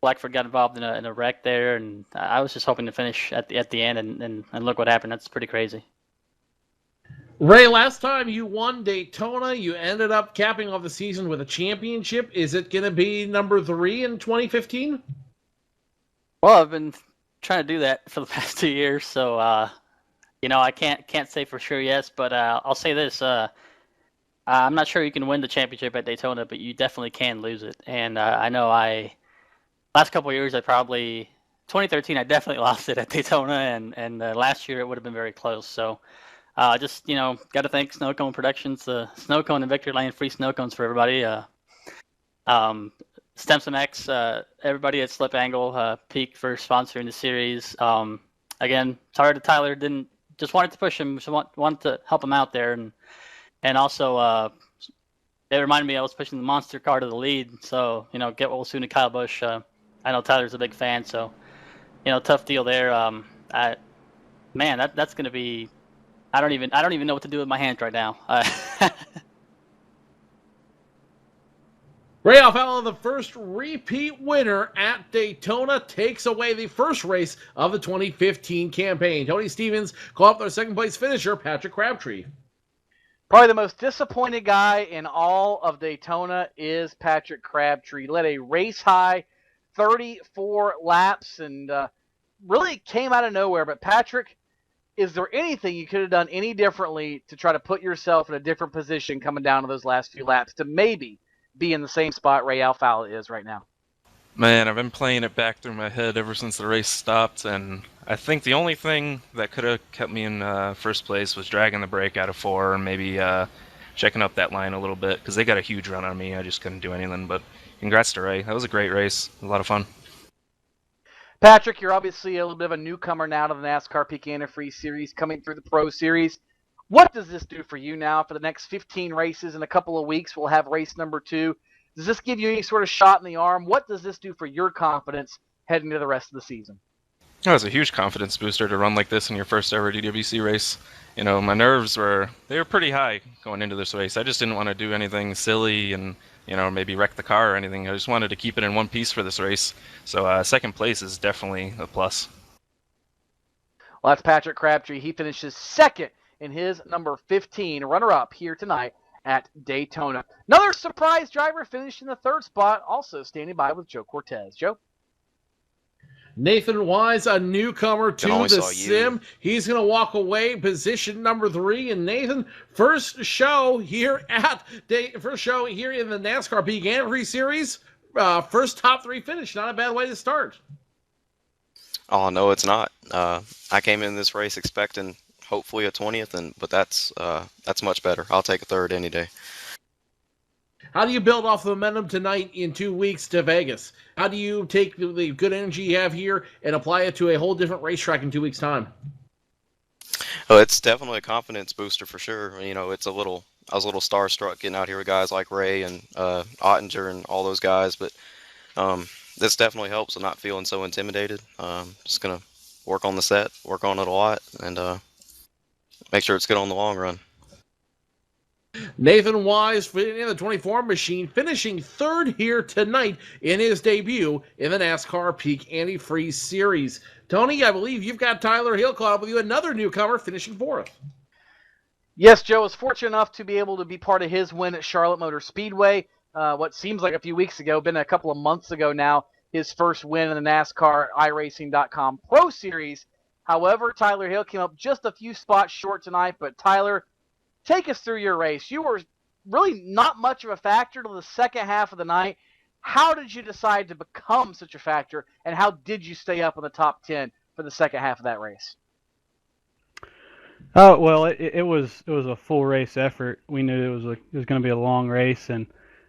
Blackford got involved in a wreck there, and I was just hoping to finish at the end, and look what happened. That's pretty crazy. Ray, last time you won Daytona, you ended up capping off the season with a championship. Is it going to be number 3 in 2015? Well, I've been trying to do that for the past 2 years, so I can't say for sure yes, but I'll say this: I'm not sure you can win the championship at Daytona, but you definitely can lose it. And I know last couple of years, 2013, I definitely lost it at Daytona, and last year it would have been very close. So. Just, got to thank Snow Cone Productions, Snow Cone and Victory Lane, free snow cones for everybody. Stemson X, everybody at Slip Angle, Peak for sponsoring the series. Again, sorry to Tyler, just wanted to push him, wanted to help him out there. And also, it reminded me I was pushing the monster car to the lead. So, get well soon to Kyle Busch. I know Tyler's a big fan, so, tough deal there. That's going to be... I don't even know what to do with my hands right now. Ray Alfalla, the first repeat winner at Daytona, takes away the first race of the 2015 campaign. Tony Stevens called up their second place finisher, Patrick Crabtree. Probably the most disappointed guy in all of Daytona is Patrick Crabtree. Led a race high 34 laps and really came out of nowhere. But Patrick, is there anything you could have done any differently to try to put yourself in a different position coming down to those last few laps to maybe be in the same spot Ray Alfalla is right now? Man, I've been playing it back through my head ever since the race stopped, and I think the only thing that could have kept me in first place was dragging the brake out of 4 and maybe checking up that line a little bit, because they got a huge run on me. I just couldn't do anything, but congrats to Ray. That was a great race. A lot of fun. Patrick, you're obviously a little bit of a newcomer now to the NASCAR Peak Antifreeze Series, coming through the Pro Series. What does this do for you now for the next 15 races? In a couple of weeks, we'll have race number 2. Does this give you any sort of shot in the arm? What does this do for your confidence heading into the rest of the season? That was a huge confidence booster to run like this in your first ever DWC race. You know, my nerves were pretty high going into this race. I just didn't want to do anything silly and, you know, maybe wreck the car or anything. I just wanted to keep it in one piece for this race. So second place is definitely a plus. Well, that's Patrick Crabtree. He finishes second in his number 15 runner-up here tonight at Daytona. Another surprise driver finished in the 3rd spot, also standing by with Joe Cortez. Joe? Nathan Wise, a newcomer to the sim. He's going to walk away, position number 3. And Nathan, first show here in the NASCAR Peak Antifreeze Series. First top 3 finish. Not a bad way to start. Oh, no, it's not. I came in this race expecting hopefully a 20th, but that's much better. I'll take a 3rd any day. How do you build off the momentum tonight in 2 weeks to Vegas? How do you take the good energy you have here and apply it to a whole different racetrack in 2 weeks' time? Oh, it's definitely a confidence booster for sure. You know, I was a little starstruck getting out here with guys like Ray and Ottinger and all those guys, but this definitely helps with not feeling so intimidated. Just gonna work on the set, work on it a lot, and make sure it's good on the long run. Nathan Wise in the 24 machine, finishing 3rd here tonight in his debut in the NASCAR Peak Antifreeze Series. Tony, I believe you've got Tyler Hill caught up with you, another newcomer, finishing 4th. Yes, Joe was fortunate enough to be able to be part of his win at Charlotte Motor Speedway. What seems like a few weeks ago, been a couple of months ago now, his first win in the NASCAR iRacing.com Pro Series. However, Tyler Hill came up just a few spots short tonight, but Tyler, take us through your race. You were really not much of a factor till the second half of the night. How did you decide to become such a factor, and how did you stay up in the top 10 for the second half of that race? Well, it was a full race effort. We knew it was going to be a long race, and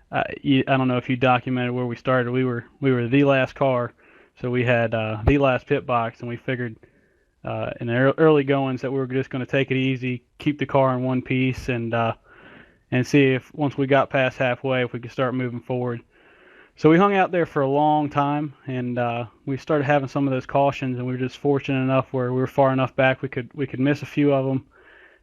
I don't know if you documented where we started. We were the last car, so we had the last pit box, and we figured in the early goings that we were just going to take it easy, keep the car in one piece, and see if once we got past halfway, if we could start moving forward. So we hung out there for a long time, and we started having some of those cautions, and we were just fortunate enough where we were far enough back we could miss a few of them,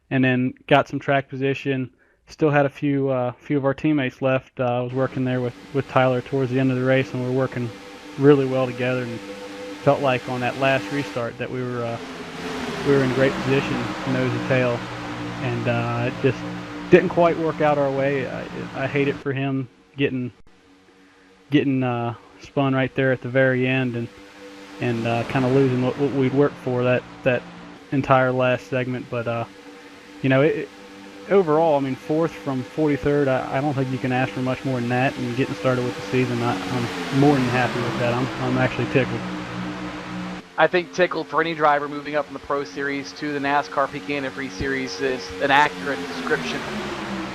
and then got some track position. Still had a few of our teammates left. I was working there with Tyler towards the end of the race, and we were working really well together, and felt like on that last restart that we were in great position, nose to tail, and it just didn't quite work out our way. I hate it for him getting spun right there at the very end, and kind of losing what we'd worked for that entire last segment. But overall, I mean, 4th from 43rd, I don't think you can ask for much more than that. And getting started with the season, I'm more than happy with that. I'm actually tickled. I think tickled for any driver moving up from the Pro Series to the NASCAR Peak Antifreeze Series is an accurate description.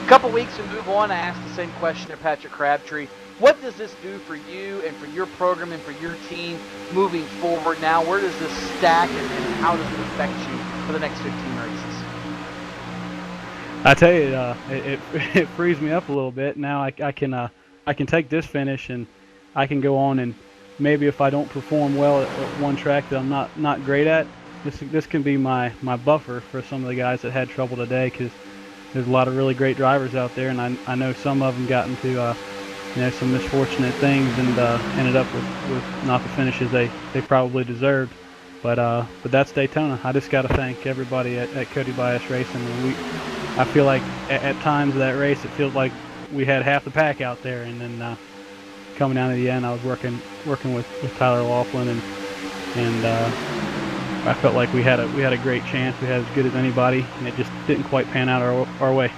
A couple weeks to move on, I asked the same question to Patrick Crabtree. What does this do for you and for your program and for your team moving forward now? Where does this stack, and how does it affect you for the next 15 races? I tell you, it frees me up a little bit. Now I can take this finish, and I can go on, and maybe if I don't perform well at one track that I'm not great at, this can be my buffer for some of the guys that had trouble today, because there's a lot of really great drivers out there, and I know some of them got into some misfortunate things and ended up with not the finishes they probably deserved. But that's Daytona. I just got to thank everybody at Cody Bias Racing. I feel like at times of that race, it feels like we had half the pack out there, and then coming down to the end, I was working with Tyler Laughlin, and I felt like we had a great chance. We had as good as anybody, and it just didn't quite pan out our way.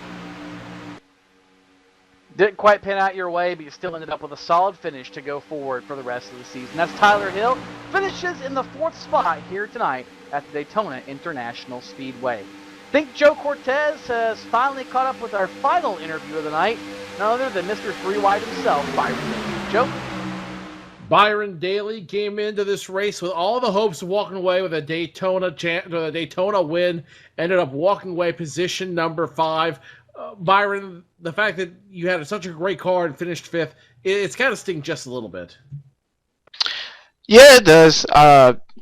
Didn't quite pan out your way, but you still ended up with a solid finish to go forward for the rest of the season. That's Tyler Hill. Finishes in the 4th spot here tonight at the Daytona International Speedway. I think Joe Cortez has finally caught up with our final interview of the night, none other than Mr. Three Wide himself, Byron. Joe? Byron Daly came into this race with all the hopes of walking away with a Daytona win. Ended up walking away position number 5. Byron, the fact that you had such a great car and finished 5th, it's kind of sting just a little bit. Yeah, it does.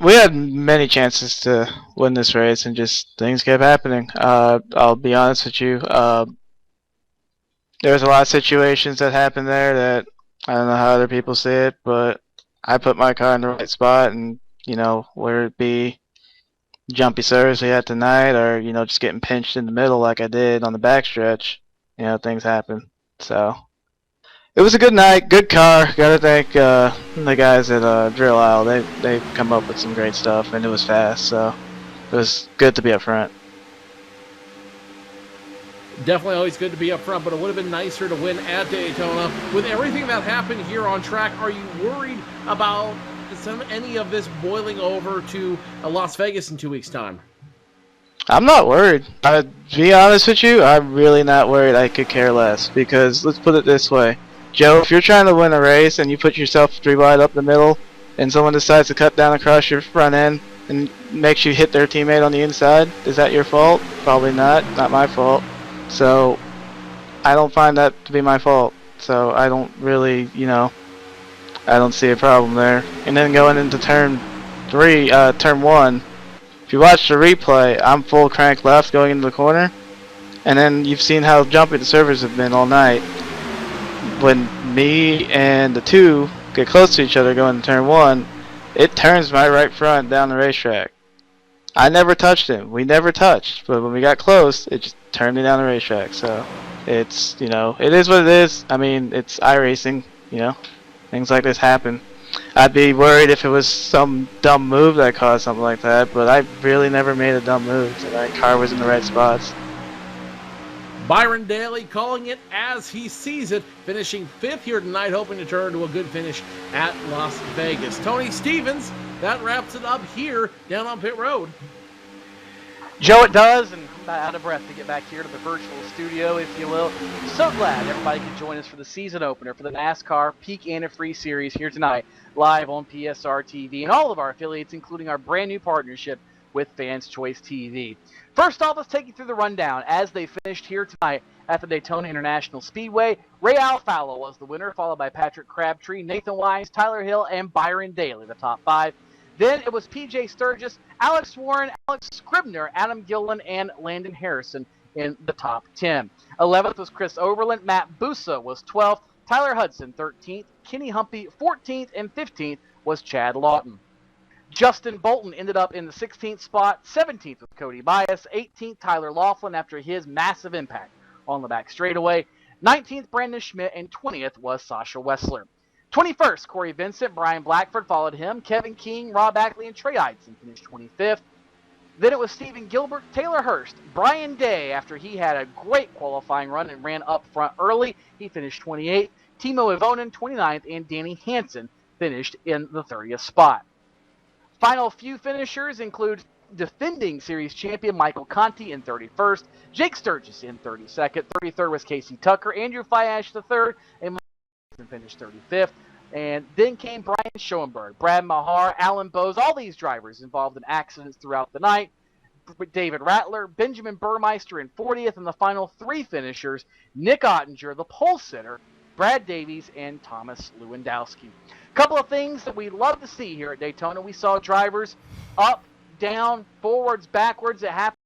We had many chances to win this race, and just things kept happening. I'll be honest with you. There was a lot of situations that happened there that I don't know how other people see it, but I put my car in the right spot, and whether it be jumpy service we had tonight, or just getting pinched in the middle like I did on the backstretch, things happen. So it was a good night, good car. Gotta thank the guys at Drill Isle. They come up with some great stuff, and it was fast, so it was good to be up front. Definitely always good to be up front, but it would have been nicer to win at Daytona. With everything that happened here on track, are you worried about any of this boiling over to Las Vegas in 2 weeks' time? I'm not worried. To be honest with you, I'm really not worried. I could care less, because let's put it this way. Joe, if you're trying to win a race and you put yourself 3 wide up the middle and someone decides to cut down across your front end and makes you hit their teammate on the inside, is that your fault? Probably not. Not my fault. So I don't find that to be my fault. So I don't really, I don't see a problem there. And then going into turn 1, if you watch the replay, I'm full crank left going into the corner. And then you've seen how jumpy the servers have been all night. When me and the 2 get close to each other going to turn 1, it turns my right front down the racetrack. I never touched him. We never touched. But when we got close, it just turned me down the racetrack. So it's, it is what it is. I mean, it's iRacing, Things like this happen. I'd be worried if it was some dumb move that caused something like that, but I really never made a dumb move. So that car was in the right spots. Byron Daly calling it as he sees it, finishing 5th here tonight, hoping to turn to a good finish at Las Vegas. Tony Stevens, that wraps it up here down on pit road. Joe, it does, and I'm about out of breath to get back here to the virtual studio, if you will. So glad everybody could join us for the season opener for the NASCAR Peak Antifreeze Series here tonight, live on PSR TV and all of our affiliates, including our brand new partnership with Fans Choice TV. First off, let's take you through the rundown as they finished here tonight at the Daytona International Speedway. Ray Alfalo was the winner, followed by Patrick Crabtree, Nathan Wise, Tyler Hill, and Byron Daly, the top 5. Then it was P.J. Sturgis, Alex Warren, Alex Scribner, Adam Gillen, and Landon Harrison in the top 10. 11th was Chris Overland. Matt Busa was 12th. Tyler Hudson, 13th. Kenny Humpy, 14th. And 15th was Chad Lawton. Justin Bolton ended up in the 16th spot. 17th was Cody Bias. 18th, Tyler Laughlin after his massive impact on the back straightaway. 19th, Brandon Schmidt. And 20th was Sasha Wessler. 21st, Corey Vincent, Brian Blackford followed him. Kevin King, Rob Ackley, and Trey Eidson finished 25th. Then it was Stephen Gilbert, Taylor Hurst, Brian Day after he had a great qualifying run and ran up front early. He finished 28th. Timo Ivonen, 29th, and Danny Hansen finished in the 30th spot. Final few finishers include defending series champion Michael Conti in 31st, Jake Sturgis in 32nd, 33rd was Casey Tucker, Andrew Fiash III, and finished 35th. And then came Brian Schoenberg, Brad Mahar, Alan Bowes, all these drivers involved in accidents throughout the night. David Rattler, Benjamin Burmeister in 40th, and the final 3 finishers, Nick Ottinger, the pole sitter, Brad Davies, and Thomas Lewandowski. A couple of things that we love to see here at Daytona. We saw drivers up, down, forwards, backwards. It happened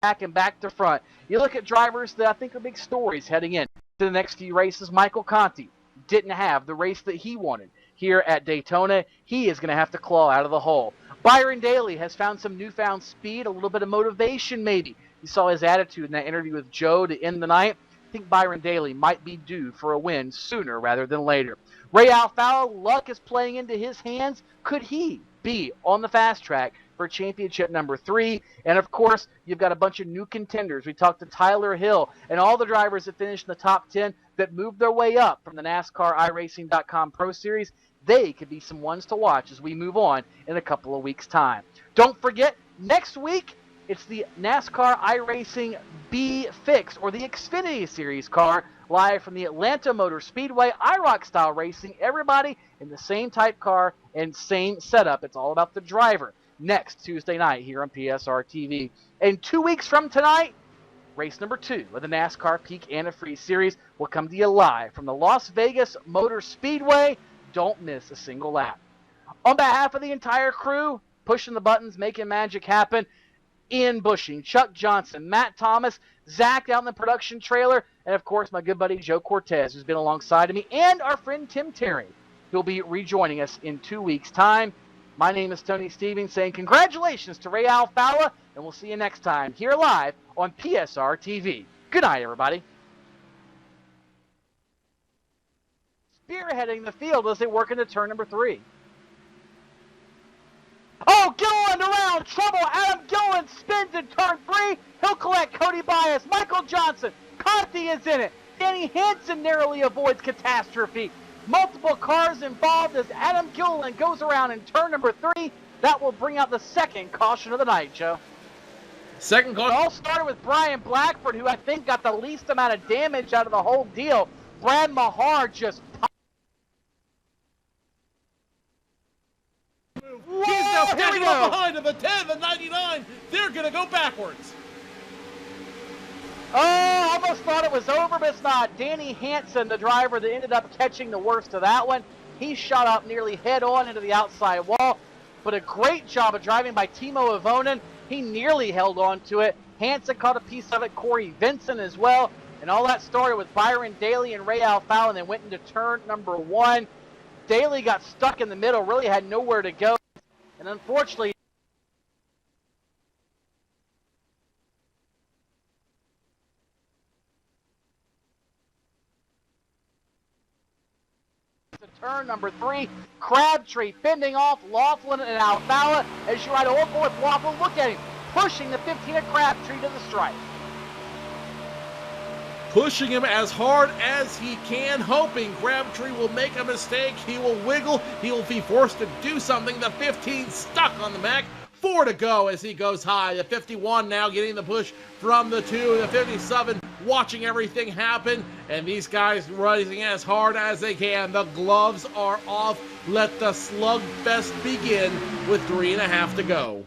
back and back to front. You look at drivers that I think are big stories heading in to the next few races. Michael Conti didn't have the race that he wanted here at Daytona. He is going to have to claw out of the hole. Byron Daly has found some newfound speed, a little bit of motivation maybe. You saw his attitude in that interview with Joe to end the night. I think Byron Daly might be due for a win sooner rather than later. Ray Alfalo, luck is playing into his hands. Could he be on the fast track for championship number 3? And of course, you've got a bunch of new contenders. We talked to Tyler Hill and all the drivers that finished in the top 10 that moved their way up from the NASCAR iRacing.com Pro Series. They could be some ones to watch as we move on in a couple of weeks' time. Don't forget, next week, it's the NASCAR iRacing B Fix, or the Xfinity Series car, live from the Atlanta Motor Speedway, IROC style racing, everybody in the same type car and same setup. It's all about the driver. Next Tuesday night here on PSR TV. And 2 weeks from tonight, race number 2 of the NASCAR Peak Antifreeze Series will come to you live from the Las Vegas Motor Speedway. Don't miss a single lap. On behalf of the entire crew, pushing the buttons, making magic happen, Ian Bushing, Chuck Johnson, Matt Thomas, Zach out in the production trailer, and of course my good buddy Joe Cortez, who's been alongside of me, and our friend Tim Terry, who'll be rejoining us in 2 weeks' time. My name is Tony Stevens, saying congratulations to Ray Alfalla, and we'll see you next time here live on PSR TV. Good night, everybody. Spearheading the field as they work into turn number 3. Oh, Gilliland around, trouble. Adam Gilliland spins in turn 3. He'll collect Cody Bias. Michael Johnson, Conti is in it. Danny Hansen narrowly avoids catastrophe. Multiple cars involved as Adam Gilliland goes around in turn number 3. That will bring out the second caution of the night, Joe. Second caution. It all started with Brian Blackford, who I think got the least amount of damage out of the whole deal. Brad Mahar just He's now standing up behind him, the 10, the 99. They're going to go backwards. Oh, almost thought it was over, but it's not. Danny Hansen, the driver that ended up catching the worst of that one. He shot up nearly head-on into the outside wall, but a great job of driving by Timo Avonen. He nearly held on to it. Hansen caught a piece of it, Corey Vincent as well, and all that started with Byron Daly and Ray Alfalla, and then went into turn number 1. Daly got stuck in the middle, really had nowhere to go. And unfortunately, turn number 3, Crabtree fending off Laughlin and Alfalla. As you ride over with Laughlin, look at him, pushing the 15 of Crabtree to the stripe. Pushing him as hard as he can, hoping Crabtree will make a mistake. He will wiggle. He will be forced to do something. The 15 stuck on the back. 4 to go as he goes high. The 51 now getting the push from the 2. The 57 watching everything happen. And these guys rising as hard as they can. The gloves are off. Let the slugfest begin with 3.5 to go.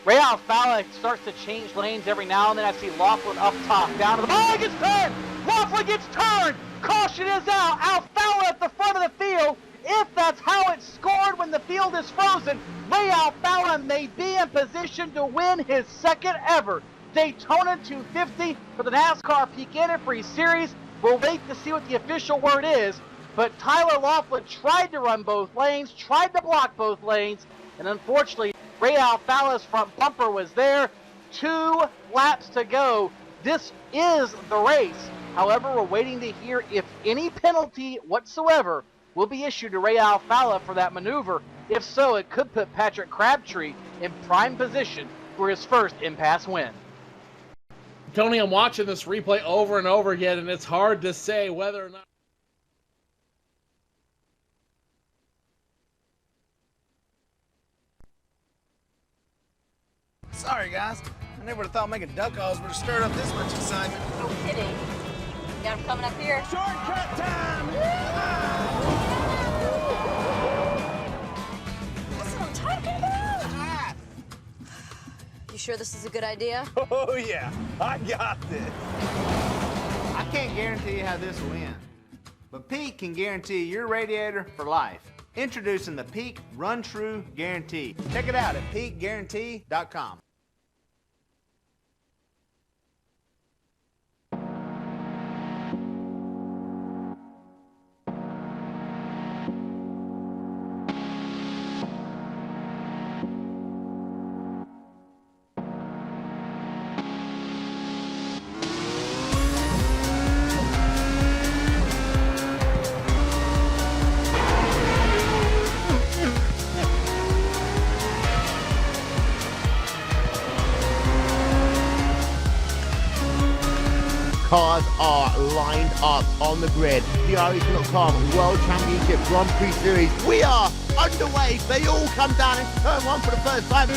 Ray Alfalla starts to change lanes every now and then. I see Laughlin up top, down to the ball. He gets turned. Laughlin gets turned. Caution is out. Alfalla at the front of the field. If that's how it's scored when the field is frozen, Ray Alfalla may be in position to win his second ever Daytona 250 for the NASCAR Peak Antifreeze Series. We'll wait to see what the official word is, but Tyler Laughlin tried to run both lanes, tried to block both lanes, and unfortunately, Ray Alfalla's front bumper was there. 2 laps to go. This is the race. However, we're waiting to hear if any penalty whatsoever will be issued to Ray Alfalla for that maneuver. If so, it could put Patrick Crabtree in prime position for his first impasse win. Tony, I'm watching this replay over and over again, and it's hard to say whether or not Sorry, guys. I never would have thought making duck calls would have stirred up this much excitement. No kidding. Got him coming up here. Shortcut time! That's what I'm talking about. You sure this is a good idea? Oh, yeah. I got this. I can't guarantee you how this will end, but Pete can guarantee your radiator for life. Introducing the Peak Run True Guarantee. Check it out at peakguarantee.com. Cars are lined up on the grid. The iRacing.com World Championship Grand Prix Series. We are underway. They all come down into turn 1 for the first time.